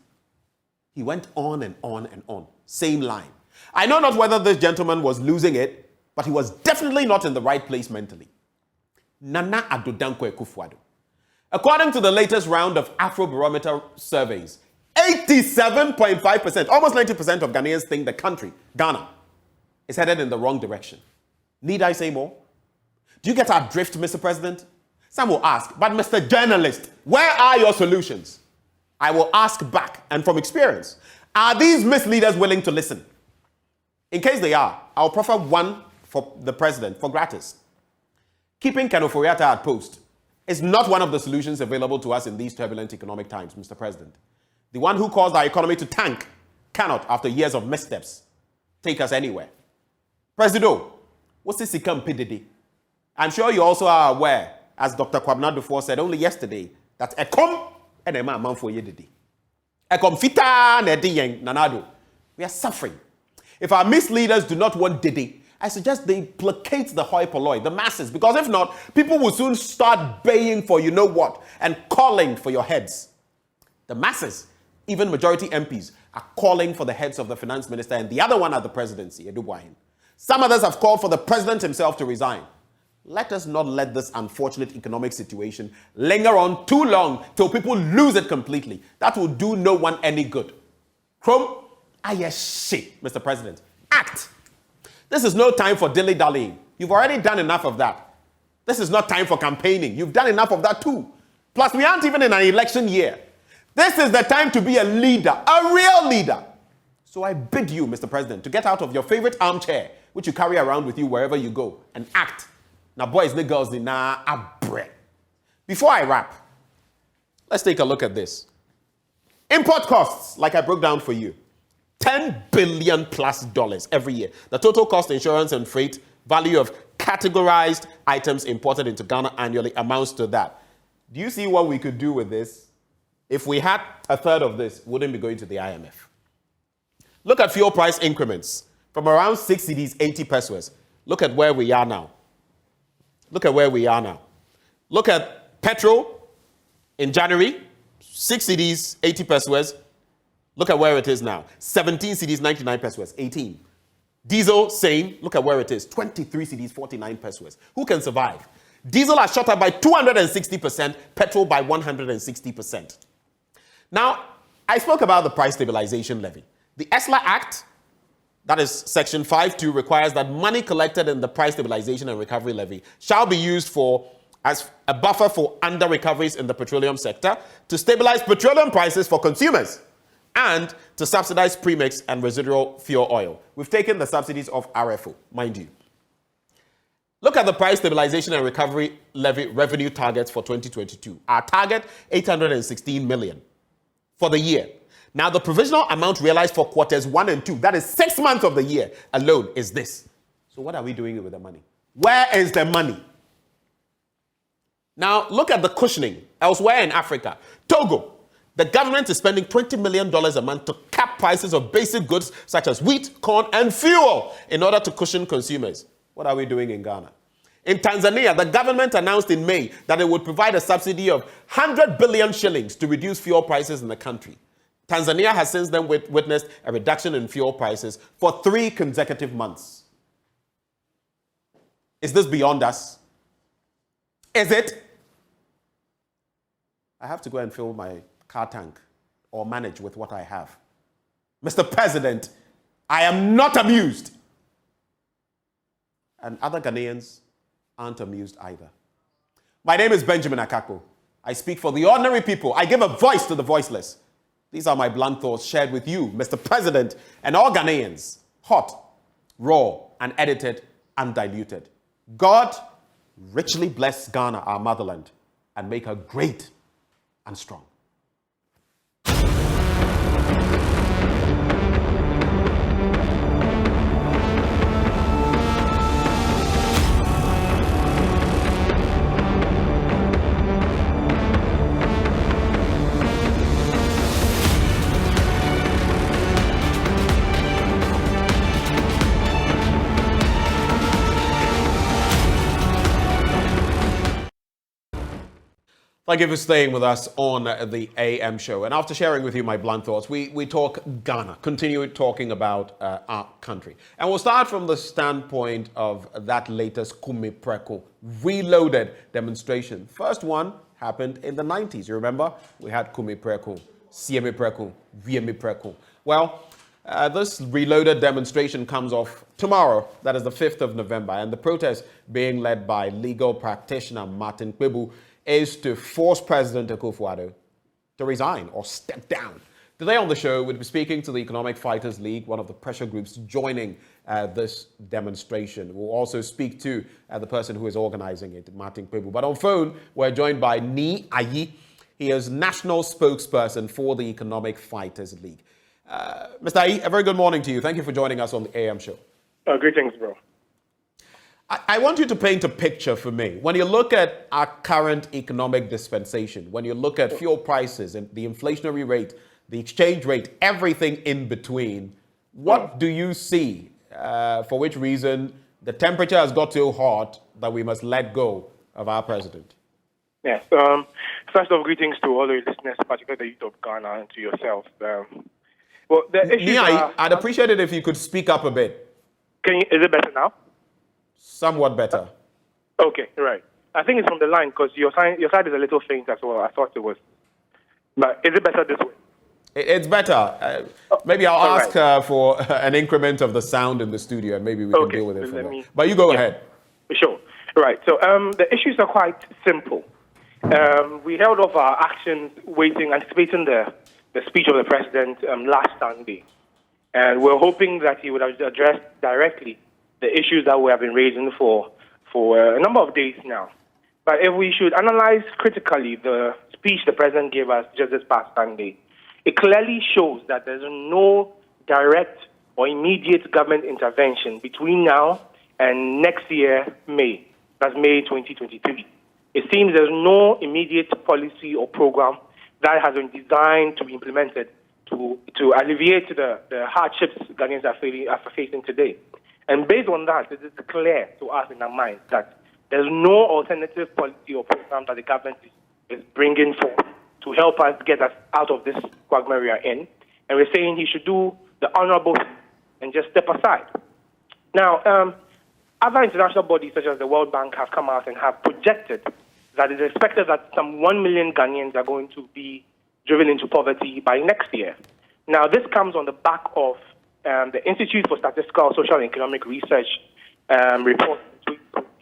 He went on and on and on. Same line. I know not whether this gentleman was losing it, but he was definitely not in the right place mentally. Nana Addo Dankwa Akufo-Addo. According to the latest round of Afrobarometer surveys, 87.5%, almost 90% of Ghanaians think the country, Ghana, is headed in the wrong direction. Need I say more? Do you get our drift, Mr. President? Some will ask, but Mr. Journalist, where are your solutions? I will ask back, and from experience, are these misleaders willing to listen? In case they are, I'll proffer one for the president for gratis. Keeping Ken Ofori-Atta at post is not one of the solutions available to us in these turbulent economic times, Mr. President. The one who caused our economy to tank cannot, after years of missteps, take us anywhere. Presido, what's this sikam pedidi? I'm sure you also are aware, as Dr. Kwabena Dufo said only yesterday, that ekom and a man for yedidi. Ekom fita nedi yeng nanado. We are suffering. If our misleaders do not want didi, I suggest they placate the hoi polloi, the masses, because if not, people will soon start baying for you know what and calling for your heads. The masses, even majority MPs, are calling for the heads of the finance minister and the other one at the presidency, Edu Boahen. Some others have called for the president himself to resign. Let us not let this unfortunate economic situation linger on too long till people lose it completely. That will do no one any good. Chrome, shit, Mr. President. Act. This is no time for dilly-dallying. You've already done enough of that. This is not time for campaigning. You've done enough of that too. Plus, we aren't even in an election year. This is the time to be a leader, a real leader. So I bid you, Mr. President, to get out of your favorite armchair, which you carry around with you wherever you go, and act. Now, boys and girls, before I wrap, let's take a look at this. Import costs, like I broke down for you, $10 billion plus every year. The total cost, insurance, and freight value of categorized items imported into Ghana annually amounts to that. Do you see what we could do with this? If we had a third of this, wouldn't be going to the IMF. Look at fuel price increments from around 6 cedis, 80 pesos. Look at where we are now. Look at where we are now. Look at petrol in January, 6 cedis, 80 pesos. Look at where it is now. 17 cedis, 99 pesos, 18. Diesel, same. Look at where it is. 23 cedis, 49 pesos. Who can survive? Diesel has shot up by 260%, petrol by 160%. Now, I spoke about the price stabilization levy. The ESLA Act, that is Section 5.2, requires that money collected in the price stabilization and recovery levy shall be used as a buffer for under-recoveries in the petroleum sector, to stabilize petroleum prices for consumers, and to subsidize premix and residual fuel oil. We've taken the subsidies of RFO, mind you. Look at the price stabilization and recovery levy revenue targets for 2022. Our target, 816 million for the year. Now, the provisional amount realized for quarters 1 and 2, that is 6 months of the year alone, is this. So what are we doing with the money? Where is the money? Now, look at the cushioning elsewhere in Africa. Togo, the government is spending $20 million a month to cap prices of basic goods such as wheat, corn, and fuel in order to cushion consumers. What are we doing in Ghana? In Tanzania, the government announced in May that it would provide a subsidy of 100 billion shillings to reduce fuel prices in the country. Tanzania has since then witnessed a reduction in fuel prices for 3 consecutive months. Is this beyond us? Is it? I have to go and fill my car tank or manage with what I have. Mr. President, I am not amused. And other Ghanaians aren't amused either. My name is Benjamin Akakpo. I speak for the ordinary people. I give a voice to the voiceless. These are my blunt thoughts shared with you, Mr. President, and all Ghanaians. Hot, raw, and edited, undiluted. God richly bless Ghana, our motherland, and make her great and strong. Thank you for staying with us on the AM show. And after sharing with you my blunt thoughts, we talk Ghana, continue talking about our country. And we'll start from the standpoint of that latest Kumi Preko reloaded demonstration. First one happened in the 90s. You remember? We had Kumi Preko, Siemi Preko, Viemi Preko. Well, this reloaded demonstration comes off tomorrow, that is the 5th of November. And the protest being led by legal practitioner Martin Kpebu is to force President Akufo-Addo to resign or step down. Today on the show, we'll be speaking to the Economic Fighters League, one of the pressure groups joining this demonstration. We'll also speak to the person who is organizing it, Martin Kpebu. But on phone, we're joined by Ni Ayi. He is national spokesperson for the Economic Fighters League. Mr. Ayi, a very good morning to you. Thank you for joining us on the AM show. Greetings, bro. I want you to paint a picture for me. When you look at our current economic dispensation, when you look at fuel prices and the inflationary rate, the exchange rate, everything in between, what do you see? For which reason the temperature has got so hot that we must let go of our president? Yes. First off, greetings to all your listeners, particularly the youth of Ghana, and to yourself. Well, the issue. I'd appreciate it if you could speak up a bit. Is it better now? Somewhat better. Okay, right. I think it's from the line because your side is a little faint as well. I thought it was. But is it better this way? It's better. Maybe I'll ask for an increment of the sound in the studio and maybe we can deal with it from there. But you go ahead. Sure. Right. So the issues are quite simple. We held off our actions anticipating the speech of the president last Sunday. And we're hoping that he would have addressed directly the issues that we have been raising for a number of days now. But if we should analyze critically the speech the president gave us just this past Sunday, it clearly shows that there's no direct or immediate government intervention between now and next year, May. That's May 2023. It seems there's no immediate policy or program that has been designed to be implemented to alleviate the hardships Ghanaians are facing today. And based on that, it is clear to us in our minds that there's no alternative policy or program that the government is bringing forth to help us get us out of this quagmire we are in. And we're saying he should do the honorable thing and just step aside. Now, other international bodies such as the World Bank have come out and have projected that it is expected that some 1 million Ghanaians are going to be driven into poverty by next year. Now, this comes on the back of the Institute for Statistical, Social and Economic Research report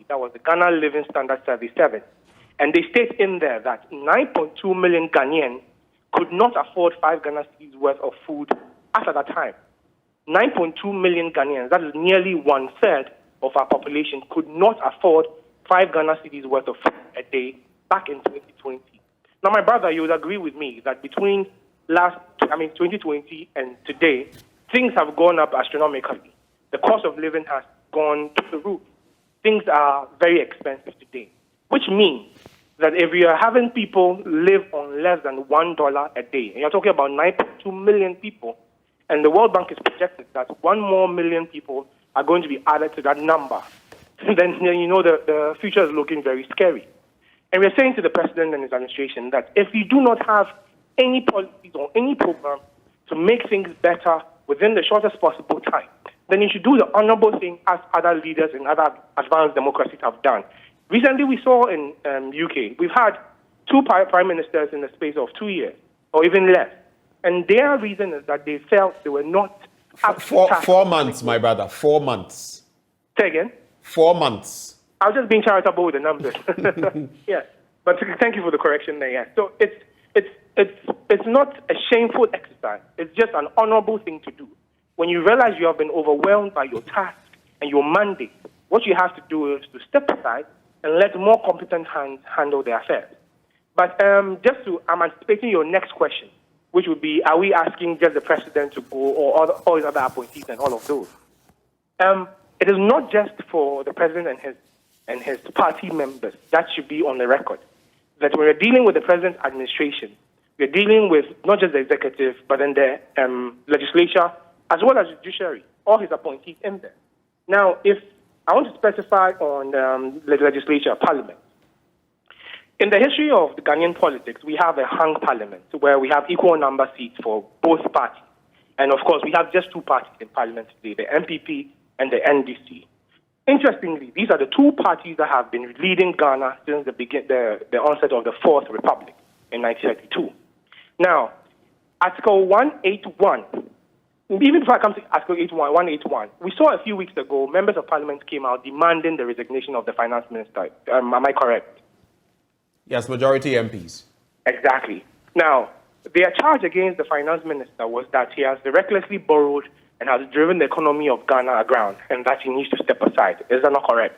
that was the Ghana Living Standard Survey 7. And they state in there that 9.2 million Ghanaians could not afford 5 Ghana cedis worth of food at that time. 9.2 million Ghanaians, that is nearly 1/3 of our population could not afford 5 Ghana cedis worth of food a day back in 2020. Now, my brother, you would agree with me that between 2020 and today, things have gone up astronomically. The cost of living has gone to the roof. Things are very expensive today, which means that if you are having people live on less than $1 a day, and you're talking about 9.2 million people, and the World Bank is projected that 1 more million people are going to be added to that number, then you know the future is looking very scary. And we're saying to the president and his administration that if you do not have any policies or any program to make things better within the shortest possible time, then you should do the honorable thing as other leaders in other advanced democracies have done. Recently, we saw in UK, we've had 2 prime ministers in the space of 2 years, or even less. And their reason is that they felt they were not... 4 months, my brother, 4 months. Say again? 4 months. I was just being charitable with the numbers. Yes, but thank you for the correction there. Yeah. So it's not a shameful exercise. It's just an honorable thing to do. When you realize you have been overwhelmed by your task and your mandate, what you have to do is to step aside and let more competent hands handle the affairs. But I'm anticipating your next question, which would be, are we asking just the president to go or all his other appointees and all of those? It is not just for the president and his party members. That should be on the record. That when we're dealing with the president's administration, we're dealing with not just the executive, but then the legislature, as well as the judiciary, all his appointees in there. Now, if I want to specify on the legislature, parliament. In the history of the Ghanaian politics, we have a hung parliament where we have equal number seats for both parties. And of course, we have just 2 parties in parliament today, the MPP and the NDC. Interestingly, these are the 2 parties that have been leading Ghana since the onset of the 4th Republic in 1932. Now, Article 181, even before I come to Article 181, we saw a few weeks ago, members of parliament came out demanding the resignation of the finance minister. Am I correct? Yes, majority MPs. Exactly. Now, their charge against the finance minister was that he has recklessly borrowed and has driven the economy of Ghana aground, and that he needs to step aside. Is that not correct?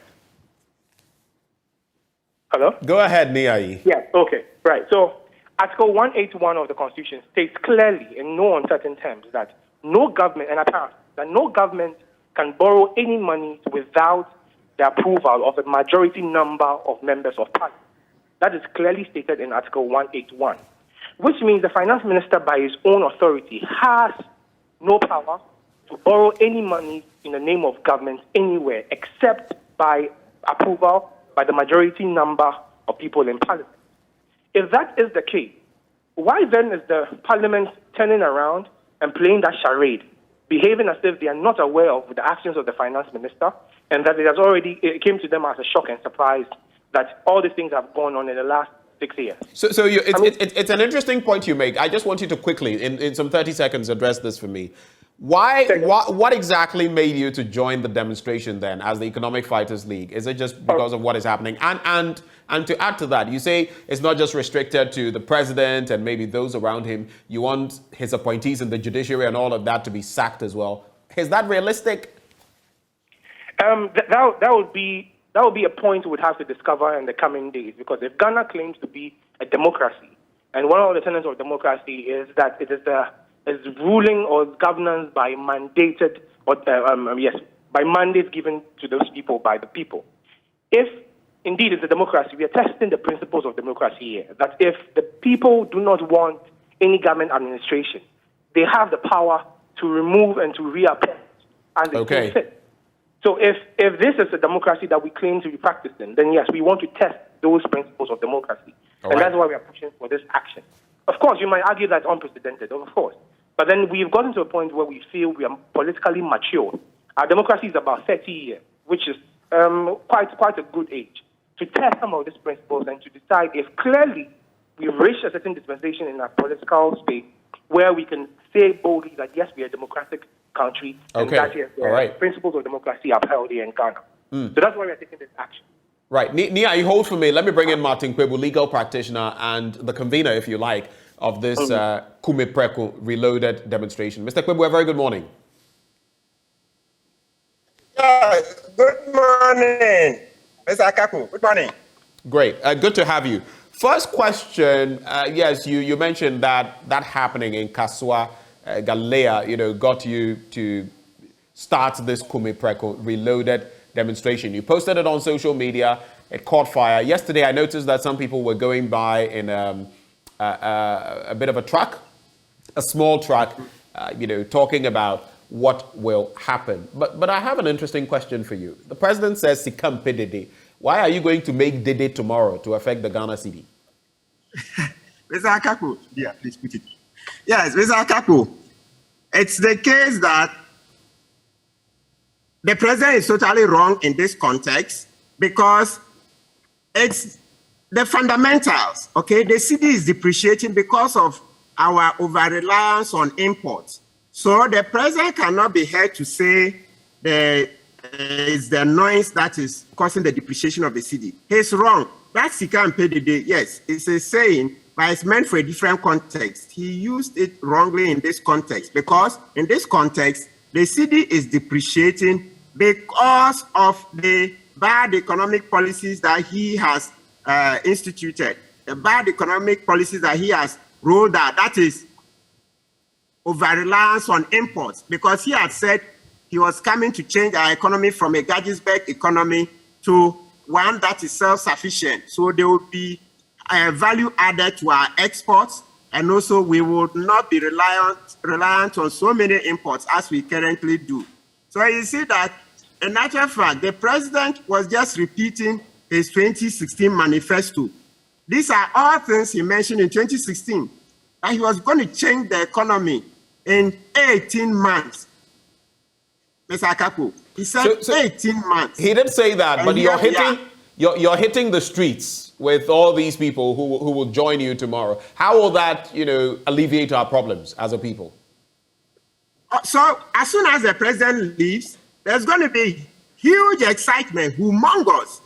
Hello? Go ahead, Niai. Yes, okay, right. So, Article 181 of the Constitution states clearly, in no uncertain terms, that no government, and apparently, that no government can borrow any money without the approval of a majority number of members of parliament. That is clearly stated in Article 181, which means the finance minister, by his own authority, has no power to borrow any money in the name of government anywhere except by approval by the majority number of people in parliament. If that is the case, why then is the parliament turning around and playing that charade, behaving as if they are not aware of the actions of the finance minister, and that it came to them as a shock and surprise that all these things have gone on in the last 6 years. It's an interesting point you make. I just want you to quickly, in some 30 seconds, address this for me. What exactly made you to join the demonstration then as the Economic Fighters League? Is it just because of what is happening? And to add to that, you say it's not just restricted to the president and maybe those around him. You want his appointees in the judiciary and all of that to be sacked as well. Is that realistic? That would be a point we would have to discover in the coming days, because if Ghana claims to be a democracy, and one of the tenets of democracy is that it is ruling or governance by mandated, by mandates given to those people by the people. If indeed it's a democracy, we are testing the principles of democracy here, that if the people do not want any government administration, they have the power to remove and to reappoint as they see fit. So if this is a democracy that we claim to be practicing, then yes, we want to test those principles of democracy. And that's why we are pushing for this action. Of course, you might argue that's unprecedented, of course. But then we've gotten to a point where we feel we are politically mature. Our democracy is about 30 years, which is quite a good age, to test some of these principles and to decide if clearly we've reached a certain dispensation in our political space where we can say boldly that yes, we are a democratic country, and that yes, principles of democracy are upheld here in Ghana. So that's why we are taking this action. Right. Nia, you hold for me. Let me bring in Martin Kwebu, legal practitioner and the convener, if you like, of this Kume Preko Reloaded demonstration. Mr. Kwebu, a very good morning. Yeah, Good morning, Mr. Akakpo. Good morning. Great. Good to have you. First question, yes, you mentioned that happening in Kaswa, Galilea, got you to start this Kumi Preko Reloaded demonstration. You posted it on social media. It caught fire. Yesterday, I noticed that some people were going by in a bit of a truck, a small truck, talking about what will happen. But I have an interesting question for you. The president says Sikampe Dede. Why are you going to make Dede tomorrow to affect the Ghana cedi? Mr. Akakpo, yeah, please put it. Yes, Mr. Akakpo, it's the case that the president is totally wrong in this context because it's the fundamentals, okay? The cedi is depreciating because of our over-reliance on imports. So the president cannot be heard to say it's the noise that is causing the depreciation of the cedi. He's wrong. That Sikampe Dede, yes, it's a saying, but it's meant for a different context. He used it wrongly in this context because in this context, the cedi is depreciating because of the bad economic policies that he has instituted, the bad economic policies that he has rolled out. That is over-reliance on imports, because he had said he was coming to change our economy from a Gadgetsburg economy to one that is self-sufficient. So there will be value added to our exports, and also we would not be reliant on so many imports as we currently do. So you see that, in actual fact, the president was just repeating his 2016 manifesto. These are all things he mentioned in 2016, that he was going to change the economy in 18 months. Mr. Akakpo, he said 18 months. He did say that, but you're hitting the streets with all these people who will join you tomorrow. How will that, alleviate our problems as a people? So as soon as the president leaves, there's going to be huge excitement, humongous.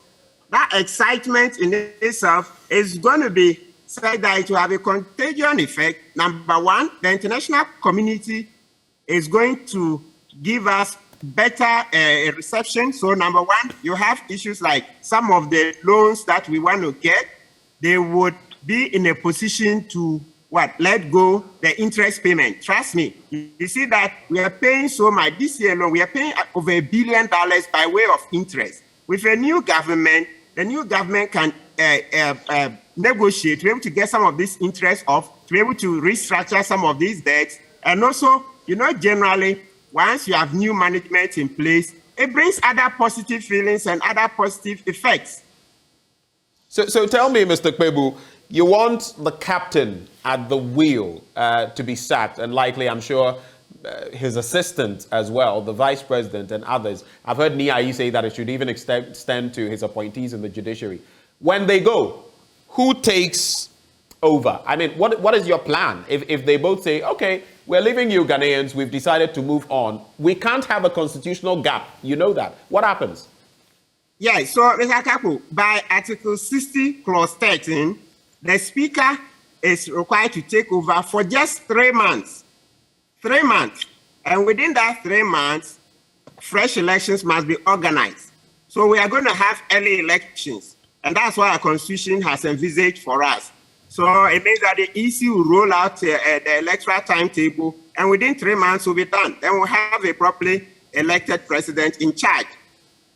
That excitement in itself is going to be said that it will have a contagion effect. Number one, the international community is going to give us better reception. So number one, you have issues like some of the loans that we want to get, they would be in a position to let go the interest payment. Trust me, you see that we are paying so much. This year alone, we are paying over $1 billion by way of interest. With a new government, the new government can negotiate to be able to get some of this interest off, to be able to restructure some of these debts. And also, generally, once you have new management in place, it brings other positive feelings and other positive effects. So tell me, Mr. Kpebu, you want the captain at the wheel to be sacked, and likely, I'm sure, his assistant as well, the vice president and others. I've heard Niai say that it should even extend to his appointees in the judiciary. When they go, who takes over? I mean, what is your plan? If they both say, okay, we're leaving you Ghanaians, we've decided to move on, we can't have a constitutional gap. You know that. What happens? Yeah, so Mr. Akakpo, by Article 60, Clause 13, the Speaker is required to take over for just 3 months. 3 months. And within that 3 months, fresh elections must be organized. So we are going to have early elections. And that's what our Constitution has envisaged for us. So it means that the EC will roll out the electoral timetable, and within 3 months we'll be done. Then we'll have a properly elected president in charge.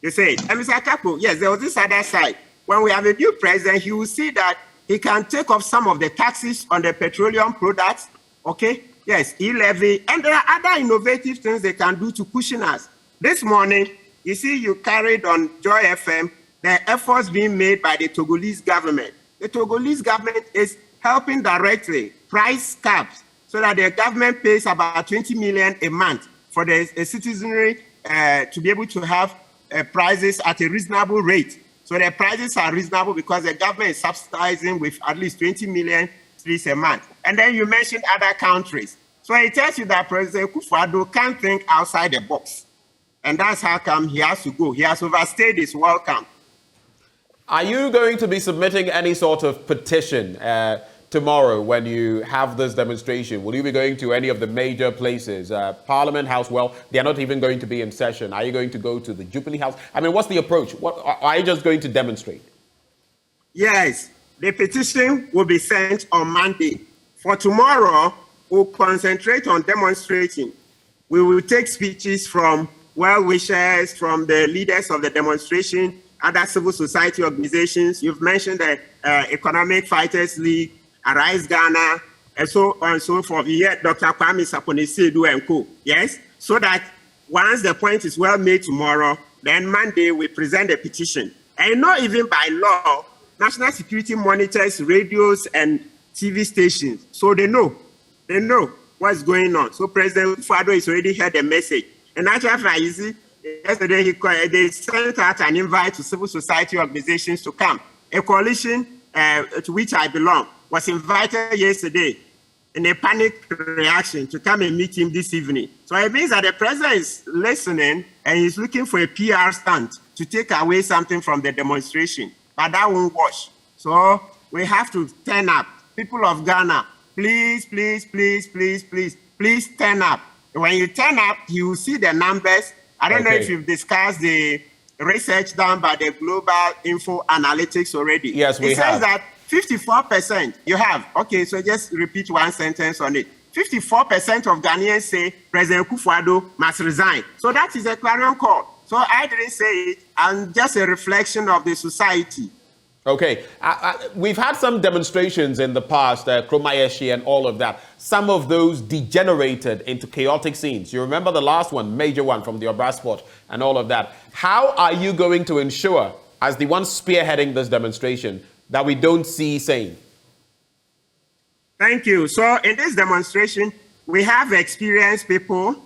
You say, and Mr. Akakpo, yes, there was this other side. When we have a new president, he will see that he can take off some of the taxes on the petroleum products, okay? Yes, e-levy, and there are other innovative things they can do to cushion us. This morning, you see, you carried on Joy FM the efforts being made by the Togolese government. The Togolese government is helping directly price caps so that the government pays about 20 million a month for the citizenry to be able to have prices at a reasonable rate. So the prices are reasonable because the government is subsidizing with at least 20 million a month. And then you mentioned other countries. So it tells you that President Akufo-Addo can't think outside the box. And that's how come he has to go. He has overstayed his welcome. Are you going to be submitting any sort of petition tomorrow when you have this demonstration? Will you be going to any of the major places? Parliament House, well, they're not even going to be in session. Are you going to go to the Jubilee House? I mean, what's the approach? Are you just going to demonstrate? Yes, the petition will be sent on Monday. For tomorrow, we'll concentrate on demonstrating. We will take speeches from well-wishers, from the leaders of the demonstration, other civil society organizations. You've mentioned the Economic Fighters League, Arise Ghana, and so on and so forth. Yet Dr. Kwame Sapone-Sedu and co. Yes? So that once the point is well made tomorrow, then Monday we present the petition. And not even by law, national security monitors radios and TV stations. So they know what's going on. So President Fado has already heard the message. And actually, you see, yesterday they sent out an invite to civil society organizations to come. A coalition to which I belong was invited yesterday in a panic reaction to come and meet him this evening. So it means that the president is listening and he's looking for a PR stunt to take away something from the demonstration. But that won't wash. So we have to turn up. People of Ghana, please, please, please, please, please, please turn up. When you turn up, you will see the numbers. I don't know if you've discussed the research done by the Global Info Analytics already. Yes, we have. It says that 54%, you have. Okay, so just repeat one sentence on it. 54% of Ghanaians say President Akufo-Addo must resign. So that is a clarion call. So I didn't say it. I'm just a reflection of the society. Okay, we've had some demonstrations in the past, Kromayeshi and all of that. Some of those degenerated into chaotic scenes. You remember the last one, major one from the Obrasport and all of that. How are you going to ensure, as the one spearheading this demonstration, that we don't see same? Thank you. So in this demonstration, we have experienced people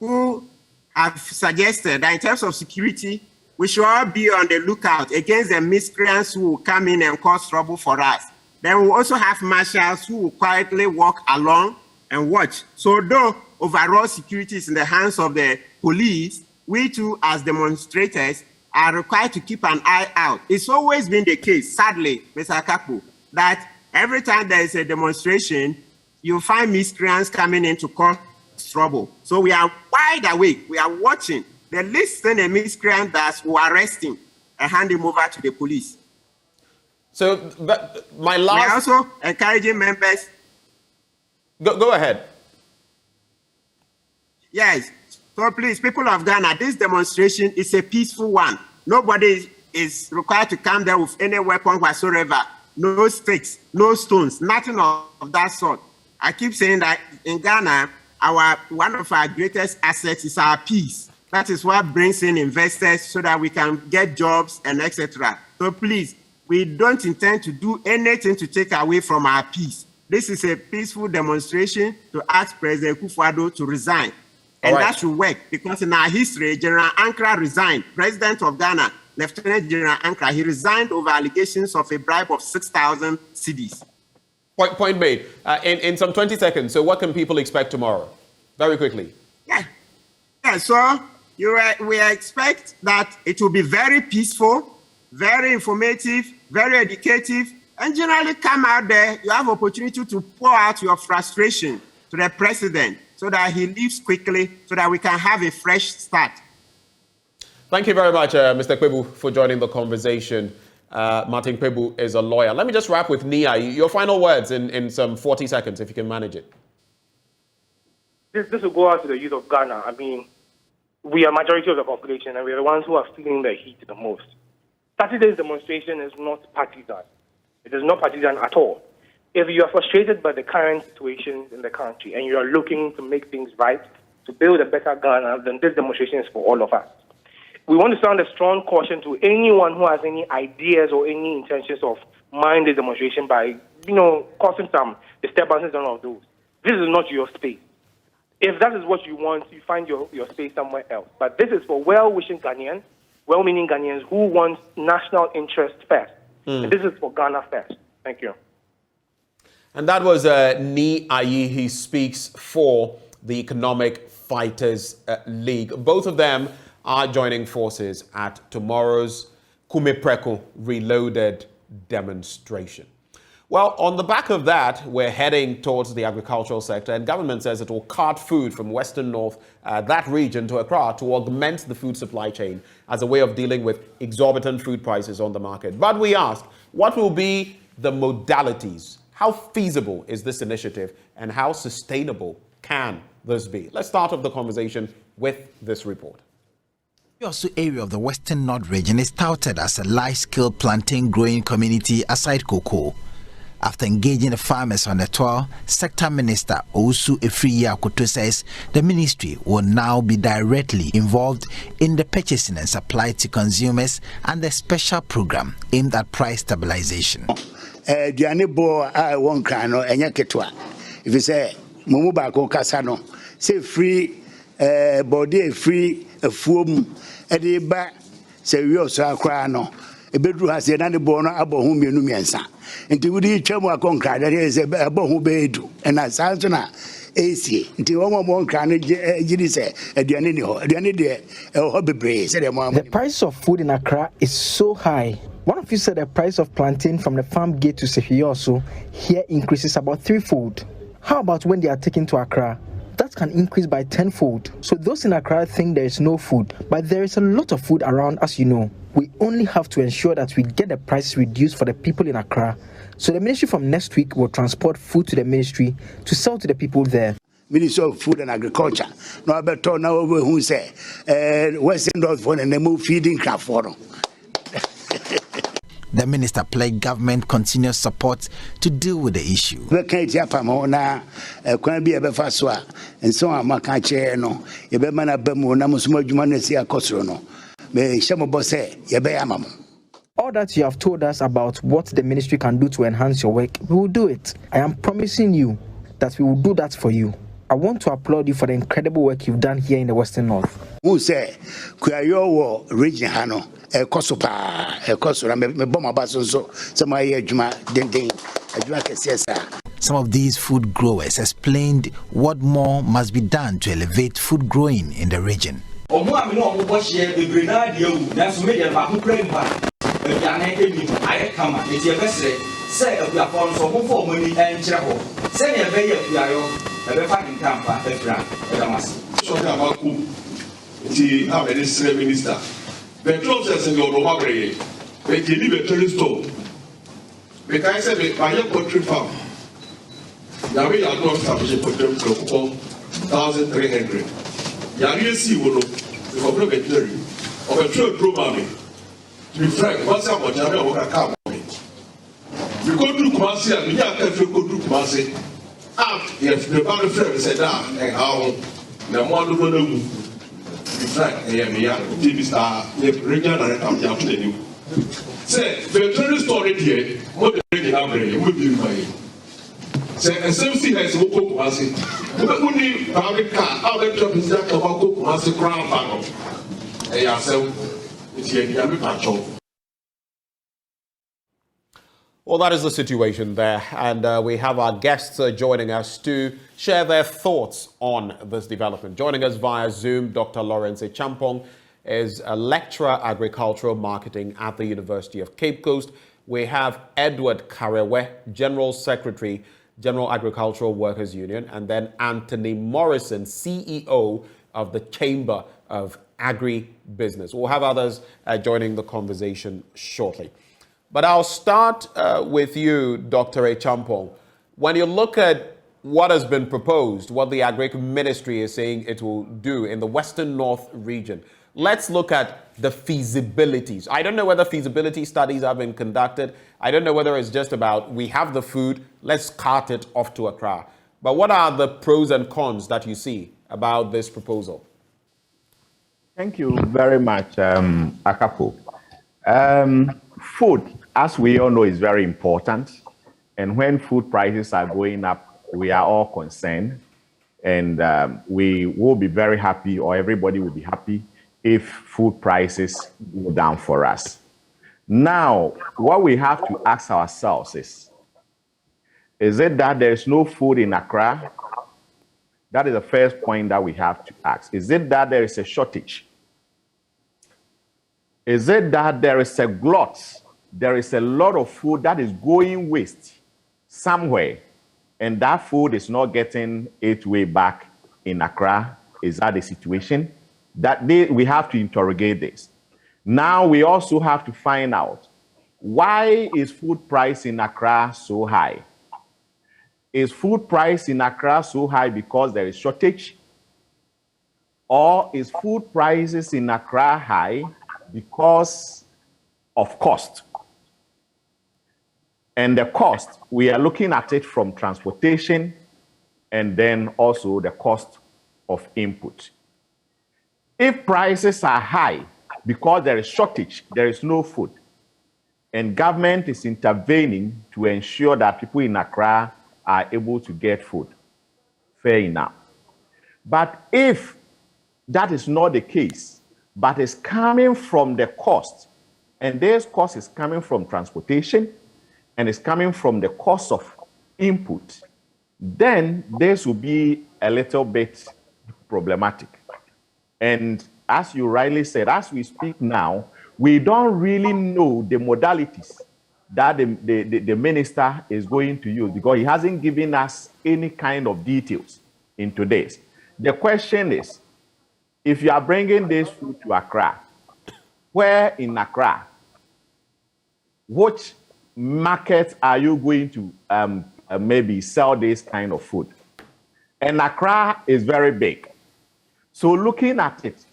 who have suggested that in terms of security, we should all be on the lookout against the miscreants who will come in and cause trouble for us. Then we also have marshals who will quietly walk along and watch. So though overall security is in the hands of the police, we too, as demonstrators, are required to keep an eye out. It's always been the case, sadly, Mr. Akakpo, that every time there is a demonstration, you find miscreants coming in to cause trouble. So we are wide awake. We are watching. The listen and miscreant that will arrest him and hand him over to the police. So my last... We are also encouraging members... Go ahead. Yes. So please, people of Ghana, this demonstration is a peaceful one. Nobody is required to come there with any weapon whatsoever. No sticks, no stones, nothing of that sort. I keep saying that in Ghana, one of our greatest assets is our peace. That is what brings in investors so that we can get jobs and etc. So please, we don't intend to do anything to take away from our peace. This is a peaceful demonstration to ask President Akufo-Addo to resign. And that should work because in our history, General Ankara resigned. President of Ghana, Lieutenant General Ankara, he resigned over allegations of a bribe of 6,000 cedis. Point made. In some 20 seconds, so what can people expect tomorrow? Very quickly. Yeah, so we expect that it will be very peaceful, very informative, very educative, and generally come out there, you have opportunity to pour out your frustration to the president so that he leaves quickly so that we can have a fresh start. Thank you very much, Mr. Kwebu, for joining the conversation. Martin Kwebu is a lawyer. Let me just wrap with Nia. Your final words in some 40 seconds, if you can manage it. This will go out to the youth of Ghana. I mean, we are majority of the population, and we are the ones who are feeling the heat the most. Saturday's demonstration is not partisan. It is not partisan at all. If you are frustrated by the current situation in the country and you are looking to make things right, to build a better Ghana, then this demonstration is for all of us. We want to sound a strong caution to anyone who has any ideas or any intentions of mind the demonstration by, causing some disturbances and all of those. This is not your space. If that is what you want, you find your space somewhere else. But this is for well-wishing Ghanaians, well-meaning Ghanaians who want national interest first. And this is for Ghana first. Thank you. And that was Ni Ayi. He speaks for the Economic Fighters League. Both of them are joining forces at tomorrow's Kume Preko Reloaded demonstration. Well, on the back of that, we're heading towards the agricultural sector, and government says it will cart food from Western North, that region, to Accra to augment the food supply chain as a way of dealing with exorbitant food prices on the market. But we ask, what will be the modalities? How feasible is this initiative, and how sustainable can this be? Let's start off the conversation with this report. The Osu area of the Western North region is touted as a large-scale plantain growing community aside cocoa. After engaging the farmers on the tour, Sector Minister Osu Efriyi Akoto says the ministry will now be directly involved in the purchasing and supply to consumers and the special program aimed at price stabilization. If you say Mumubako Kasano, say free body free foam ediba say we also crano. A bedroom has another born abo whom you know. Until we travel a concrete, there is a bohu bedu, and as Santana AC, until one more carnage, the price of food in Accra is so high. One of you said the price of plantain from the farm gate to Sefioso here increases about threefold. How about when they are taken to Accra? That can increase by tenfold. So those in Accra think there is no food, but there is a lot of food around, as you know. We only have to ensure that we get the price reduced for the people in Accra. So the ministry from next week will transport food to the ministry to sell to the people there. Ministry of Food and Agriculture. No, I better now over who say, Western North for and they move feeding craft for them. The minister pledged government continuous support to deal with the issue. We can't be a befaswa, and so I'm a catcher. No, you better man a bemo, Namusmo Jumanesia Cosrono. May Shamobose, Yabeamam. All that you have told us about what the ministry can do to enhance your work, we will do it. I am promising you that we will do that for you. I want to applaud you for the incredible work you've done here in the Western North. Who say, Kuyayo region Hano, a Kosopa, a Kosora, me bomba basso, some Some of these food growers explained what more must be done to elevate food growing in the region. Minister. The closest in your Romabre, but you leave a tourist store. Because I said, by your country farm, now we are not establishing for them for 1,300. Yari see will the problem veterinary of a trade program. To be frank, once I'm on Jamaica, I come. We go to Kumasi and we have to go to Kumasi. If the band of friends said that, and how the one who know. Frank, TV star, the regional director of the new. Say, the veterinary story here, what the regional will be my. Say, and same thing as Woko Kumasi. The only public car, how the job is that of Woko Kumasi crown panel. And yourself, it's here, you have Well, that is the situation there, and we have our guests joining us to share their thoughts on this development. Joining us via Zoom, Dr. Lawrence Champong is a lecturer agricultural marketing at the University of Cape Coast. We have Edward Karewe, General Secretary, General Agricultural Workers Union, and then Anthony Morrison, CEO of the Chamber of Agribusiness. We'll have others joining the conversation shortly. But I'll start with you, Dr. Champong. When you look at what has been proposed, what the Agri Ministry is saying it will do in the Western North region, let's look at the feasibilities. I don't know whether feasibility studies have been conducted. I don't know whether it's just about we have the food, let's cart it off to Accra. But what are the pros and cons that you see about this proposal? Thank you very much, Akakpo. Food, as we all know, is very important. And when food prices are going up, we are all concerned. And we will be very happy, or everybody will be happy, if food prices go down for us. Now, what we have to ask ourselves is it that there's no food in Accra? That is the first point that we have to ask. Is it that there is a shortage? Is it that there is a glut? There is a lot of food that is going waste somewhere, and that food is not getting its way back in Accra? Is that the situation? We have to interrogate this. Now we also have to find out, why is food price in Accra so high? Is food price in Accra so high because there is shortage? Or is food prices in Accra high because of cost? And the cost, we are looking at it from transportation and then also the cost of input. If prices are high because there is shortage, there is no food, and government is intervening to ensure that people in Accra are able to get food, fair enough. But if that is not the case, but it's coming from the cost, and this cost is coming from transportation, and it's coming from the cost of input, then this will be a little bit problematic. And as you rightly said, as we speak now, we don't really know the modalities that the minister is going to use, because he hasn't given us any kind of details into this. The question is, if you are bringing this food to Accra, where in Accra, which market are you going to maybe sell this kind of food? And Accra is very big. So looking at it,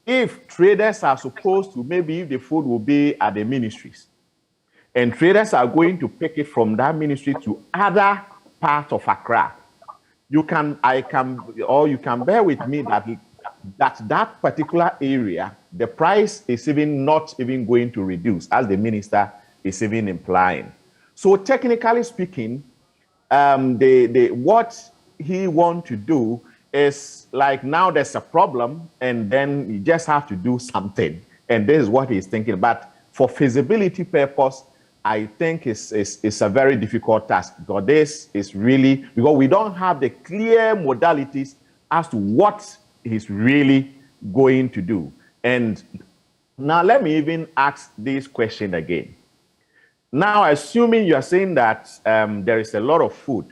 if traders are supposed to, maybe if the food will be at the ministries, and traders are going to pick it from that ministry to other parts of Accra, you can bear with me that particular area, the price is not even going to reduce, as the minister is even implying. So technically speaking, what he wants to do is, like, now there's a problem and then you just have to do something. And this is what he's thinking. But for feasibility purpose, I think it's a very difficult task, because this is really, because we don't have the clear modalities as to what he's really going to do. And now let me even ask this question again. Now, assuming you are saying that there is a lot of food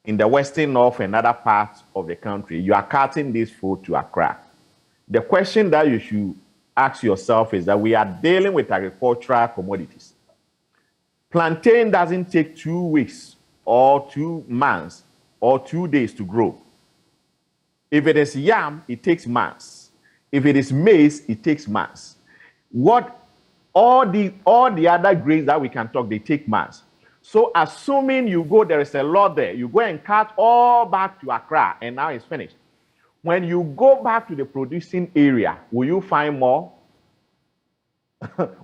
in the Western North and other parts of the country, you are carting this food to Accra. The question that you should ask yourself is that we are dealing with agricultural commodities. Plantain doesn't take 2 weeks or 2 months or 2 days to grow. If it is yam, it takes months. If it is maize, it takes months. All the other grains that we can talk, they take months. So assuming you go, there is a lot there, you go and cut all back to Accra, and now it's finished. When you go back to the producing area, will you find more?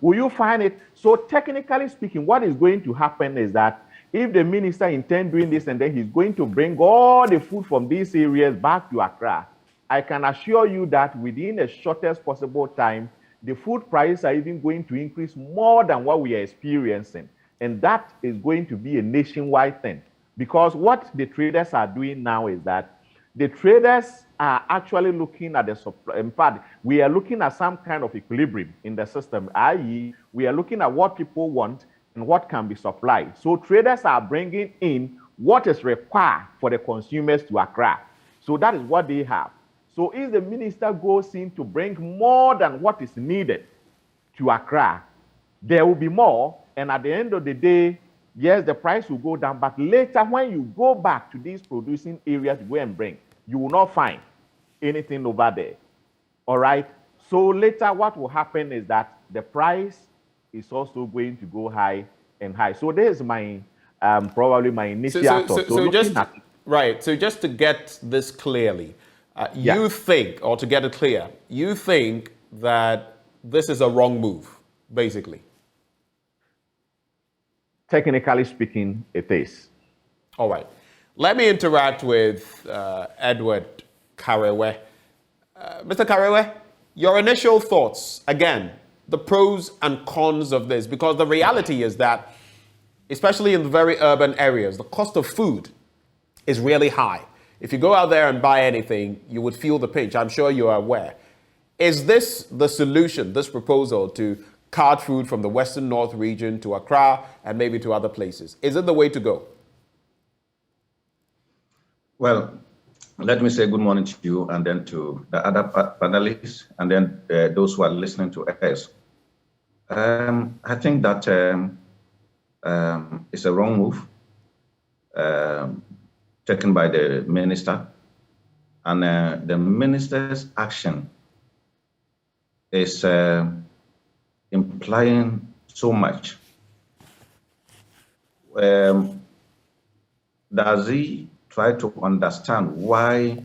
Will you find it? So technically speaking, what is going to happen is that if the minister intends doing this and then he's going to bring all the food from these areas back to Accra, I can assure you that within the shortest possible time, the food prices are even going to increase more than what we are experiencing. And that is going to be a nationwide thing. Because what the traders are doing now is that the traders are actually looking at the supply. In fact, we are looking at some kind of equilibrium in the system, i.e., we are looking at what people want and what can be supplied. So traders are bringing in what is required for the consumers to Accra. So that is what they have. So if the minister goes in to bring more than what is needed to Accra, there will be more. And at the end of the day, yes, the price will go down. But later, when you go back to these producing areas to go and bring, you will not find anything over there. All right? So later, what will happen is that the price is also going to go high and high. So there's my probably my initial thought. So just to get this clearly, you think, or to get it clear, you think that this is a wrong move, basically? Technically speaking, it is. All right. Let me interact with Edward Karewe. Mr. Karewe, your initial thoughts, again, the pros and cons of this, because the reality is that, especially in the very urban areas, the cost of food is really high. If you go out there and buy anything, you would feel the pinch. I'm sure you are aware. Is this the solution, this proposal to cart food from the Western North region to Accra and maybe to other places? Is it the way to go? Well, let me say good morning to you and then to the other panelists and then those who are listening to us. I think that it's a wrong move taken by the minister, and the minister's action is implying so much. Does he try to understand why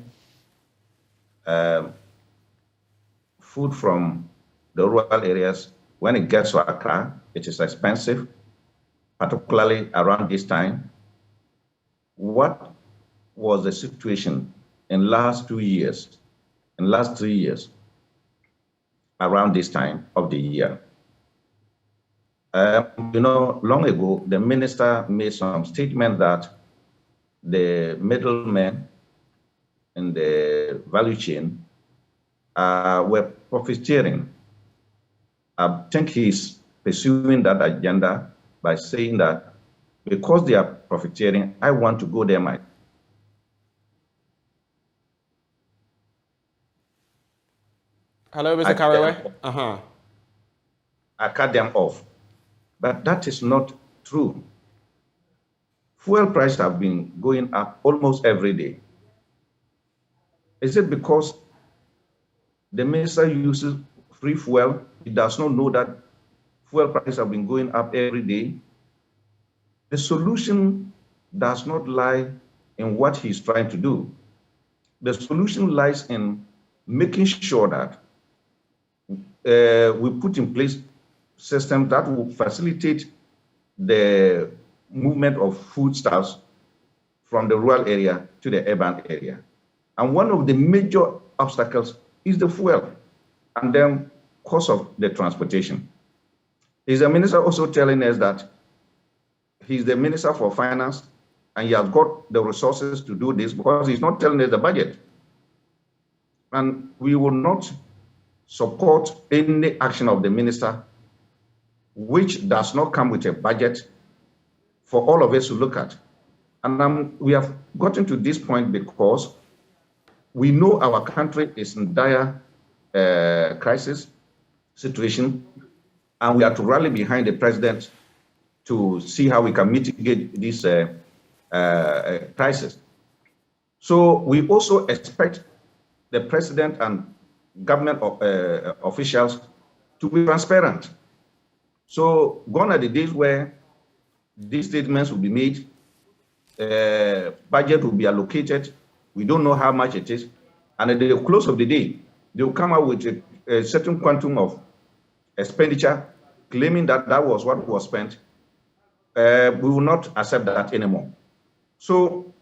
food from the rural areas, when it gets to Accra, it is expensive, particularly around this time? What was the situation in last 2 years, in last 3 years, around this time of the year? Long ago, the minister made some statement that the middlemen in the value chain were profiteering. I think he's pursuing that agenda by saying that because they are profiteering, I want to go there myself. Hello, Mr. Karawe. I cut them off. But that is not true. Fuel prices have been going up almost every day. Is it because the minister uses free fuel? He does not know that fuel prices have been going up every day. The solution does not lie in what he's trying to do. The solution lies in making sure that we put in place systems that will facilitate the movement of foodstuffs from the rural area to the urban area. And one of the major obstacles is the fuel and then cost of the transportation. Is the minister also telling us that he's the minister for finance and he has got the resources to do this, because he's not telling us the budget? And we will not support any action of the minister which does not come with a budget for all of us to look at. And we have gotten to this point because we know our country is in dire crisis situation, and we are to rally behind the president to see how we can mitigate this crisis. So we also expect the president and government officials to be transparent. So gone are the days where these statements will be made, budget will be allocated, we don't know how much it is, and at the close of the day, they will come out with a certain quantum of expenditure, claiming that that was what was spent. We will not accept that anymore. So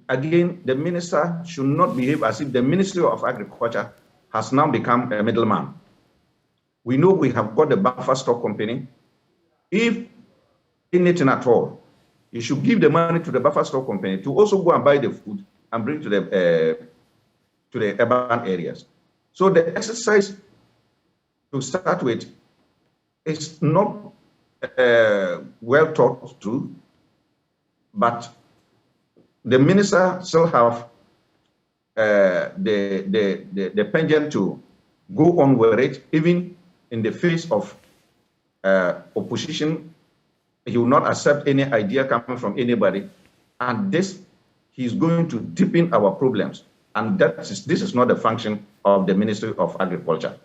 again, the minister should not behave as if the Ministry of Agriculture has now become a middleman. We know we have got the buffer stock company. If anything at all, you should give the money to the buffer stock company to also go and buy the food and bring to the urban areas. So the exercise, to start with, is not well thought through, but the minister still have the penchant to go on with it, even in the face of opposition. He will not accept any idea coming from anybody, and this, he's going to deepen our problems, and this is not the function of the Ministry of Agriculture.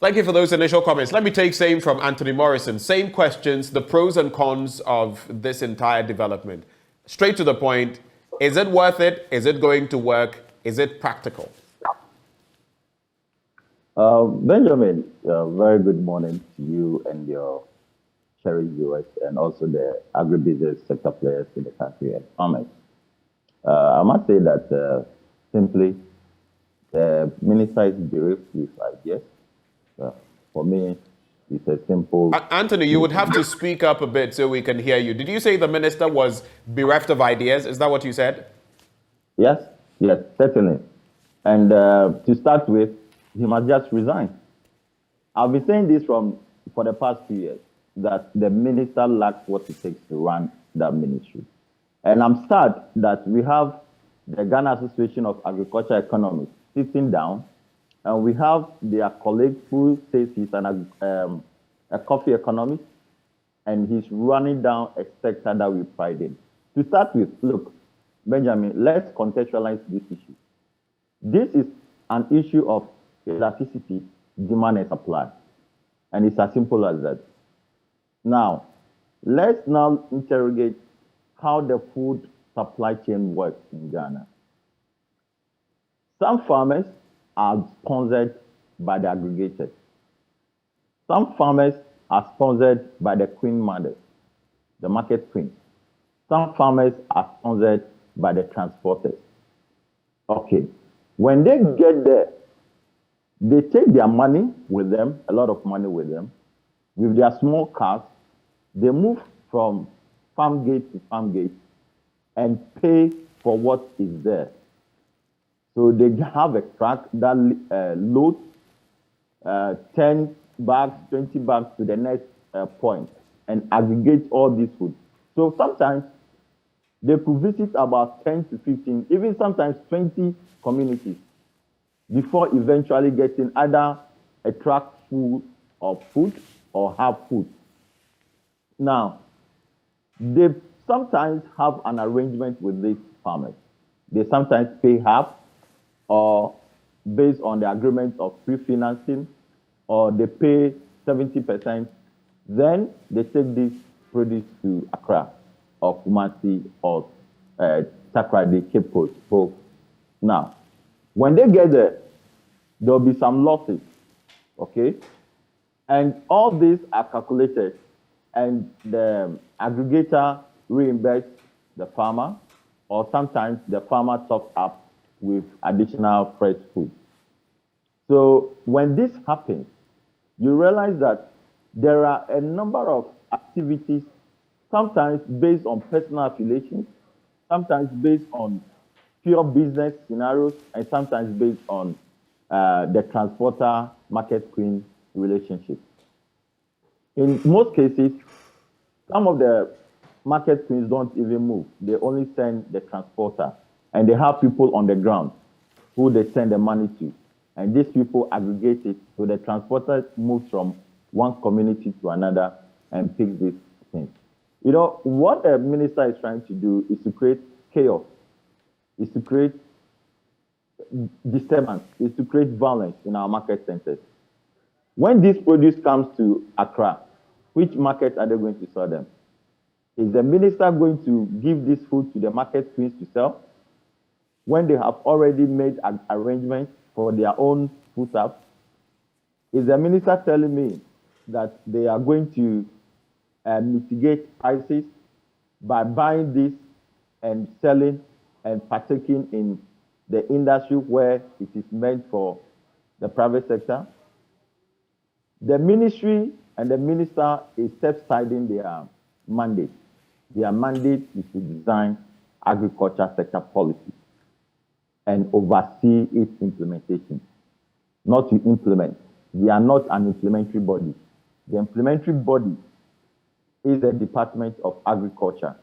Thank you for those initial comments. Let me take same from Anthony Morrison. Same questions, the pros and cons of this entire development. Straight to the point, is it worth it? Is it going to work? Is it practical? Benjamin, very good morning to you and your cherished viewers, and also the agribusiness sector players in the country and farmers. I must say that simply, the minister is bereft with ideas. For me, it's a simple... Anthony, you would have to speak up a bit so we can hear you. Did you say the minister was bereft of ideas? Is that what you said? Yes, certainly. And to start with, he must just resign. I've been saying this for the past 2 years, that the minister lacks what it takes to run that ministry. And I'm sad that we have the Ghana Association of Agriculture Economists sitting down, and we have their colleague who says he's a coffee economist, and he's running down a sector that we pride in. To start with, look, Benjamin, let's contextualize this issue. This is an issue of elasticity, demand and supply. And it's as simple as that. Now, let's now interrogate how the food supply chain works in Ghana. Some farmers are sponsored by the aggregators. Some farmers are sponsored by the queen mothers, the market queens. Some farmers are sponsored by the transporters. Okay, when they get there, they take their money with them, a lot of money with them, with their small cars. They move from farm gate to farm gate and pay for what is there. So they have a truck that loads 10 bags, 20 bags to the next point and aggregates all this food. So sometimes they could visit about 10 to 15, even sometimes 20 communities before eventually getting either a truck full of food or half food. Now, they sometimes have an arrangement with these farmers. They sometimes pay half or based on the agreement of pre-financing, or they pay 70%. Then they take this produce to Accra or Kumasi or Takoradi, Cape Coast, both. Now, when they get there, there'll be some losses, okay? And all these are calculated, and the aggregator reimburses the farmer, or sometimes the farmer tops up with additional fresh food. So when this happens, you realize that there are a number of activities, sometimes based on personal affiliations, sometimes based on pure business scenarios, and sometimes based on the transporter market queen relationship. In most cases, some of the market queens don't even move. They only send the transporter, and they have people on the ground who they send the money to. And these people aggregate it, so the transporter moves from one community to another and picks these things. You know, what the minister is trying to do is to create chaos, is to create disturbance, is to create violence in our market centers. When this produce comes to Accra, which market are they going to sell them? Is the minister going to give this food to the market queens to sell when they have already made arrangements for their own food stuff? Is the minister telling me that they are going to mitigate prices by buying this and selling and partaking in the industry where it is meant for the private sector? The ministry and the minister is step-siding their mandate. Their mandate is to design agriculture sector policy and oversee its implementation, not to implement. They are not an implementary body. The implementary body is the Department of Agriculture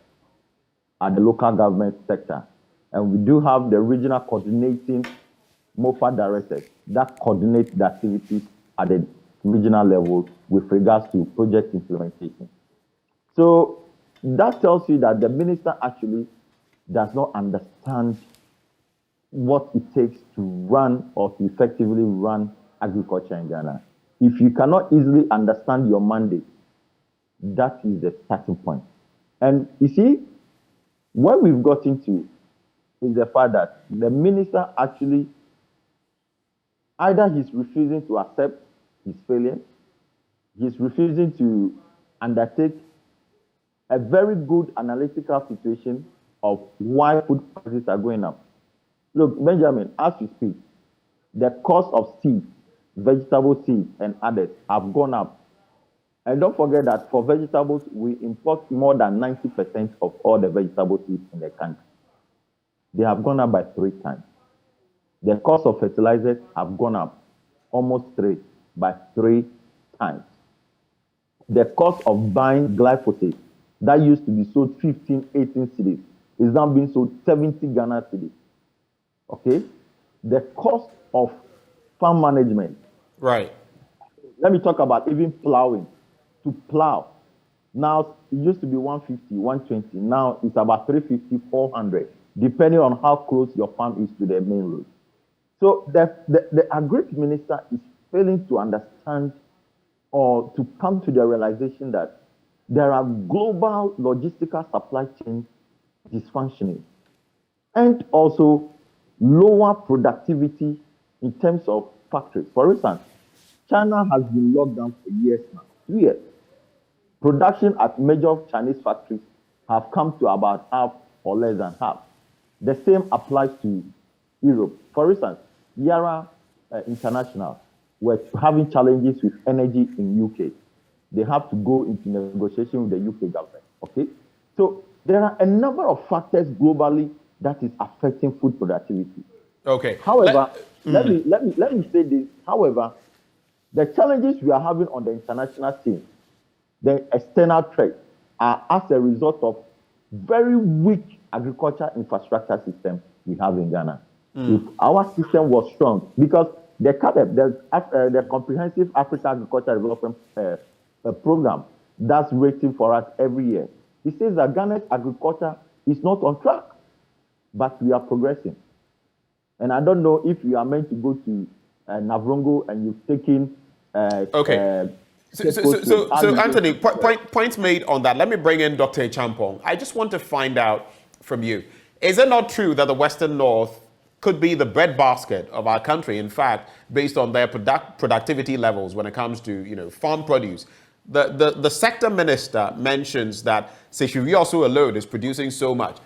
at the local government sector. And we do have the regional coordinating MOFA directors that coordinate the activities at the regional level with regards to project implementation. So that tells you that the minister actually does not understand what it takes to run or to effectively run agriculture in Ghana. If you cannot easily understand your mandate, that is the starting point. And you see, what we've gotten to is the fact that the minister actually, either he's refusing to accept his failure, he's refusing to undertake a very good analytical situation of why food prices are going up. Look, Benjamin, as we speak, the cost of seeds, vegetable seeds, and others have gone up. And don't forget that for vegetables, we import more than 90% of all the vegetable seeds in the country. They have gone up by 3 times. The cost of fertilizers have gone up almost by 3 times. The cost of buying glyphosate that used to be sold 15, 18 cedis is now being sold 70 Ghana cedis. Okay? The cost of farm management. Right. Let me talk about even plowing. To plow. Now, it used to be 150, 120. Now, it's about 350, 400, depending on how close your farm is to the main road. So, the agri minister is failing to understand or to come to the realization that there are global logistical supply chains dysfunctioning and also lower productivity in terms of factories. For instance, China has been locked down for years now, 2 years. Production at major Chinese factories have come to about half or less than half. The same applies to Europe. For instance, Yara International were having challenges with energy in UK. They have to go into negotiation with the UK government. Okay, so there are a number of factors globally that is affecting food productivity. Okay. However, let me say this. However, the challenges we are having on the international scene, the external threats, are as a result of very weak agriculture infrastructure system we have in Ghana. If our system was strong, because the CADEP, the Comprehensive Africa Agriculture Development Program, that's rating for us every year. It says that Ghana's agriculture is not on track, but we are progressing. And I don't know if you are meant to go to Navrongo and you've taken. Okay. So Anthony, points made on that. Let me bring in Dr. Champong. I just want to find out from you: is it not true that the Western North could be the breadbasket of our country? In fact, based on their productivity levels when it comes to farm produce, the sector minister mentions that Seshivioso alone is producing so much.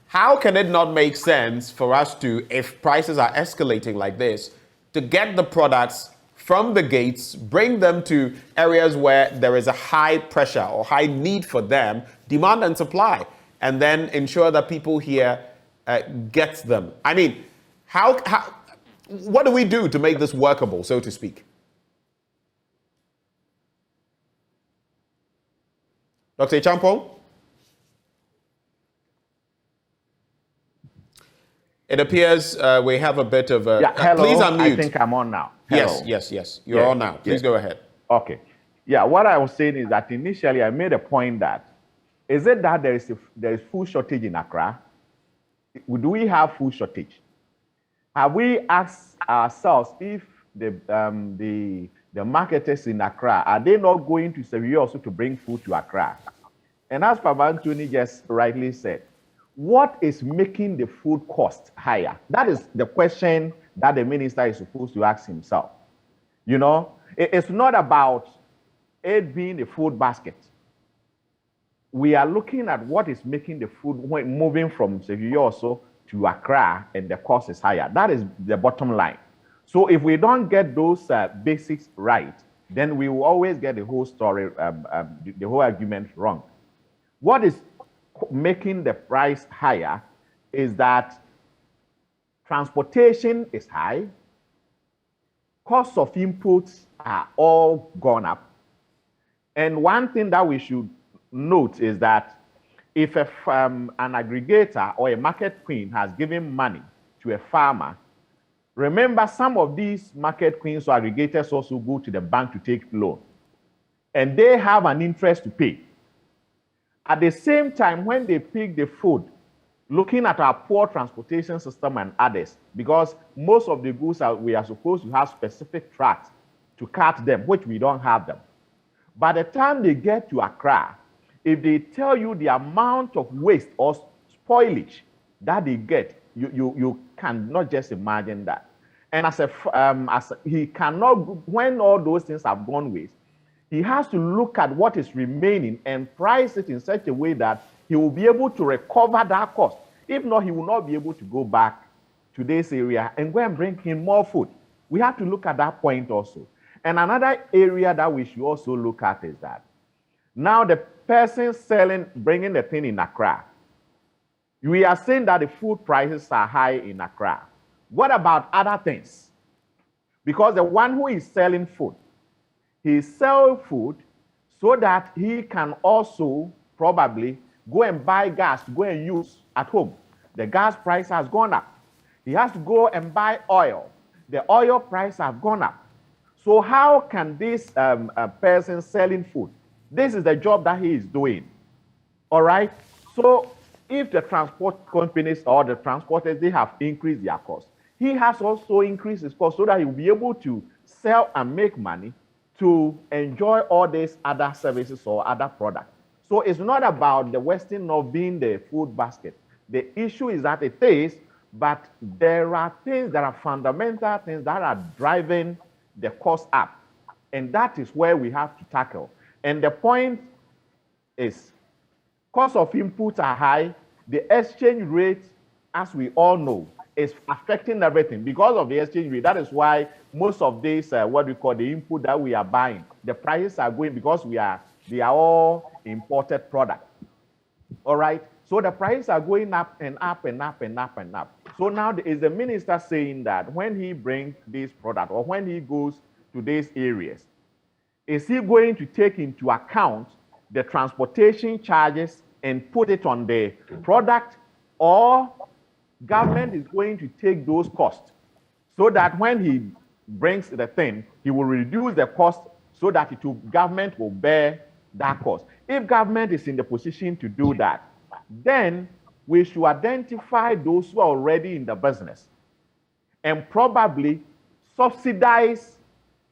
How can it not make sense for us to, if prices are escalating like this, to get the products from the gates, bring them to areas where there is a high pressure or high need for them, demand and supply, and then ensure that people here get them? I mean, what do we do to make this workable, so to speak? Dr. Champong? It appears we have a bit of a... hello, please unmute. I think I'm on now. Hello. Yes. You're on now. Please go ahead. Okay. Yeah, what I was saying is that initially I made a point that, is it that there is food shortage in Accra? Do we have food shortage? Have we asked ourselves if the marketers in Accra, are they not going to Sevier also to bring food to Accra? And as Papa Anthony just rightly said, what is making the food cost higher? That is the question that the minister is supposed to ask himself. It's not about it being a food basket. We are looking at what is making the food moving from Sevier also to Accra, and the cost is higher. That is the bottom line. So if we don't get those basics right, then we will always get the whole story, the whole argument wrong. What is making the price higher is that transportation is high, costs of inputs are all gone up. And one thing that we should note is that if an aggregator or a market queen has given money to a farmer, remember some of these market queens or aggregators also go to the bank to take loan, and they have an interest to pay. At the same time, when they pick the food, looking at our poor transportation system and others, because most of the goods we are supposed to have specific tracks to cart them, which we don't have them. By the time they get to Accra, if they tell you the amount of waste or spoilage that they get, you cannot just imagine that. And he cannot, when all those things have gone waste, he has to look at what is remaining and price it in such a way that he will be able to recover that cost. If not, he will not be able to go back to this area and go and bring in more food. We have to look at that point also. And another area that we should also look at is that now the person bringing the thing in Accra, we are saying that the food prices are high in Accra. What about other things? Because the one who is selling food, he sells food so that he can also probably go and buy gas to go and use at home. The gas price has gone up. He has to go and buy oil. The oil price has gone up. So how can this person selling food? This is the job that he is doing. All right? So if the transport companies or the transporters, they have increased their costs, he has also increased his cost so that he will be able to sell and make money to enjoy all these other services or other products. So it's not about the Western North being the food basket. The issue is that it is, but there are things that are fundamental things that are driving the cost up. And that is where we have to tackle. And the point is, cost of inputs are high. The exchange rate, as we all know, is affecting everything because of the exchange rate. That is why most of these, what we call the input that we are buying, the prices are going because they are all imported products. All right? So the prices are going up and up and up and up and up. So now is the minister saying that when he brings this product or when he goes to these areas, is he going to take into account the transportation charges and put it on the product, or government is going to take those costs so that when he brings the thing, he will reduce the cost so that government will bear that cost? If government is in the position to do that, then we should identify those who are already in the business and probably subsidize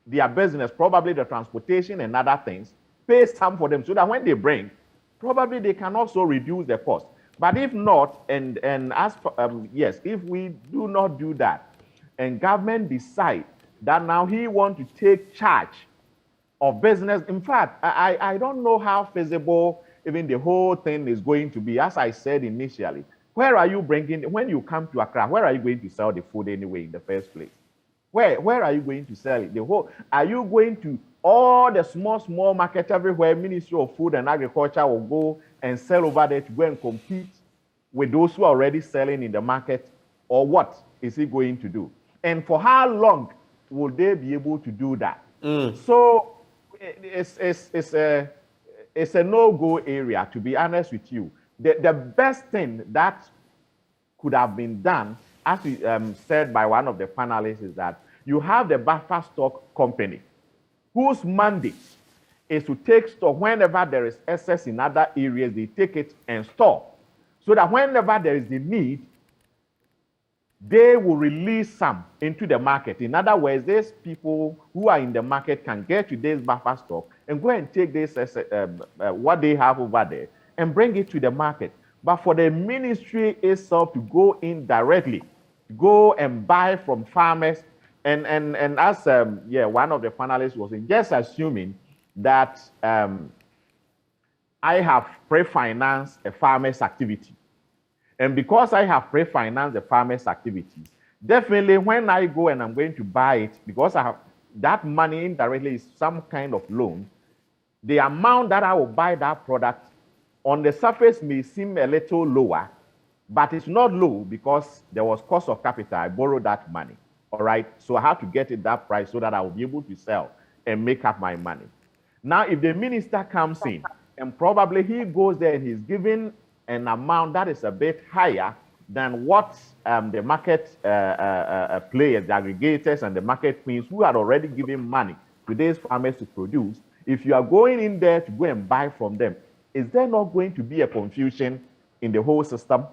their business, probably the transportation and other things, pay some for them so that when they bring, probably they can also reduce the cost. But if not, and as for, yes, if we do not do that, and government decide that now he wants to take charge of business, in fact, I don't know how feasible even the whole thing is going to be. As I said initially, where are you bringing, when you come to Accra, where are you going to sell the food anyway in the first place? Where are you going to sell it? Are you going to all the small markets everywhere? Ministry of Food and Agriculture will go and sell over there to go and compete with those who are already selling in the market, or what is he going to do? And for how long will they be able to do that? So it's a no-go area, to be honest with you. The best thing that could have been done, as said by one of the panelists, is that you have the buffer stock company whose mandate is to take stock whenever there is excess in other areas. They take it and store so that whenever there is the need, they will release some into the market. In other words, these people who are in the market can get to this buffer stock and go and take this what they have over there and bring it to the market. But for the ministry itself to go in directly, go and buy from farmers, and as one of the panelists was in, just assuming that I have pre-financed a farmer's activity. And because I have pre-financed the farmer's activities, definitely when I go and I'm going to buy it, because I have that money indirectly is some kind of loan, the amount that I will buy that product on the surface may seem a little lower, but it's not low because there was cost of capital. I borrowed that money, all right? So I have to get it that price so that I will be able to sell and make up my money. Now, if the minister comes in and probably he goes there and he's giving an amount that is a bit higher than what the market players, the aggregators and the market queens who had already given money to these farmers to produce, if you are going in there to go and buy from them, is there not going to be a confusion in the whole system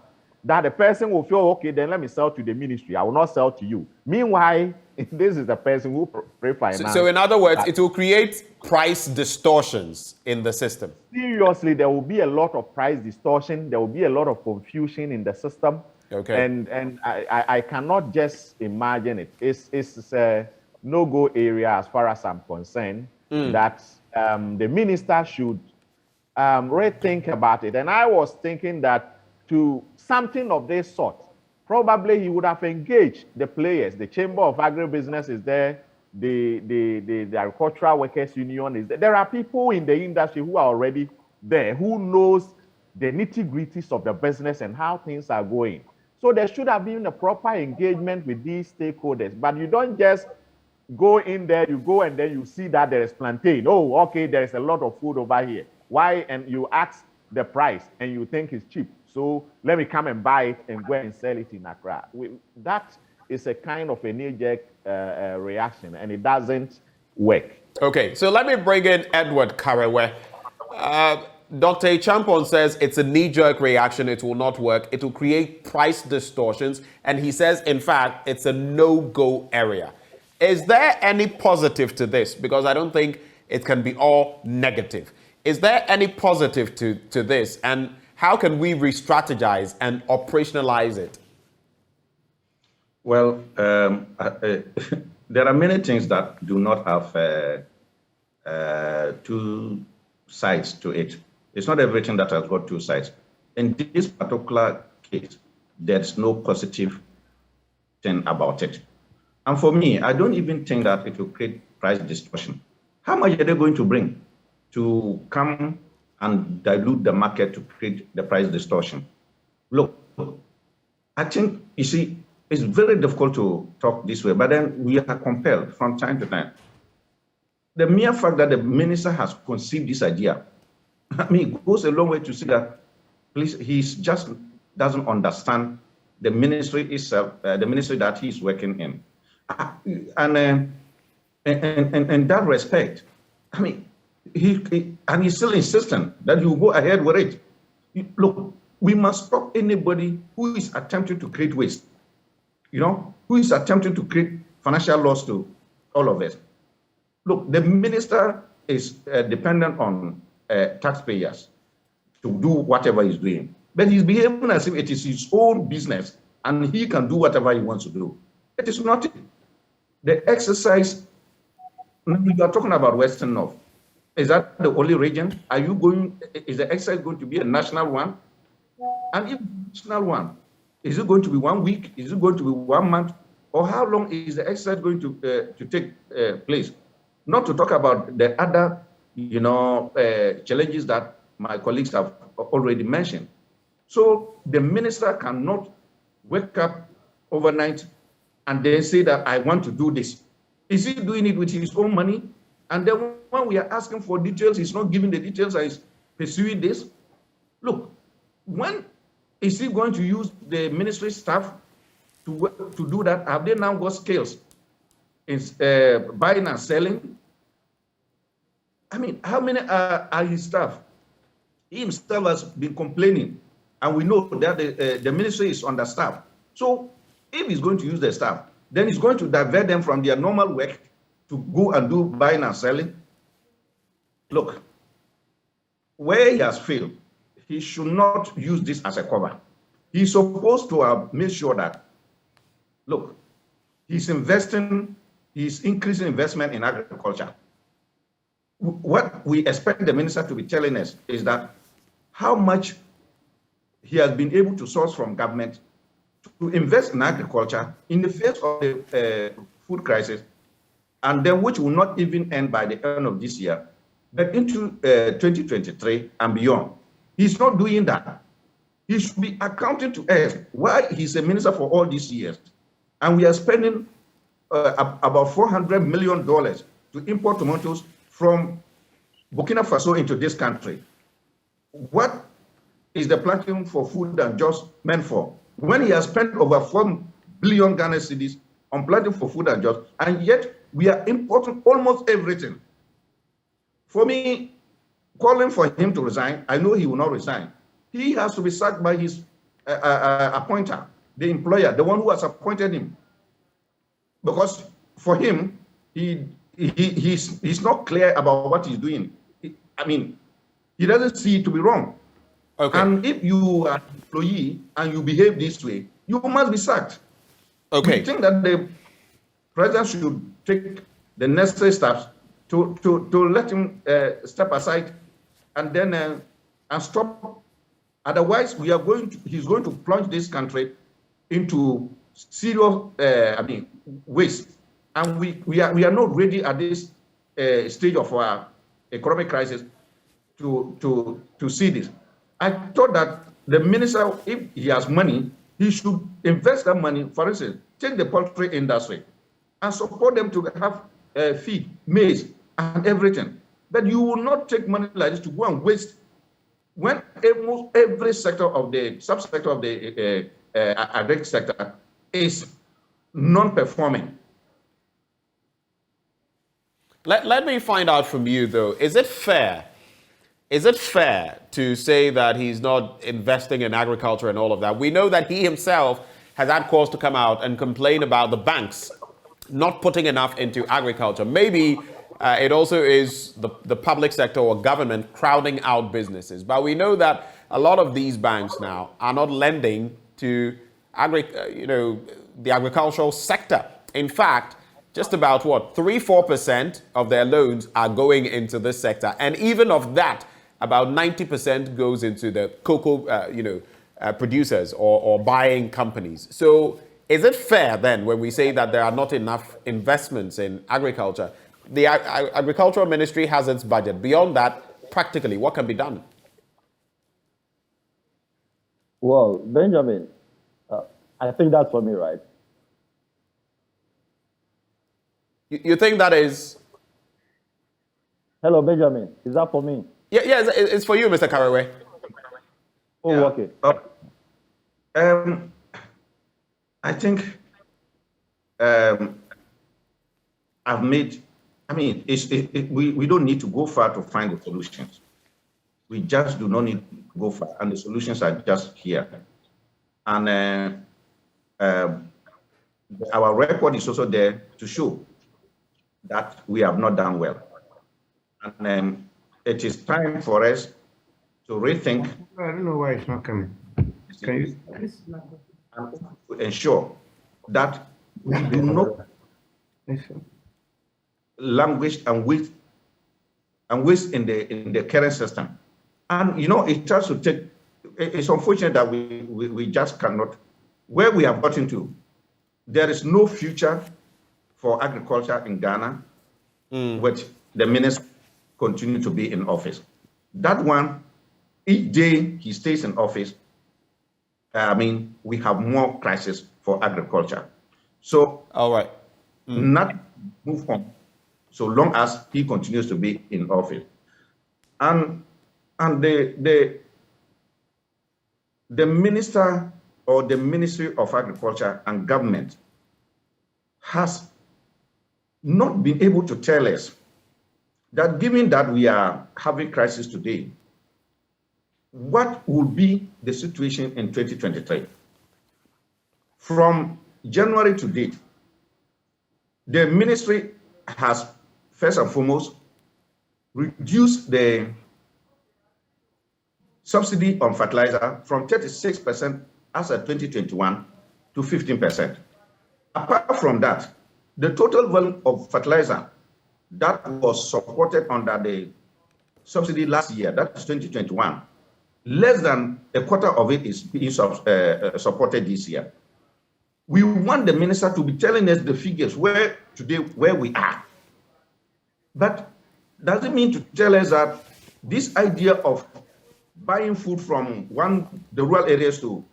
that the person will feel, okay, then let me sell to the ministry, I will not sell to you. Meanwhile, this is the person who pre-financed. So in other words, it will create price distortions in the system. Seriously, there will be a lot of price distortion. There will be a lot of confusion in the system. Okay. And I cannot just imagine it. It's a no-go area as far as I'm concerned, that the minister should rethink about it. And I was thinking that to something of this sort, probably he would have engaged the players. The Chamber of Agribusiness is there. The Agricultural Workers Union is there. There are people in the industry who are already there, who knows the nitty-gritties of the business and how things are going. So there should have been a proper engagement with these stakeholders. But you don't just go in there, you go and then you see that there is plantain. Oh, okay, there is a lot of food over here. Why? And you ask the price and you think it's cheap. So let me come and buy it and go and sell it in Accra. That is a kind of a knee-jerk reaction, and it doesn't work. Okay, so let me bring in Edward Karewe. Dr. Champon says it's a knee-jerk reaction, it will not work, it will create price distortions, and he says, in fact, it's a no-go area. Is there any positive to this? Because I don't think it can be all negative. Is there any positive to this, and how can we re-strategize and operationalize it? Well, there are many things that do not have two sides to it. It's not everything that has got two sides. In this particular case, there's no positive thing about it. And for me, I don't even think that it will create price distortion. How much are they going to bring to come and dilute the market to create the price distortion? Look, I think, you see, it's very difficult to talk this way, but then we are compelled from time to time. The mere fact that the minister has conceived this idea, I mean, it goes a long way to see that he just doesn't understand the ministry itself, the ministry that he's working in. And in that respect, I mean, he's still insistent that you go ahead with it. Look, we must stop anybody who is attempting to create waste. Who is attempting to create financial loss to all of us. Look, the minister is dependent on taxpayers to do whatever he's doing. But he's behaving as if it is his own business and he can do whatever he wants to do. It is not. The exercise, you are talking about Western North. Is that the only region? Is the exercise going to be a national one? And if national one, is it going to be 1 week? Is it going to be 1 month? Or how long is the exercise going to take place? Not to talk about the other, challenges that my colleagues have already mentioned. So the minister cannot wake up overnight and then say that I want to do this. Is he doing it with his own money? And then when we are asking for details, he's not giving the details and he's pursuing this. Look, when is he going to use the ministry staff to do that? Have they now got skills in buying and selling? I mean, how many are his staff? He himself has been complaining, and we know that the ministry is understaffed. So if he's going to use the staff, then he's going to divert them from their normal work to go and do buying and selling. Look, where he has failed, he should not use this as a cover. He's supposed to have made sure that, look, he's increasing investment in agriculture. What we expect the minister to be telling us is that how much he has been able to source from government to invest in agriculture in the face of the food crisis, and then which will not even end by the end of this year, but into 2023 and beyond. He's not doing that. He should be accounting to us why he's a minister for all these years. And we are spending about $400 million to import tomatoes from Burkina Faso into this country. What is the planting for food and jobs meant for? When he has spent over 4 billion Ghana cedis on planting for food and jobs, and yet we are importing almost everything. For me, calling for him to resign, I know he will not resign. He has to be sacked by his appointer, the employer, the one who has appointed him. Because for him, he's not clear about what he's doing. I mean, he doesn't see it to be wrong. Okay. And if you are an employee and you behave this way, you must be sacked. Okay. We think that the president should take the necessary steps to let him step aside and then and stop. Otherwise, he's going to plunge this country into serious waste. And we are not ready at this stage of our economic crisis to see this. I thought that the minister, if he has money, he should invest that money. For instance, take the poultry industry and support them to have feed, maize, and everything. But you will not take money like this to go and waste when almost every sector of the subsector of the agri sector is non-performing. Let me find out from you, though. Is it fair? Is it fair to say that he's not investing in agriculture and all of that? We know that he himself has had cause to come out and complain about the banks not putting enough into agriculture. Maybe it also is the public sector or government crowding out businesses. But we know that a lot of these banks now are not lending to the agricultural sector. In fact, just about 3-4% of their loans are going into this sector, and even of that, about 90% goes into the cocoa, producers or buying companies. So, is it fair then when we say that there are not enough investments in agriculture? The agricultural ministry has its budget. Beyond that, practically, what can be done? Well, Benjamin, I think that's for me, right? You think that is? Hello, Benjamin. Is that for me? Yeah, it's for you, Mr. Karewe. Oh, yeah. Okay. I think I've made. I mean, we don't need to go far to find the solutions. We just do not need to go far, and the solutions are just here. And our record is also there to show that we have not done well. And it is time for us to rethink. I don't know why it's not coming. Can you ensure that we do not languish and waste in the current system. And it has to take. It's unfortunate that we just cannot. Where we have gotten to, there is no future for agriculture in Ghana, with the minister continue to be in office. That one, each day he stays in office, we have more crisis for agriculture. So, all right, not move on, so long as he continues to be in office. And the minister or the Ministry of Agriculture and government has not been able to tell us that, given that we are having crisis today, what will be the situation in 2023? From January to date, the ministry has, first and foremost, reduced the subsidy on fertilizer from 36% as of 2021 to 15%. Apart from that, the total volume of fertilizer that was supported under the subsidy last year, that is 2021, less than a quarter of it is being supported this year. We want the minister to be telling us the figures where we are. But does it mean to tell us that this idea of buying food from the rural areas to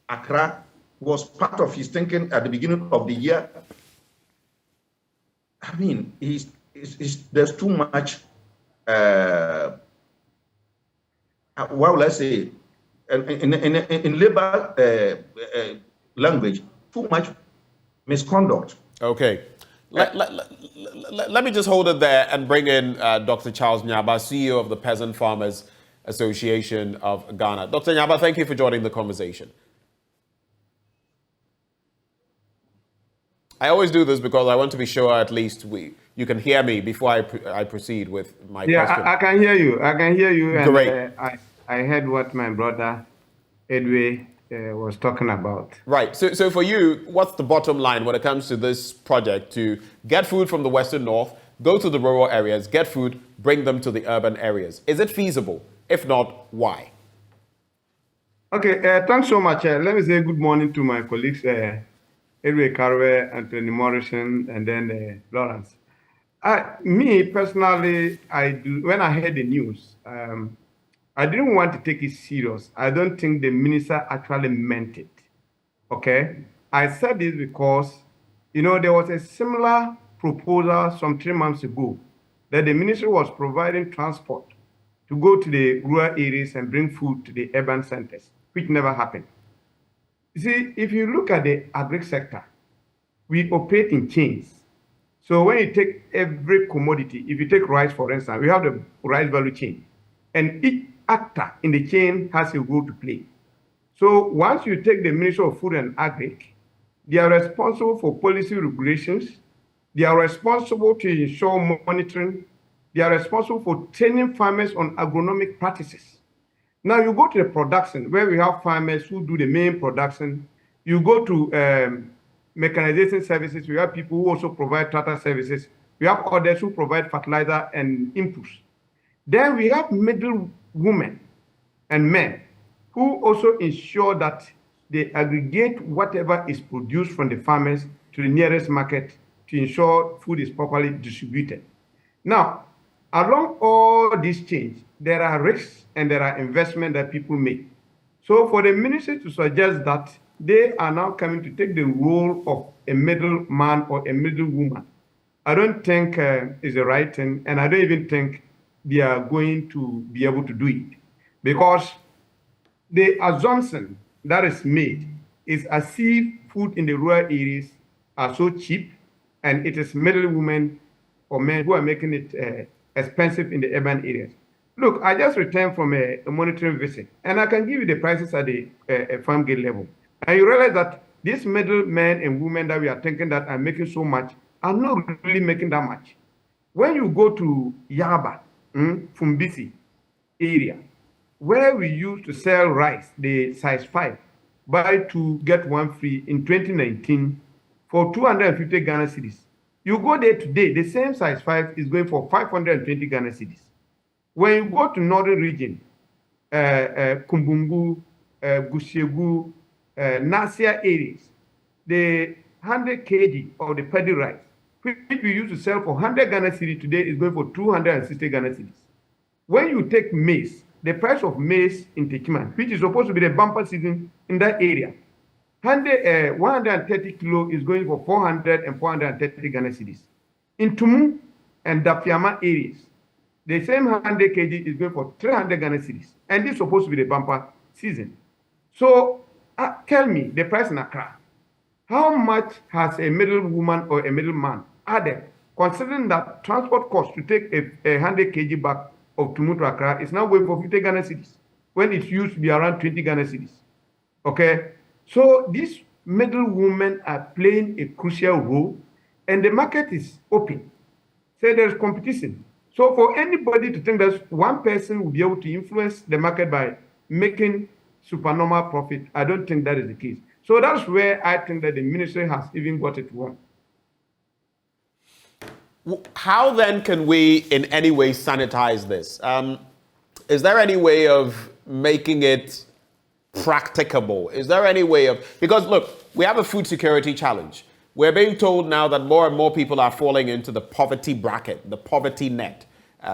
Accra was part of his thinking at the beginning of the year? I mean, there's too much, what will I say, in labor language, too much misconduct. Okay. Let me just hold it there and bring in Dr. Charles Nyaba, CEO of the Peasant Farmers Association of Ghana. Dr. Nyaba, thank you for joining the conversation. I always do this because I want to be sure at least you can hear me before I proceed with my question. Yeah, I can hear you. I can hear you. And, great. I heard what my brother Edway was talking about. Right. So for you, what's the bottom line when it comes to this project to get food from the Western North, go to the rural areas, get food, bring them to the urban areas? Is it feasible? If not, why? Okay, thanks so much. Let me say good morning to my colleagues, Edway Karewe, Anthony Morrison, and then Lawrence. Me, personally, when I heard the news, I didn't want to take it serious. I don't think the minister actually meant it, okay? I said this because, there was a similar proposal some 3 months ago that the ministry was providing transport to go to the rural areas and bring food to the urban centers, which never happened. You see, if you look at the agri sector, we operate in chains. So when you take every commodity, if you take rice, for instance, we have the rice value chain, and each actor in the chain has a role to play. So once you take the Ministry of Food and Agri, they are responsible for policy regulations, they are responsible to ensure monitoring, they are responsible for training farmers on agronomic practices. Now you go to the production, where we have farmers who do the main production. You go to mechanization services, we have people who also provide tractor services. We have others who provide fertilizer and inputs. Then we have middle women and men who also ensure that they aggregate whatever is produced from the farmers to the nearest market to ensure food is properly distributed. Now, along all these chains, there are risks and there are investments that people make. So for the ministry to suggest that they are now coming to take the role of a middleman or a middle woman, I don't think is the right thing, and I don't even think they are going to be able to do it. Because the assumption that is made is as if food in the rural areas are so cheap, and it is middle women or men who are making it expensive in the urban areas. Look, I just returned from a monitoring visit, and I can give you the prices at the farm gate level. And you realize that these middle men and women that we are thinking that are making so much are not really making that much. When you go to Yaba, Fumbisi area, where we used to sell rice, the size 5, buy 2, get 1 free in 2019 for 250 Ghana cedis. You go there today, the same size 5 is going for 520 Ghana cedis. When you go to northern region, Kumbungu, Gushegu, Nasia areas, the 100 kg of the paddy rice, which we used to sell for 100 Ghana cedis today, is going for 260 Ghana cedis. When you take maize, the price of maize in Techiman, which is supposed to be the bumper season in that area, 130 kilo is going for 400 and 430 Ghana cedis. In Tumu and Dapiama areas, the same 100 kg is going for 300 Ghana cedis. And this is supposed to be the bumper season. So tell me, the price in Accra, how much has a middle woman or a middle man added, considering that transport cost to take a 100 kg back of Tumu to Accra is now going for 50 Ghana cedis, when it used to be around 20 Ghana cedis. Okay? So these middle women are playing a crucial role, and the market is open. So there's competition. So for anybody to think that one person will be able to influence the market by making supernormal profit, I don't think that is the case. So that's where I think that the ministry has even got it wrong. How then can we in any way sanitize this? Is there any way of making it practicable? Is there any way of, because look, we have a food security challenge. We're being told now that more and more people are falling into the poverty bracket, the poverty net.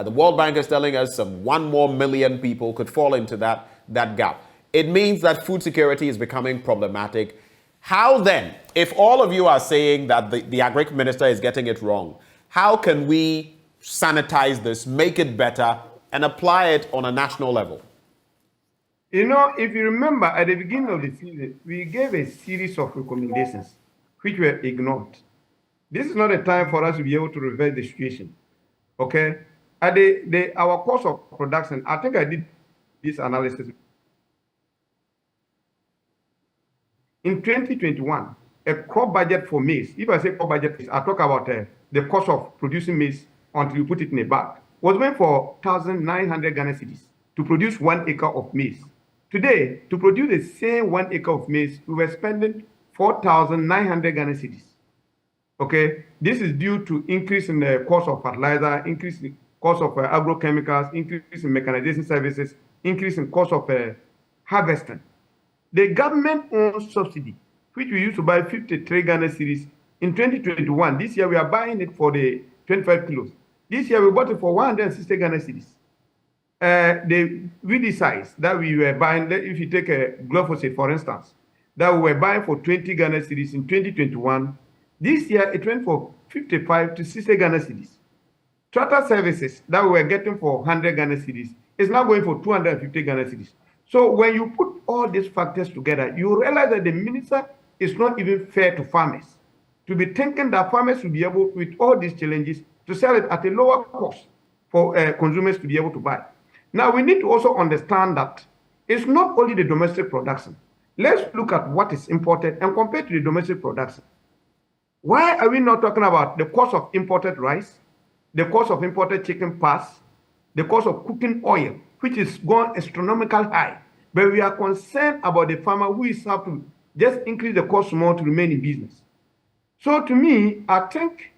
The World Bank is telling us some 1 more million people could fall into that gap. It means that food security is becoming problematic. How then, if all of you are saying that the Agri Minister is getting it wrong, how can we sanitize this, make it better, and apply it on a national level? You know, if you remember, at the beginning of the season, we gave a series of recommendations which were ignored. This is not a time for us to be able to reverse the situation. Okay? At our cost of production, I think I did this analysis. In 2021, a crop budget for maize, if I say crop budget, I talk about the cost of producing maize until you put it in a bag, was meant for 1,900 Ghana cedis to produce 1 acre of maize. Today, to produce the same 1 acre of maize, we were spending 4,900 Ghana cedis. Okay, this is due to increase in the cost of fertilizer, increase in cost of agrochemicals, increase in mechanization services, increase in cost of harvesting. The government-owned subsidy, which we used to buy 53 Ghana cedis in 2021, this year we are buying it for the 25 kilos. This year we bought it for 160 Ghana cedis. The weedicides that we were buying, if you take a glyphosate, for instance, that we were buying for 20 Ghana cedis in 2021, this year it went for 55 to 60 Ghana cedis. Tractor services that we were getting for 100 Ghana cedis is now going for 250 Ghana cedis. So when you put all these factors together, you realize that the minister is not even fair to farmers. To be thinking that farmers will be able, with all these challenges, to sell it at a lower cost for consumers to be able to buy. Now, we need to also understand that it's not only the domestic production. Let's look at what is imported and compare to the domestic production. Why are we not talking about the cost of imported rice, the cost of imported chicken parts, the cost of cooking oil, which is gone astronomical high, but we are concerned about the farmer who is have to just increase the cost more to remain in business. So to me, I think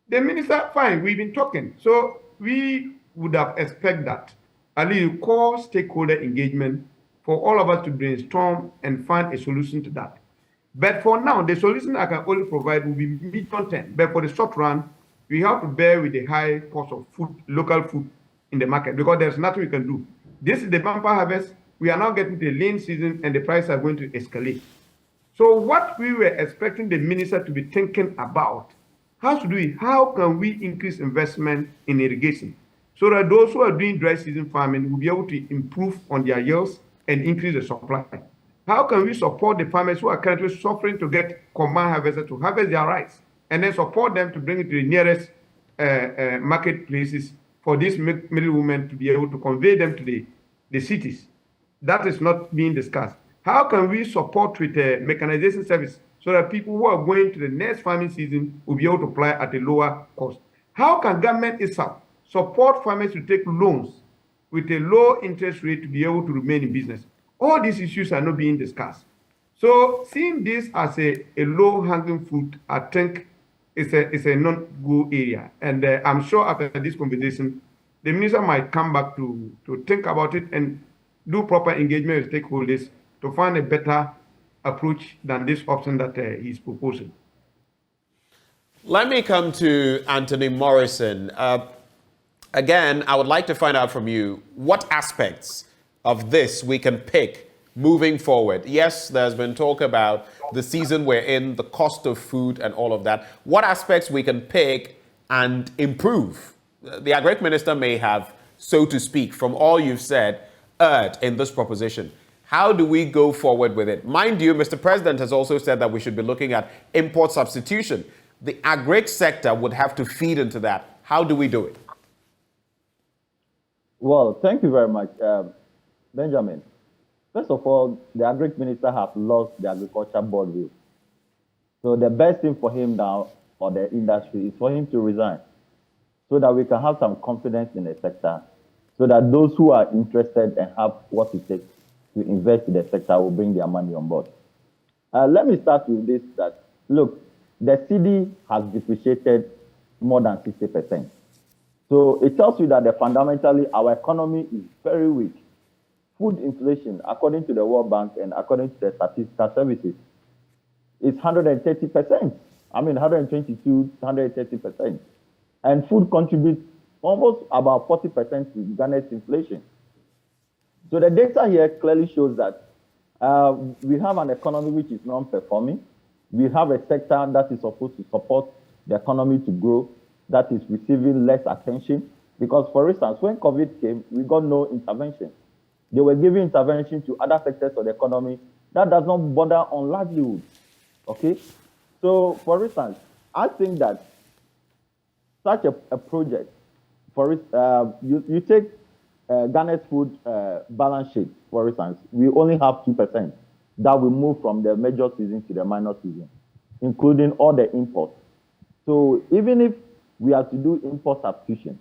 the minister, fine, we've been talking. So we would have expected that at least core stakeholder engagement for all of us to brainstorm and find a solution to that. But for now, the solution I can only provide will be mid-term. But for the short run, we have to bear with the high cost of food, local food in the market, because there's nothing we can do. This is the bumper harvest. We are now getting to the lean season, and the prices are going to escalate. So what we were expecting the minister to be thinking about has to do with how can we increase investment in irrigation so that those who are doing dry season farming will be able to improve on their yields and increase the supply. How can we support the farmers who are currently suffering to get combined harvesters to harvest their rice and then support them to bring it to the nearest marketplaces for these middlewomen to be able to convey them to the cities? That is not being discussed. How can we support with a mechanization service so that people who are going to the next farming season will be able to apply at a lower cost? How can government itself support farmers to take loans with a low interest rate to be able to remain in business? All these issues are not being discussed. So seeing this as a low-hanging fruit, I think it's a non-go area. And I'm sure after this conversation, the minister might come back to think about it and do proper engagement with stakeholders to find a better approach than this option that he's proposing. Let me come to Anthony Morrison. Again, I would like to find out from you what aspects of this we can pick moving forward. Yes, there's been talk about the season we're in, the cost of food and all of that. What aspects we can pick and improve? The Agric Minister may have, so to speak, from all you've said, erred in this proposition. How do we go forward with it? Mind you, Mr. President has also said that we should be looking at import substitution. The agric sector would have to feed into that. How do we do it? Well, thank you very much, Benjamin. First of all, the Agric Minister has lost the Agriculture Board view. So the best thing for him now, for the industry, is for him to resign so that we can have some confidence in the sector, so that those who are interested and have what it takes to invest in the sector will bring their money on board. Let me start with this, that, look, the cedi has depreciated more than 60%. So it tells you that fundamentally our economy is very weak. Food inflation, according to the World Bank and according to the statistical services, is 130%. I mean, 122, 130%. And food contributes almost about 40% to Ghana's inflation. So the data here clearly shows that we have an economy which is non-performing. We have a sector that is supposed to support the economy to grow, that is receiving less attention. Because, for instance, when COVID came, we got no intervention. They were giving intervention to other sectors of the economy that does not border on livelihood. Okay? So, for instance, I think that such a project, for you take Ghana's food balance sheet, for instance, we only have 2% that will move from the major season to the minor season, including all the imports. So even if we are to do import substitution,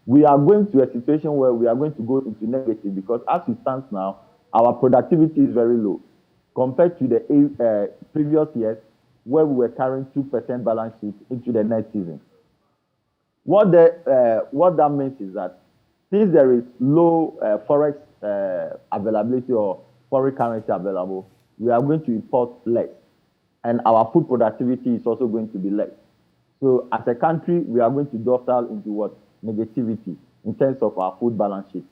we are going to a situation where we are going to go into negative, because as it stands now, our productivity is very low compared to the previous years where we were carrying 2% balance sheet into the next season. What that means is that since there is low forex availability or foreign currency available, we are going to import less, and our food productivity is also going to be less. So as a country, we are going to dovetail into what? Negativity in terms of our food balance sheet.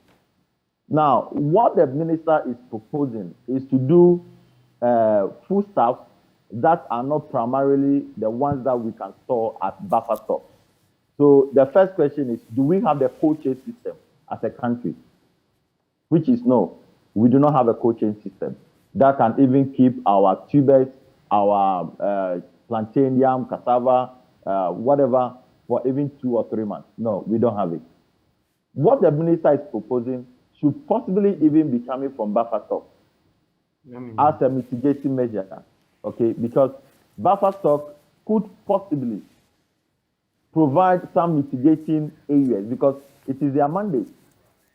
Now, what the minister is proposing is to do foodstuffs that are not primarily the ones that we can store at buffer stock. So the first question is, do we have the cold chain system as a country? which is no, we do not have a cold chain system that can even keep our tubers, our plantain, yam, cassava, whatever, for even 2 or 3 months. No, we don't have it. What the minister is proposing should possibly even be coming from buffer stock as a mitigating measure, okay? Because buffer stock could possibly provide some mitigating areas because it is their mandate.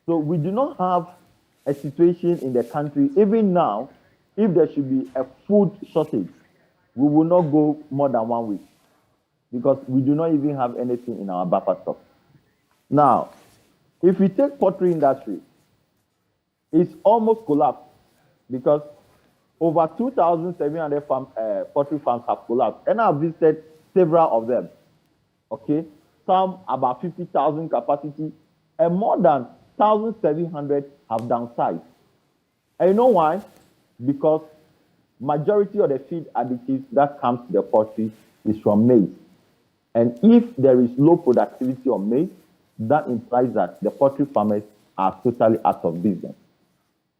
So we do not have a situation in the country, even now, if there should be a food shortage, we will not go more than 1 week because we do not even have anything in our buffer stock. Now, if we take poultry industry, it's almost collapsed because over 2,700 poultry farms have collapsed. And I've visited several of them, okay? Some about 50,000 capacity, and more than 1,700 have downsized. And you know why? Because majority of the feed additives that comes to the poultry is from maize. And if there is low productivity of maize, that implies that the poultry farmers are totally out of business.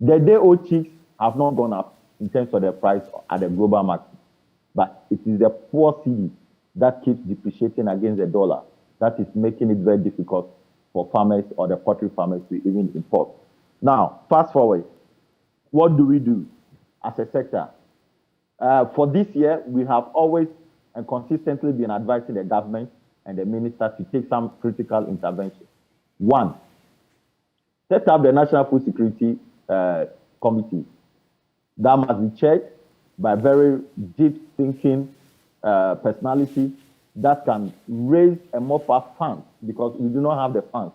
The day-old chicks have not gone up in terms of the price at the global market, but it is the poor cedi that keeps depreciating against the dollar that is making it very difficult for farmers or the poultry farmers to even import. Now, fast forward, what do we do as a sector? For this year, we have always and consistently been advising the government and the minister to take some critical intervention. One, set up the National Food Security Committee that must be chaired by very deep thinking personality that can raise a more funds because we do not have the funds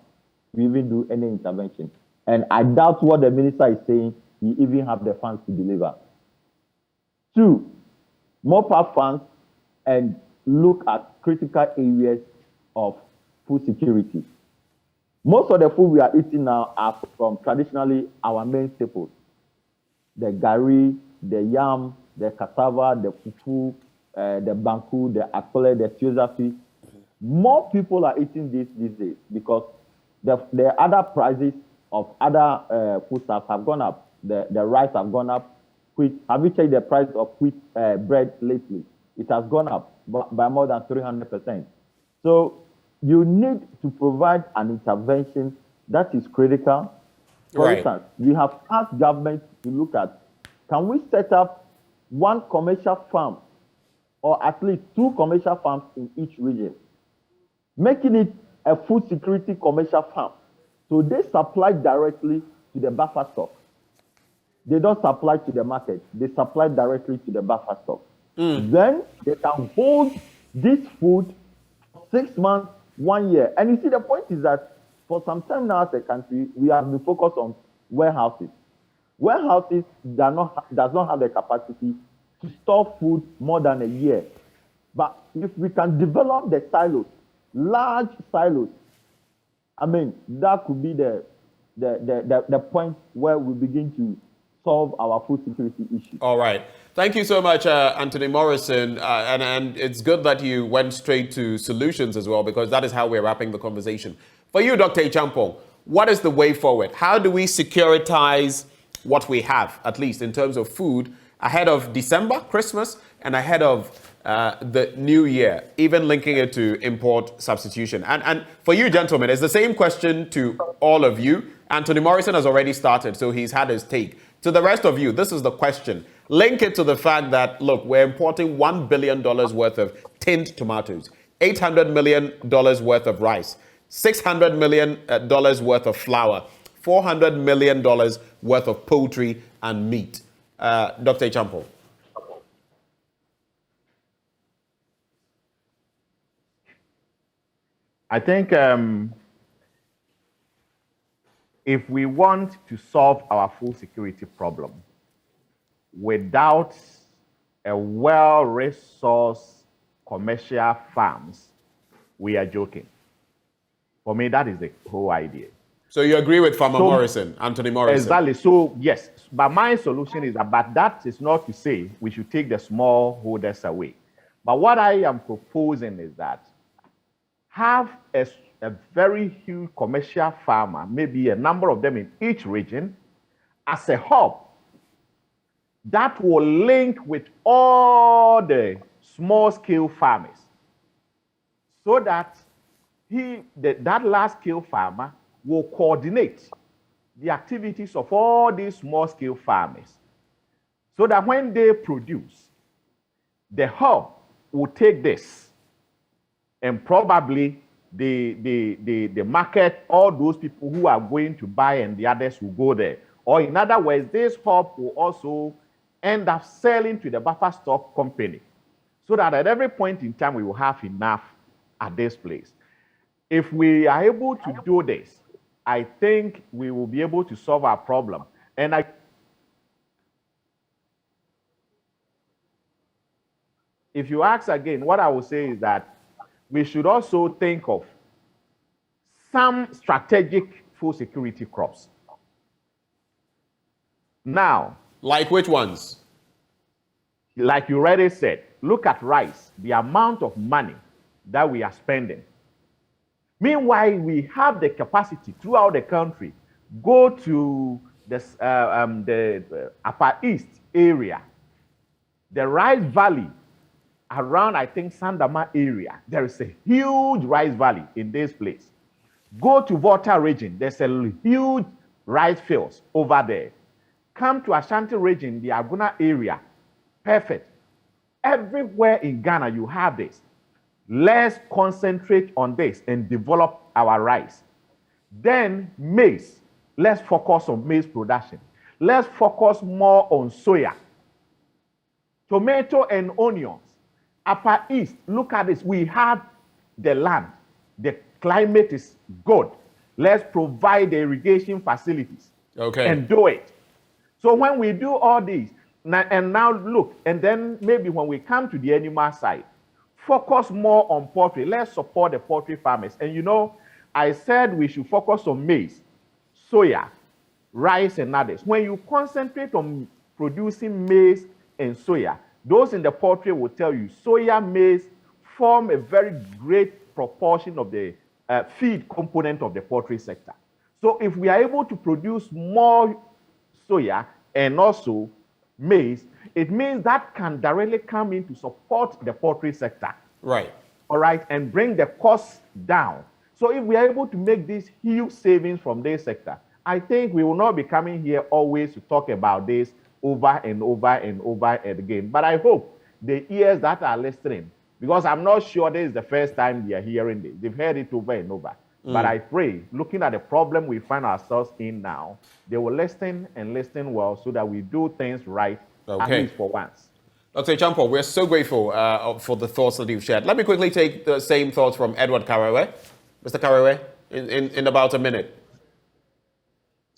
to even do any intervention. And I doubt what the minister is saying, he even have the funds to deliver. Two, more funds and look at critical areas of food security. Most of the food we are eating now are from traditionally our main staples. The gari, the yam, the cassava, the fufu, the banku, the akole, the tiozafi. More people are eating this these days because the other prices of other foodstuffs have gone up. The rice have gone up. Wheat, have you checked the price of wheat bread lately? It has gone up by more than 300%. So you need to provide an intervention that is critical. For instance, we have asked government to look at, can we set up one commercial farm or at least 2 commercial farms in each region, making it a food security commercial farm. So they supply directly to the buffer stock. They don't supply to the market. They supply directly to the buffer stock. Then they can hold this food for 6 months, 1 year. And you see, the point is that for some time now as a country, we have been focused on warehouses. Warehouses does not have the capacity to store food more than a year. But if we can develop the silos, large silos, I mean, that could be the point where we begin to solve our food security issue. All right. Thank you so much, Anthony Morrison. And it's good that you went straight to solutions as well, because that is how we're wrapping the conversation. For you, Dr. Achampong, what is the way forward? How do we securitize what we have, at least in terms of food, ahead of December, Christmas, and ahead of the new year, even linking it to import substitution? And for you, gentlemen, it's the same question to all of you. Anthony Morrison has already started, so he's had his take. To the rest of you, this is the question. Link it to the fact that, look, we're importing $1 billion worth of tinned tomatoes, $800 million worth of rice, $600 million worth of flour, $400 million worth of poultry and meat. Dr. Achampong. I think if we want to solve our food security problem without a well-resourced commercial farms, we are joking. For me, that is the whole idea. So you agree with Farmer Morrison, Anthony Morrison? Exactly. So, yes. But my solution is that is not to say we should take the small holders away. But what I am proposing is that have a very huge commercial farmer, maybe a number of them in each region, as a hub that will link with all the small-scale farmers, so that that large-scale farmer will coordinate the activities of all these small-scale farmers, so that when they produce, the hub will take this, and probably the market, all those people who are going to buy and the others will go there. Or in other words, this hub will also end up selling to the buffer stock company, so that at every point in time we will have enough at this place. If we are able to do this, I think we will be able to solve our problem. And if you ask again, what I will say is that we should also think of some strategic food security crops. Now, like which ones? Like you already said, look at rice, the amount of money that we are spending. Meanwhile, we have the capacity throughout the country, go to the Upper East area, the rice valley around, I think, Sandama area. There is a huge rice valley in this place. Go to Volta region, there's a huge rice fields over there. Come to Ashanti region, the Aguna area, perfect. Everywhere in Ghana, you have this. Let's concentrate on this and develop our rice. Then maize, let's focus on maize production. Let's focus more on soya. Tomato and onions. Upper East, look at this. We have the land. The climate is good. Let's provide the irrigation facilities. Okay. And do it. So when we do all these, and now look, and then maybe when we come to the animal side, focus more on poultry. Let's support the poultry farmers. And you know, I said we should focus on maize, soya, rice, and others. When you concentrate on producing maize and soya, those in the poultry will tell you soya, maize form a very great proportion of the feed component of the poultry sector. So if we are able to produce more soya and also maize, it means that can directly come in to support the poultry sector. Right. All right, and bring the costs down. So if we are able to make these huge savings from this sector, I think we will not be coming here always to talk about this over and over and over again. But I hope the ears that are listening, because I'm not sure this is the first time they are hearing this. They've heard it over and over. But I pray, looking at the problem we find ourselves in now, they will listen and listen well so that we do things right, at least for once. Dr. Champo, we're so grateful for the thoughts that you've shared. Let me quickly take the same thoughts from Edward Karewe. Mr. Karewe, in about a minute.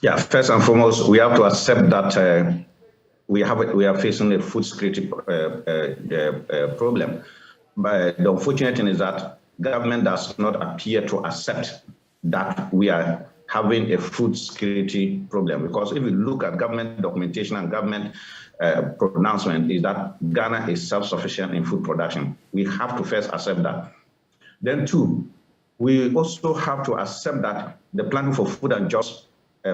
Yeah, first and foremost, we have to accept that we are facing a food security problem. But the unfortunate thing is that government does not appear to accept that we are having a food security problem. Because if you look at government documentation and government pronouncement, is that Ghana is self-sufficient in food production. We have to first accept that. Then two, we also have to accept that the Planning for Food and Jobs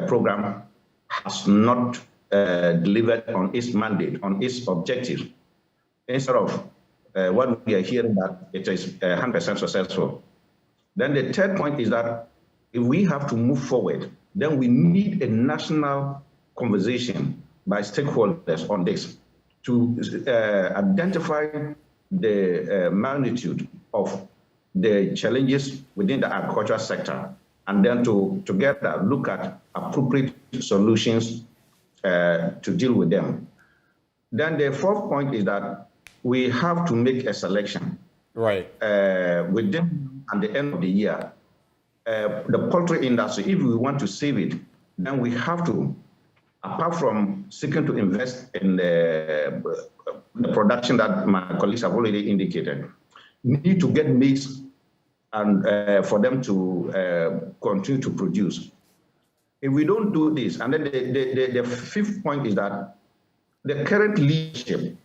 program has not delivered on its mandate, on its objectives. Instead of what we are hearing that it is 100% successful. Then the third point is that if we have to move forward, then we need a national conversation by stakeholders on this to identify the magnitude of the challenges within the agricultural sector, and then to together look at appropriate solutions to deal with them. Then the fourth point is that we have to make a selection. Right. Within at the end of the year, the poultry industry, if we want to save it, then we have to, apart from seeking to invest in the production that my colleagues have already indicated, need to get maize and for them to continue to produce. If we don't do this, and then the fifth point is that the current leadership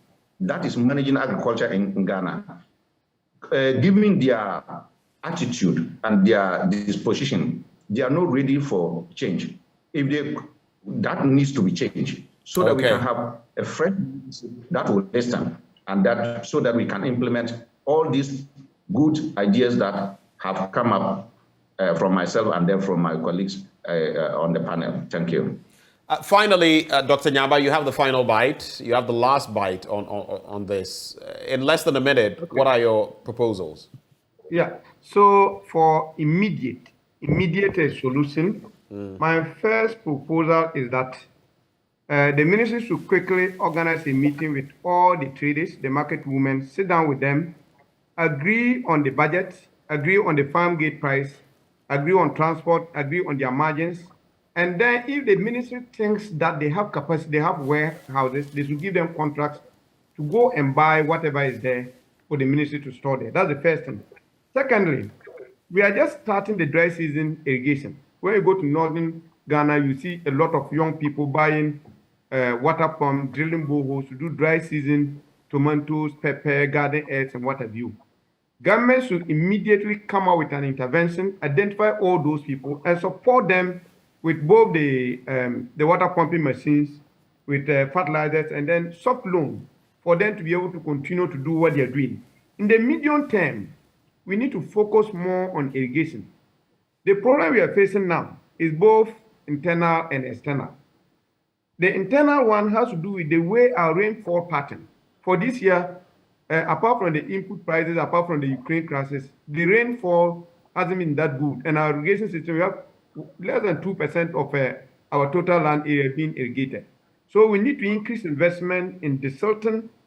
that is managing agriculture in Ghana, given their attitude and their disposition, they are not ready for change. If they that needs to be changed so that we can have a fresh that will listen and that so that we can implement all these good ideas that have come up from myself and then from my colleagues on the panel. Thank you. Finally, Dr. Nyaba, you have the final bite. You have the last bite on this. In less than a minute, what are your proposals? Yeah. So for immediate solution, my first proposal is that the ministry should quickly organize a meeting with all the traders, the market women, sit down with them, agree on the budget, agree on the farm gate price, agree on transport, agree on their margins. And then if the ministry thinks that they have capacity, they have warehouses, they should give them contracts to go and buy whatever is there for the ministry to store there. That's the first thing. Secondly, we are just starting the dry season irrigation. When you go to northern Ghana, you see a lot of young people buying water pumps, drilling boreholes to do dry season tomatoes, pepper, garden eggs, and what have you. Government should immediately come out with an intervention, identify all those people, and support them with both the water pumping machines, with fertilizers, and then soft loan for them to be able to continue to do what they're doing. In the medium term, we need to focus more on irrigation. The problem we are facing now is both internal and external. The internal one has to do with the way our rainfall pattern. For this year, apart from the input prices, apart from the Ukraine crisis, the rainfall hasn't been that good. And our irrigation system, we have less than 2% of our total land area being irrigated. So we need to increase investment in the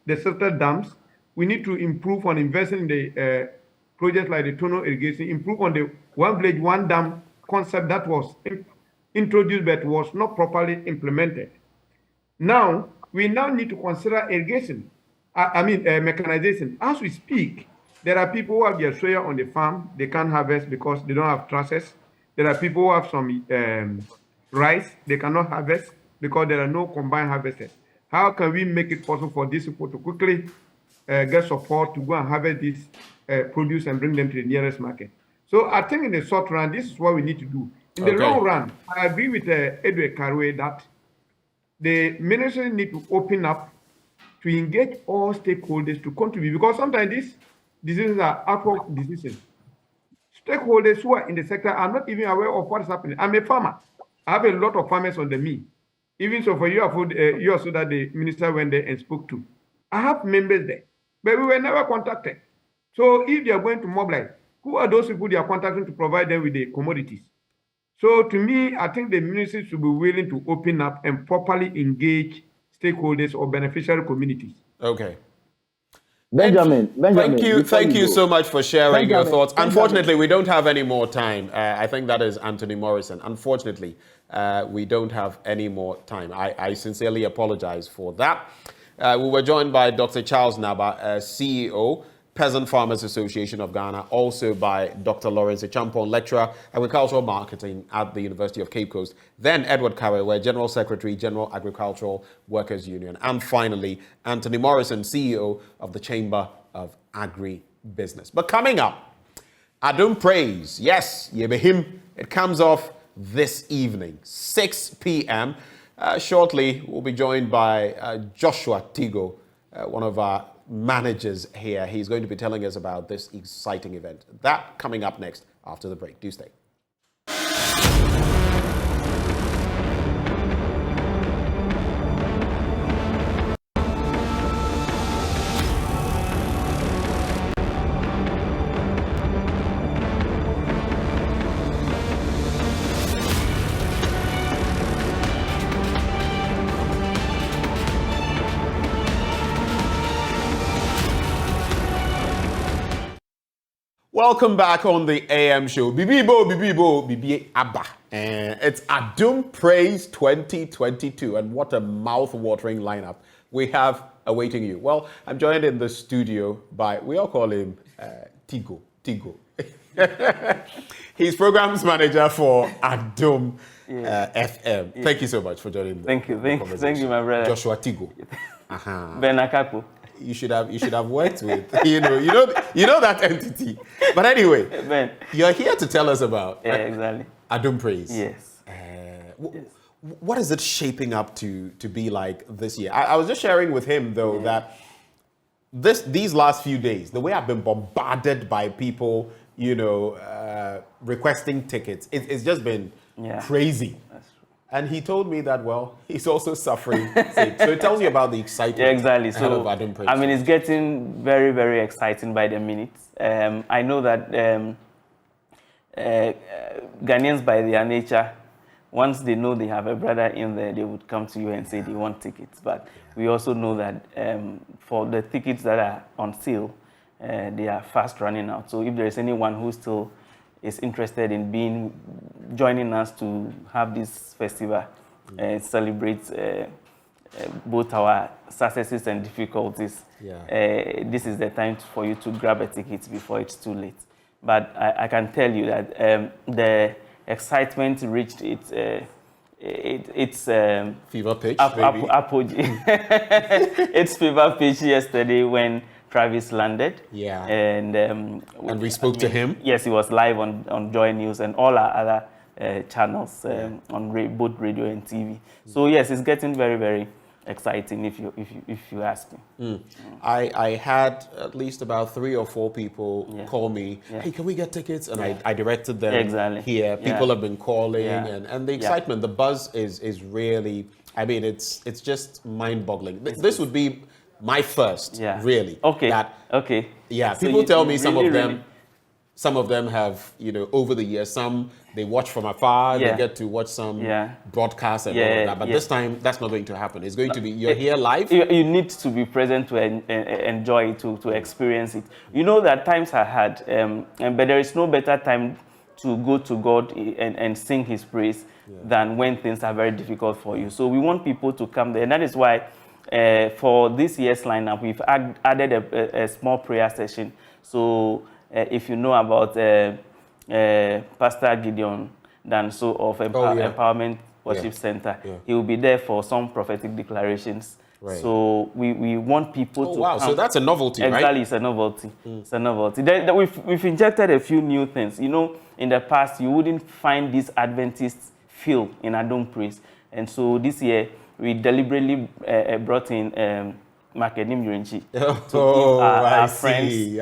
desilted dams. We need to improve on investing in the projects like the tunnel irrigation, improve on the one village, one dam concept that was introduced but was not properly implemented. Now, we now need to consider irrigation, mechanization. As we speak, there are people who have their soya on the farm, they can't harvest because they don't have trusses. There are people who have some rice, they cannot harvest because there are no combined harvesters. How can we make it possible for these people to quickly get support to go and harvest this produce and bring them to the nearest market? So I think in the short run, this is what we need to do. In the long run, I agree with Edward Karwe that the ministry need to open up to engage all stakeholders to contribute, because sometimes these decisions are ad hoc decisions. Stakeholders who are in the sector are not even aware of what is happening. I'm a farmer. I have a lot of farmers under me. Even so, for you, you also that the minister went there and spoke to. I have members there, but we were never contacted. So if they are going to mobilize, who are those people they are contacting to provide them with the commodities? So to me, I think the ministry should be willing to open up and properly engage stakeholders or beneficiary communities. Okay. Benjamin, thank you so much for sharing your thoughts. Unfortunately, we don't have any more time. I think that is Anthony Morrison. Unfortunately, we don't have any more time. I sincerely apologize for that. We were joined by Dr. Charles Naba, CEO, Peasant Farmers Association of Ghana, also by Dr. Lawrence Champon, lecturer, agricultural marketing at the University of Cape Coast, then Edward Karwe, General Secretary, General Agricultural Workers Union, and finally, Anthony Morrison, CEO of the Chamber of Agribusiness. But coming up, Adom Praise, yes, Yebehim, it comes off this evening, 6 p.m. Shortly, we'll be joined by Joshua Tigo, one of our managers here. He's going to be telling us about this exciting event. That coming up next after the break. Do stay. Welcome back on the AM show. Bibi Abba. It's Adom Praise 2022. And what a mouth-watering lineup we have awaiting you. Well, I'm joined in the studio by, we all call him Tigo. He's programs manager for Adom FM. Thank you so much for joining me. Thank you, my brother. Joshua Tigo. Ben Akakpo. You should have worked with, you know that entity. But anyway, Ben, you're here to tell us about exactly Adom Praise. Yes. what is it shaping up to be like this year? I was just sharing with him, though, that these last few days, the way I've been bombarded by people, requesting tickets, it's just been crazy. And he told me that, well, he's also suffering. So it tells you about the excitement. Yeah, exactly. Ahead So, of Adom Praise. I mean, it's getting very, very exciting by the minute. I know that Ghanaians, by their nature, once they know they have a brother in there, they would come to you and say they want tickets. But we also know that for the tickets that are on sale, they are fast running out. So if there is anyone who still is interested in joining us to have this festival and celebrate both our successes and difficulties, this is the time for you to grab a ticket before it's too late. But I can tell you that the excitement reached its fever pitch, apogee. Its fever pitch yesterday when Travis landed. Yeah. And we spoke to him. Yes, he was live on JoyNews and all our other channels on both radio and TV. So yes, it's getting very, very exciting if you ask me. I had at least about 3 or 4 people call me, hey, can we get tickets? And I directed them here. People have been calling and the excitement, the buzz is really, I mean, it's just mind-boggling. This would be my first, really. Okay. Yeah, So people tell me some of them have, over the years, some they watch from afar, they get to watch some broadcasts and all of that. But this time, that's not going to happen. It's going to be, you're here live. You need to be present to enjoy it, to experience it. You know that times are hard, but there is no better time to go to God and sing His praise than when things are very difficult for you. So we want people to come there, and that is why for this year's lineup, we've added a small prayer session. So if you know about Pastor Gideon Danso of Empowerment Worship Center, he will be there for some prophetic declarations. Right. So we want people to come. So that's a novelty, right? Exactly, it's a novelty. It's a novelty. We've injected a few new things. In the past, you wouldn't find this Adventist feel in Adom Praise. And so this year, we deliberately brought in Makedim Yurinchi to our friends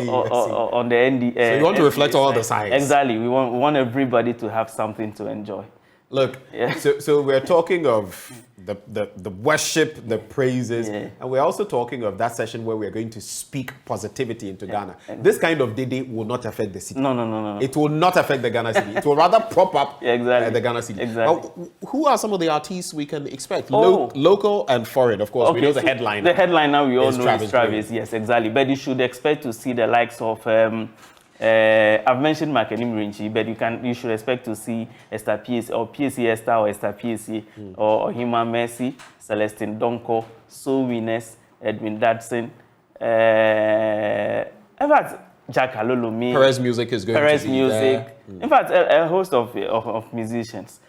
on the ND. So you want to reflect all the sides. Exactly. We want everybody to have something to enjoy. Look, so we're talking of the worship, the praises, and we're also talking of that session where we're going to speak positivity into Ghana. This kind of day will not affect the city. No. It will not affect the Ghana city. It will rather prop up the Ghana city. Exactly. Who are some of the artists we can expect? Local and foreign, of course. We know the headliner. The headliner we all know is Travis. Yes, exactly. But you should expect to see the likes of I've mentioned Makedim Rinchi, but you should expect to see Esther PSC or PSC Esther or Esther PSC or Hima Mercy, Celestine Donko, Soul Winners, Edwin Dadson, in fact, Jack Alolomi. Perez Music is going to be Music. There. In fact, a host of musicians.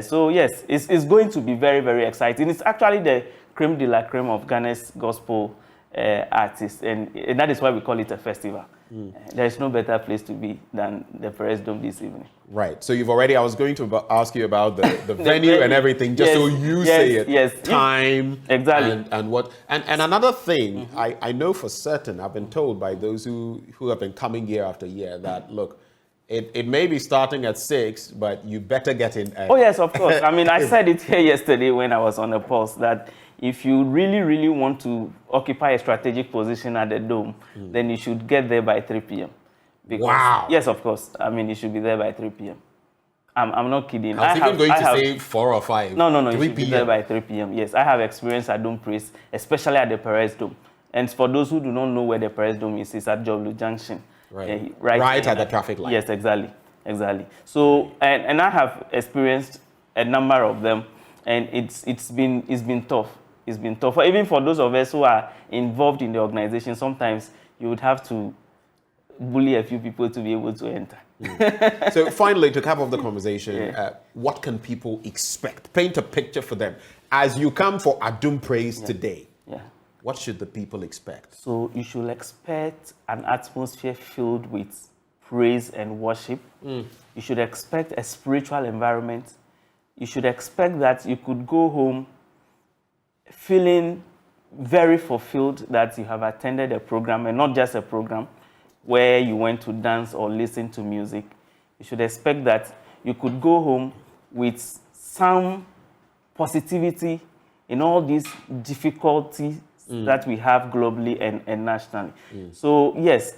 So yes, it's going to be very, very exciting. It's actually the creme de la creme of Ghana's gospel artists, and that is why we call it a festival. There is no better place to be than the Perez Dome this evening. Right. So I was going to ask you about the venue and everything, just so you say it. Yes. Time. Exactly. And what. And another thing, I know for certain, I've been told by those who have been coming year after year that, look, it may be starting at 6, but you better get in early. Oh, yes, of course. I mean, I said it here yesterday when I was on the pulse that if you really, really want to occupy a strategic position at the Dome, then you should get there by 3 p.m. Wow. Yes, of course. I mean, you should be there by 3 p.m. I'm not kidding. I was even going to say 4 or 5. No. You should be there by 3 p.m. Yes, I have experience at Adom Praise, especially at the Perez Dome. And for those who do not know where the Perez Dome is, it's at Joblu Junction. Right at the traffic light. Yes, exactly. So, and I have experienced a number of them, and it's been tough. It's been tough. Even for those of us who are involved in the organization, sometimes you would have to bully a few people to be able to enter. So finally, to cap off the conversation, what can people expect? Paint a picture for them. As you come for Adom Praise today, what should the people expect? So you should expect an atmosphere filled with praise and worship. You should expect a spiritual environment. you should expect that you could go home feeling very fulfilled that you have attended a program, and not just a program where you went to dance or listen to music. You should expect that you could go home with some positivity in all these difficulties that we have globally and nationally. So yes,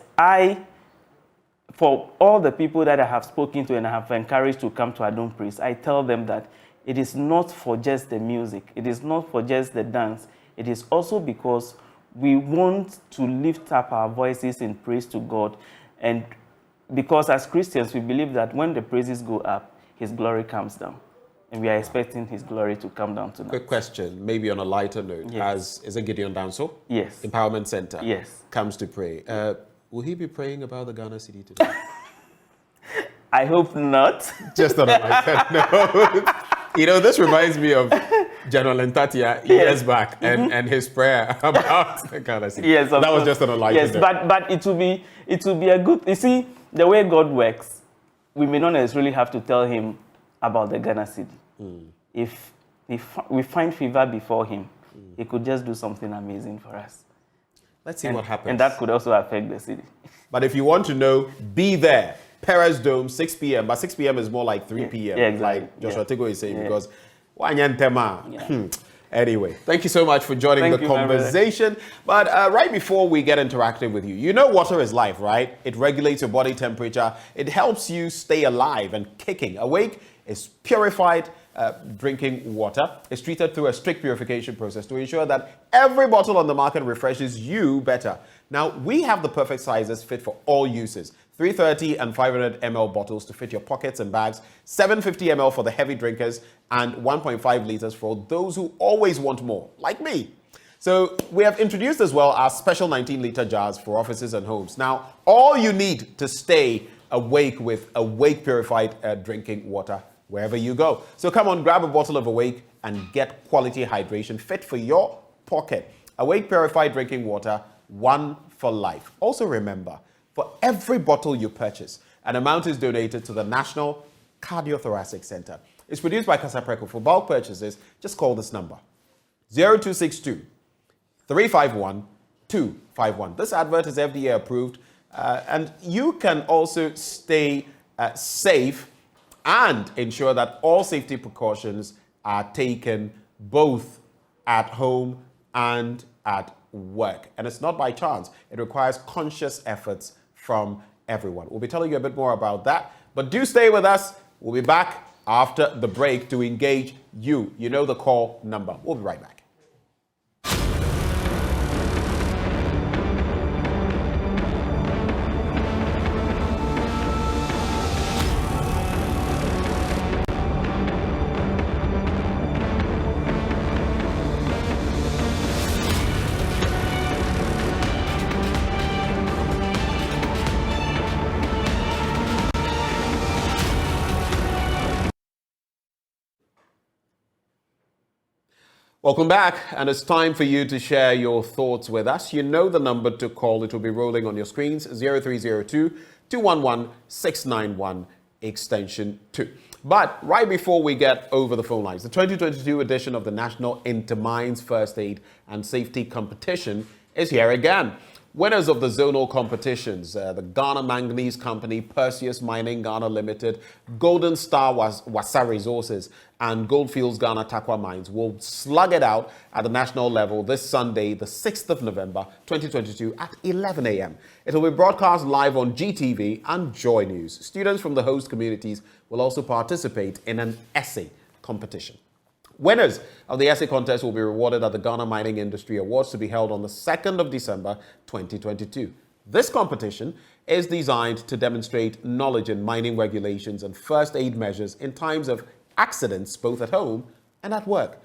for all the people that I have spoken to and I have encouraged to come to Adom Praise, I tell them that it is not for just the music. It is not for just the dance. It is also because we want to lift up our voices in praise to God. And because as Christians, we believe that when the praises go up, His glory comes down. And we are expecting His glory to come down tonight. Quick question, maybe on a lighter note. Yes. Is it Gideon Danso? Yes. Empowerment Center. Yes. Comes to pray. Will he be praying about the Ghana city today? I hope not. Just on a lighter note. You know, this reminds me of General Ntatia years back and his prayer about the Ghana city. Yes, that was just on a lighter note. Yes, but it will be a good. You see, the way God works, we may not necessarily have to tell Him about the Ghana city. If we find favor before Him, He could just do something amazing for us. Let's see what happens. And that could also affect the city. But if you want to know, be there. Perez Dome, 6 p.m. But 6 p.m. is more like 3 p.m. Yeah, exactly. Like Joshua Tego is saying, because anyway, thank you so much for joining the conversation. But right before we get interactive with you, you know water is life, right? It regulates your body temperature. It helps you stay alive and kicking. Awake is purified drinking water. It's treated through a strict purification process to ensure that every bottle on the market refreshes you better. Now, we have the perfect sizes fit for all uses. 330 and 500 ml bottles to fit your pockets and bags, 750 ml for the heavy drinkers, and 1.5 liters for those who always want more, like me. So we have introduced as well our special 19-liter jars for offices and homes. Now, all you need to stay awake with Awake purified drinking water wherever you go. So come on, grab a bottle of Awake and get quality hydration fit for your pocket. Awake purified drinking water, one for life. Also remember, for every bottle you purchase, an amount is donated to the National Cardiothoracic Center. It's produced by Kasapreko. For bulk purchases, just call this number, 0262 351 251. This advert is FDA approved, and you can also stay safe and ensure that all safety precautions are taken both at home and at work. And it's not by chance. It requires conscious efforts from everyone. We'll be telling you a bit more about that, but do stay with us. We'll be back after the break to engage you. You know the call number. We'll be right back. Welcome back, and it's time for you to share your thoughts with us. You know the number to call. It will be rolling on your screens, 0302-211-691, extension 2. But right before we get over the phone lines, the 2022 edition of the National Intermines First Aid and Safety Competition is here again. Winners of the zonal competitions, the Ghana Manganese Company, Perseus Mining Ghana Limited, Golden Star Wasa Resources, and Goldfields Ghana Takwa Mines will slug it out at the national level this Sunday, the 6th of November, 2022 at 11 a.m. It will be broadcast live on GTV and JoyNews. Students from the host communities will also participate in an essay competition. Winners of the essay contest will be rewarded at the Ghana Mining Industry Awards to be held on the 2nd of December 2022. This competition is designed to demonstrate knowledge in mining regulations and first aid measures in times of accidents both at home and at work.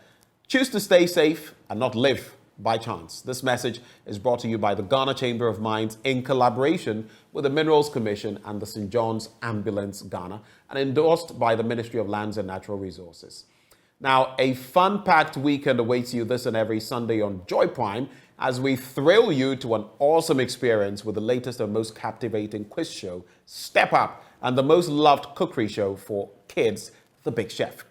Choose to stay safe and not live by chance. This message is brought to you by the Ghana Chamber of Mines in collaboration with the Minerals Commission and the St. John's Ambulance Ghana, and endorsed by the Ministry of Lands and Natural Resources. Now, a fun-packed weekend awaits you this and every Sunday on Joy Prime as we thrill you to an awesome experience with the latest and most captivating quiz show, Step Up, and the most loved cookery show for kids, The Big Chef.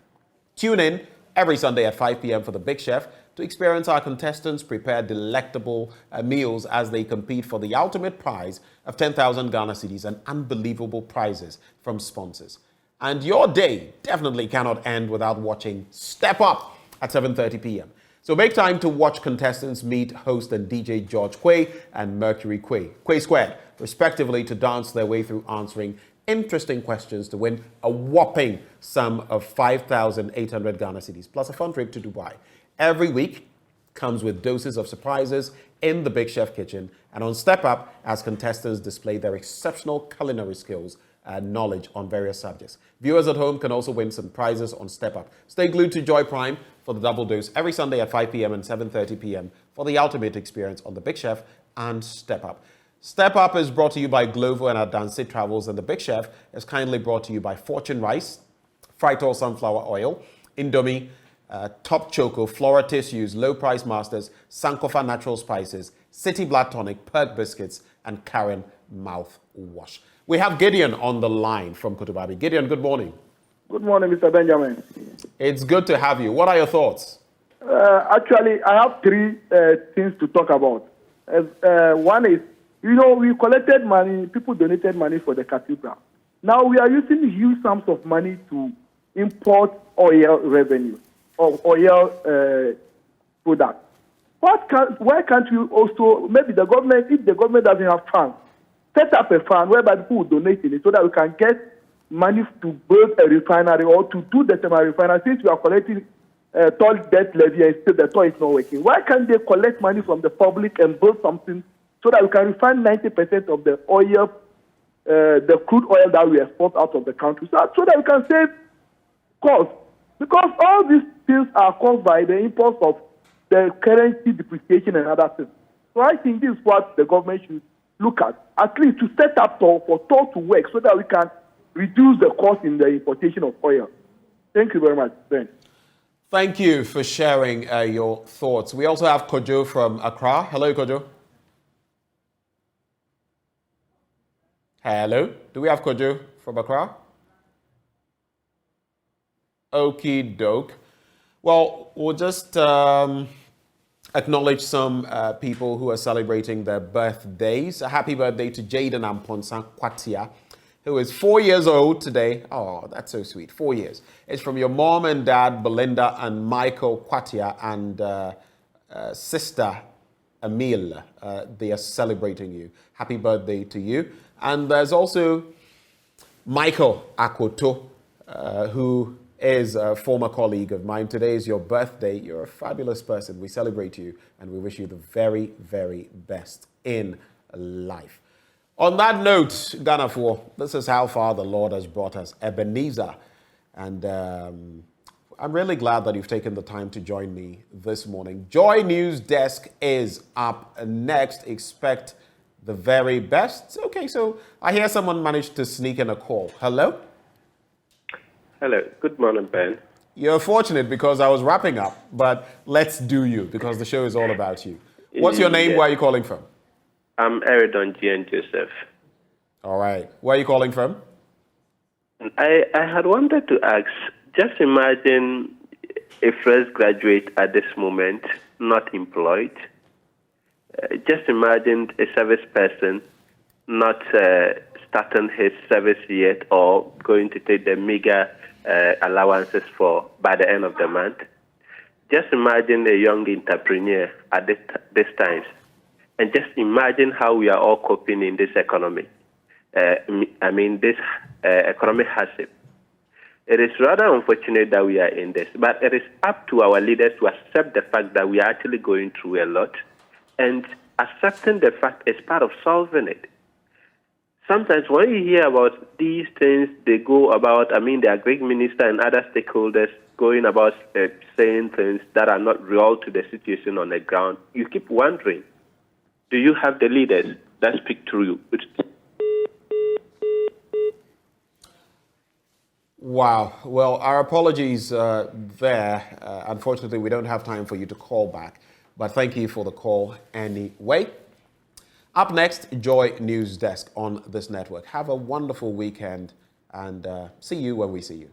Tune in every Sunday at 5 p.m. for The Big Chef to experience our contestants prepare delectable meals as they compete for the ultimate prize of 10,000 Ghana cedis and unbelievable prizes from sponsors. And your day definitely cannot end without watching Step Up at 7:30 p.m. So make time to watch contestants meet host and DJ George Quay and Mercury Quay Squared, respectively, to dance their way through answering interesting questions to win a whopping sum of 5,800 Ghana cedis, plus a fun trip to Dubai. Every week comes with doses of surprises in the Big Chef kitchen and on Step Up as contestants display their exceptional culinary skills and knowledge on various subjects. Viewers at home can also win some prizes on Step Up. Stay glued to Joy Prime for the double dose every Sunday at 5 p.m. and 7:30 p.m. for the ultimate experience on The Big Chef and Step Up. Step Up is brought to you by Glovo and Adanse Travels, and The Big Chef is kindly brought to you by Fortune Rice, Frital Sunflower Oil, Indomie, Top Choco, Flora Tissues, Low Price Masters, Sankofa Natural Spices, City Blood Tonic, Perk Biscuits, and Karen Mouthwash. We have Gideon on the line from Kotobabi. Gideon, good morning. Good morning, Mr. Benjamin. It's good to have you. What are your thoughts? Actually, I have three things to talk about. One is, we collected money, people donated money for the cathedral. Now we are using huge sums of money to import oil revenue or oil products. Why can't we also, maybe the government, if the government doesn't have funds, set up a fund whereby people will donate in it so that we can get money to build a refinery or to do the semi-refinery. Since we are collecting toll debt levy and still the toll is not working, why can't they collect money from the public and build something so that we can refine 90% of the oil, the crude oil that we export out of the country, so that we can save costs? Because all these things are caused by the impulse of the currency depreciation and other things. So I think this is what the government should look at least to set up for toll to work so that we can reduce the cost in the importation of oil. Thank you very much, Ben. Thank you for sharing your thoughts. We also have Kojo from Accra. Hello, Kojo. Hello. Do we have Kojo from Accra? Okie doke. Well, we'll just acknowledge some people who are celebrating their birthdays. A happy birthday to Jaden Amponsa Kwatia, who is 4 years old today. Oh, that's so sweet. 4 years. It's from your mom and dad, Belinda and Michael Kwatia, and sister Emile. They are celebrating you. Happy birthday to you. And there's also Michael Akoto, who is a former colleague of mine. Today is your birthday. You're a fabulous person. We celebrate you and we wish you the very, very best in life. On that note, Ghana 4, this is how far the Lord has brought us. Ebenezer. And I'm really glad that you've taken the time to join me this morning. Joy News Desk is up next. Expect the very best. Okay, so I hear someone managed to sneak in a call. Hello? Hello. Good morning, Ben. You're fortunate because I was wrapping up, but let's do you because the show is all about you. What's your name? Yes. Where are you calling from? I'm Eridon Gian Joseph. All right. Where are you calling from? I had wanted to ask, just imagine a fresh graduate at this moment, not employed. Just imagine a service person not starting his service yet or going to take the meager allowances by the end of the month. Just imagine a young entrepreneur at this time, and just imagine how we are all coping in this economy. This economic hardship. It is rather unfortunate that we are in this, but it is up to our leaders to accept the fact that we are actually going through a lot, and accepting the fact is part of solving it. Sometimes when you hear about these things, they go about, the agri minister and other stakeholders going about saying things that are not real to the situation on the ground. You keep wondering, do you have the leaders that speak to you? Wow. Well, our apologies there. Unfortunately, we don't have time for you to call back, but thank you for the call anyway. Up next, Joy News Desk on this network. Have a wonderful weekend and see you when we see you.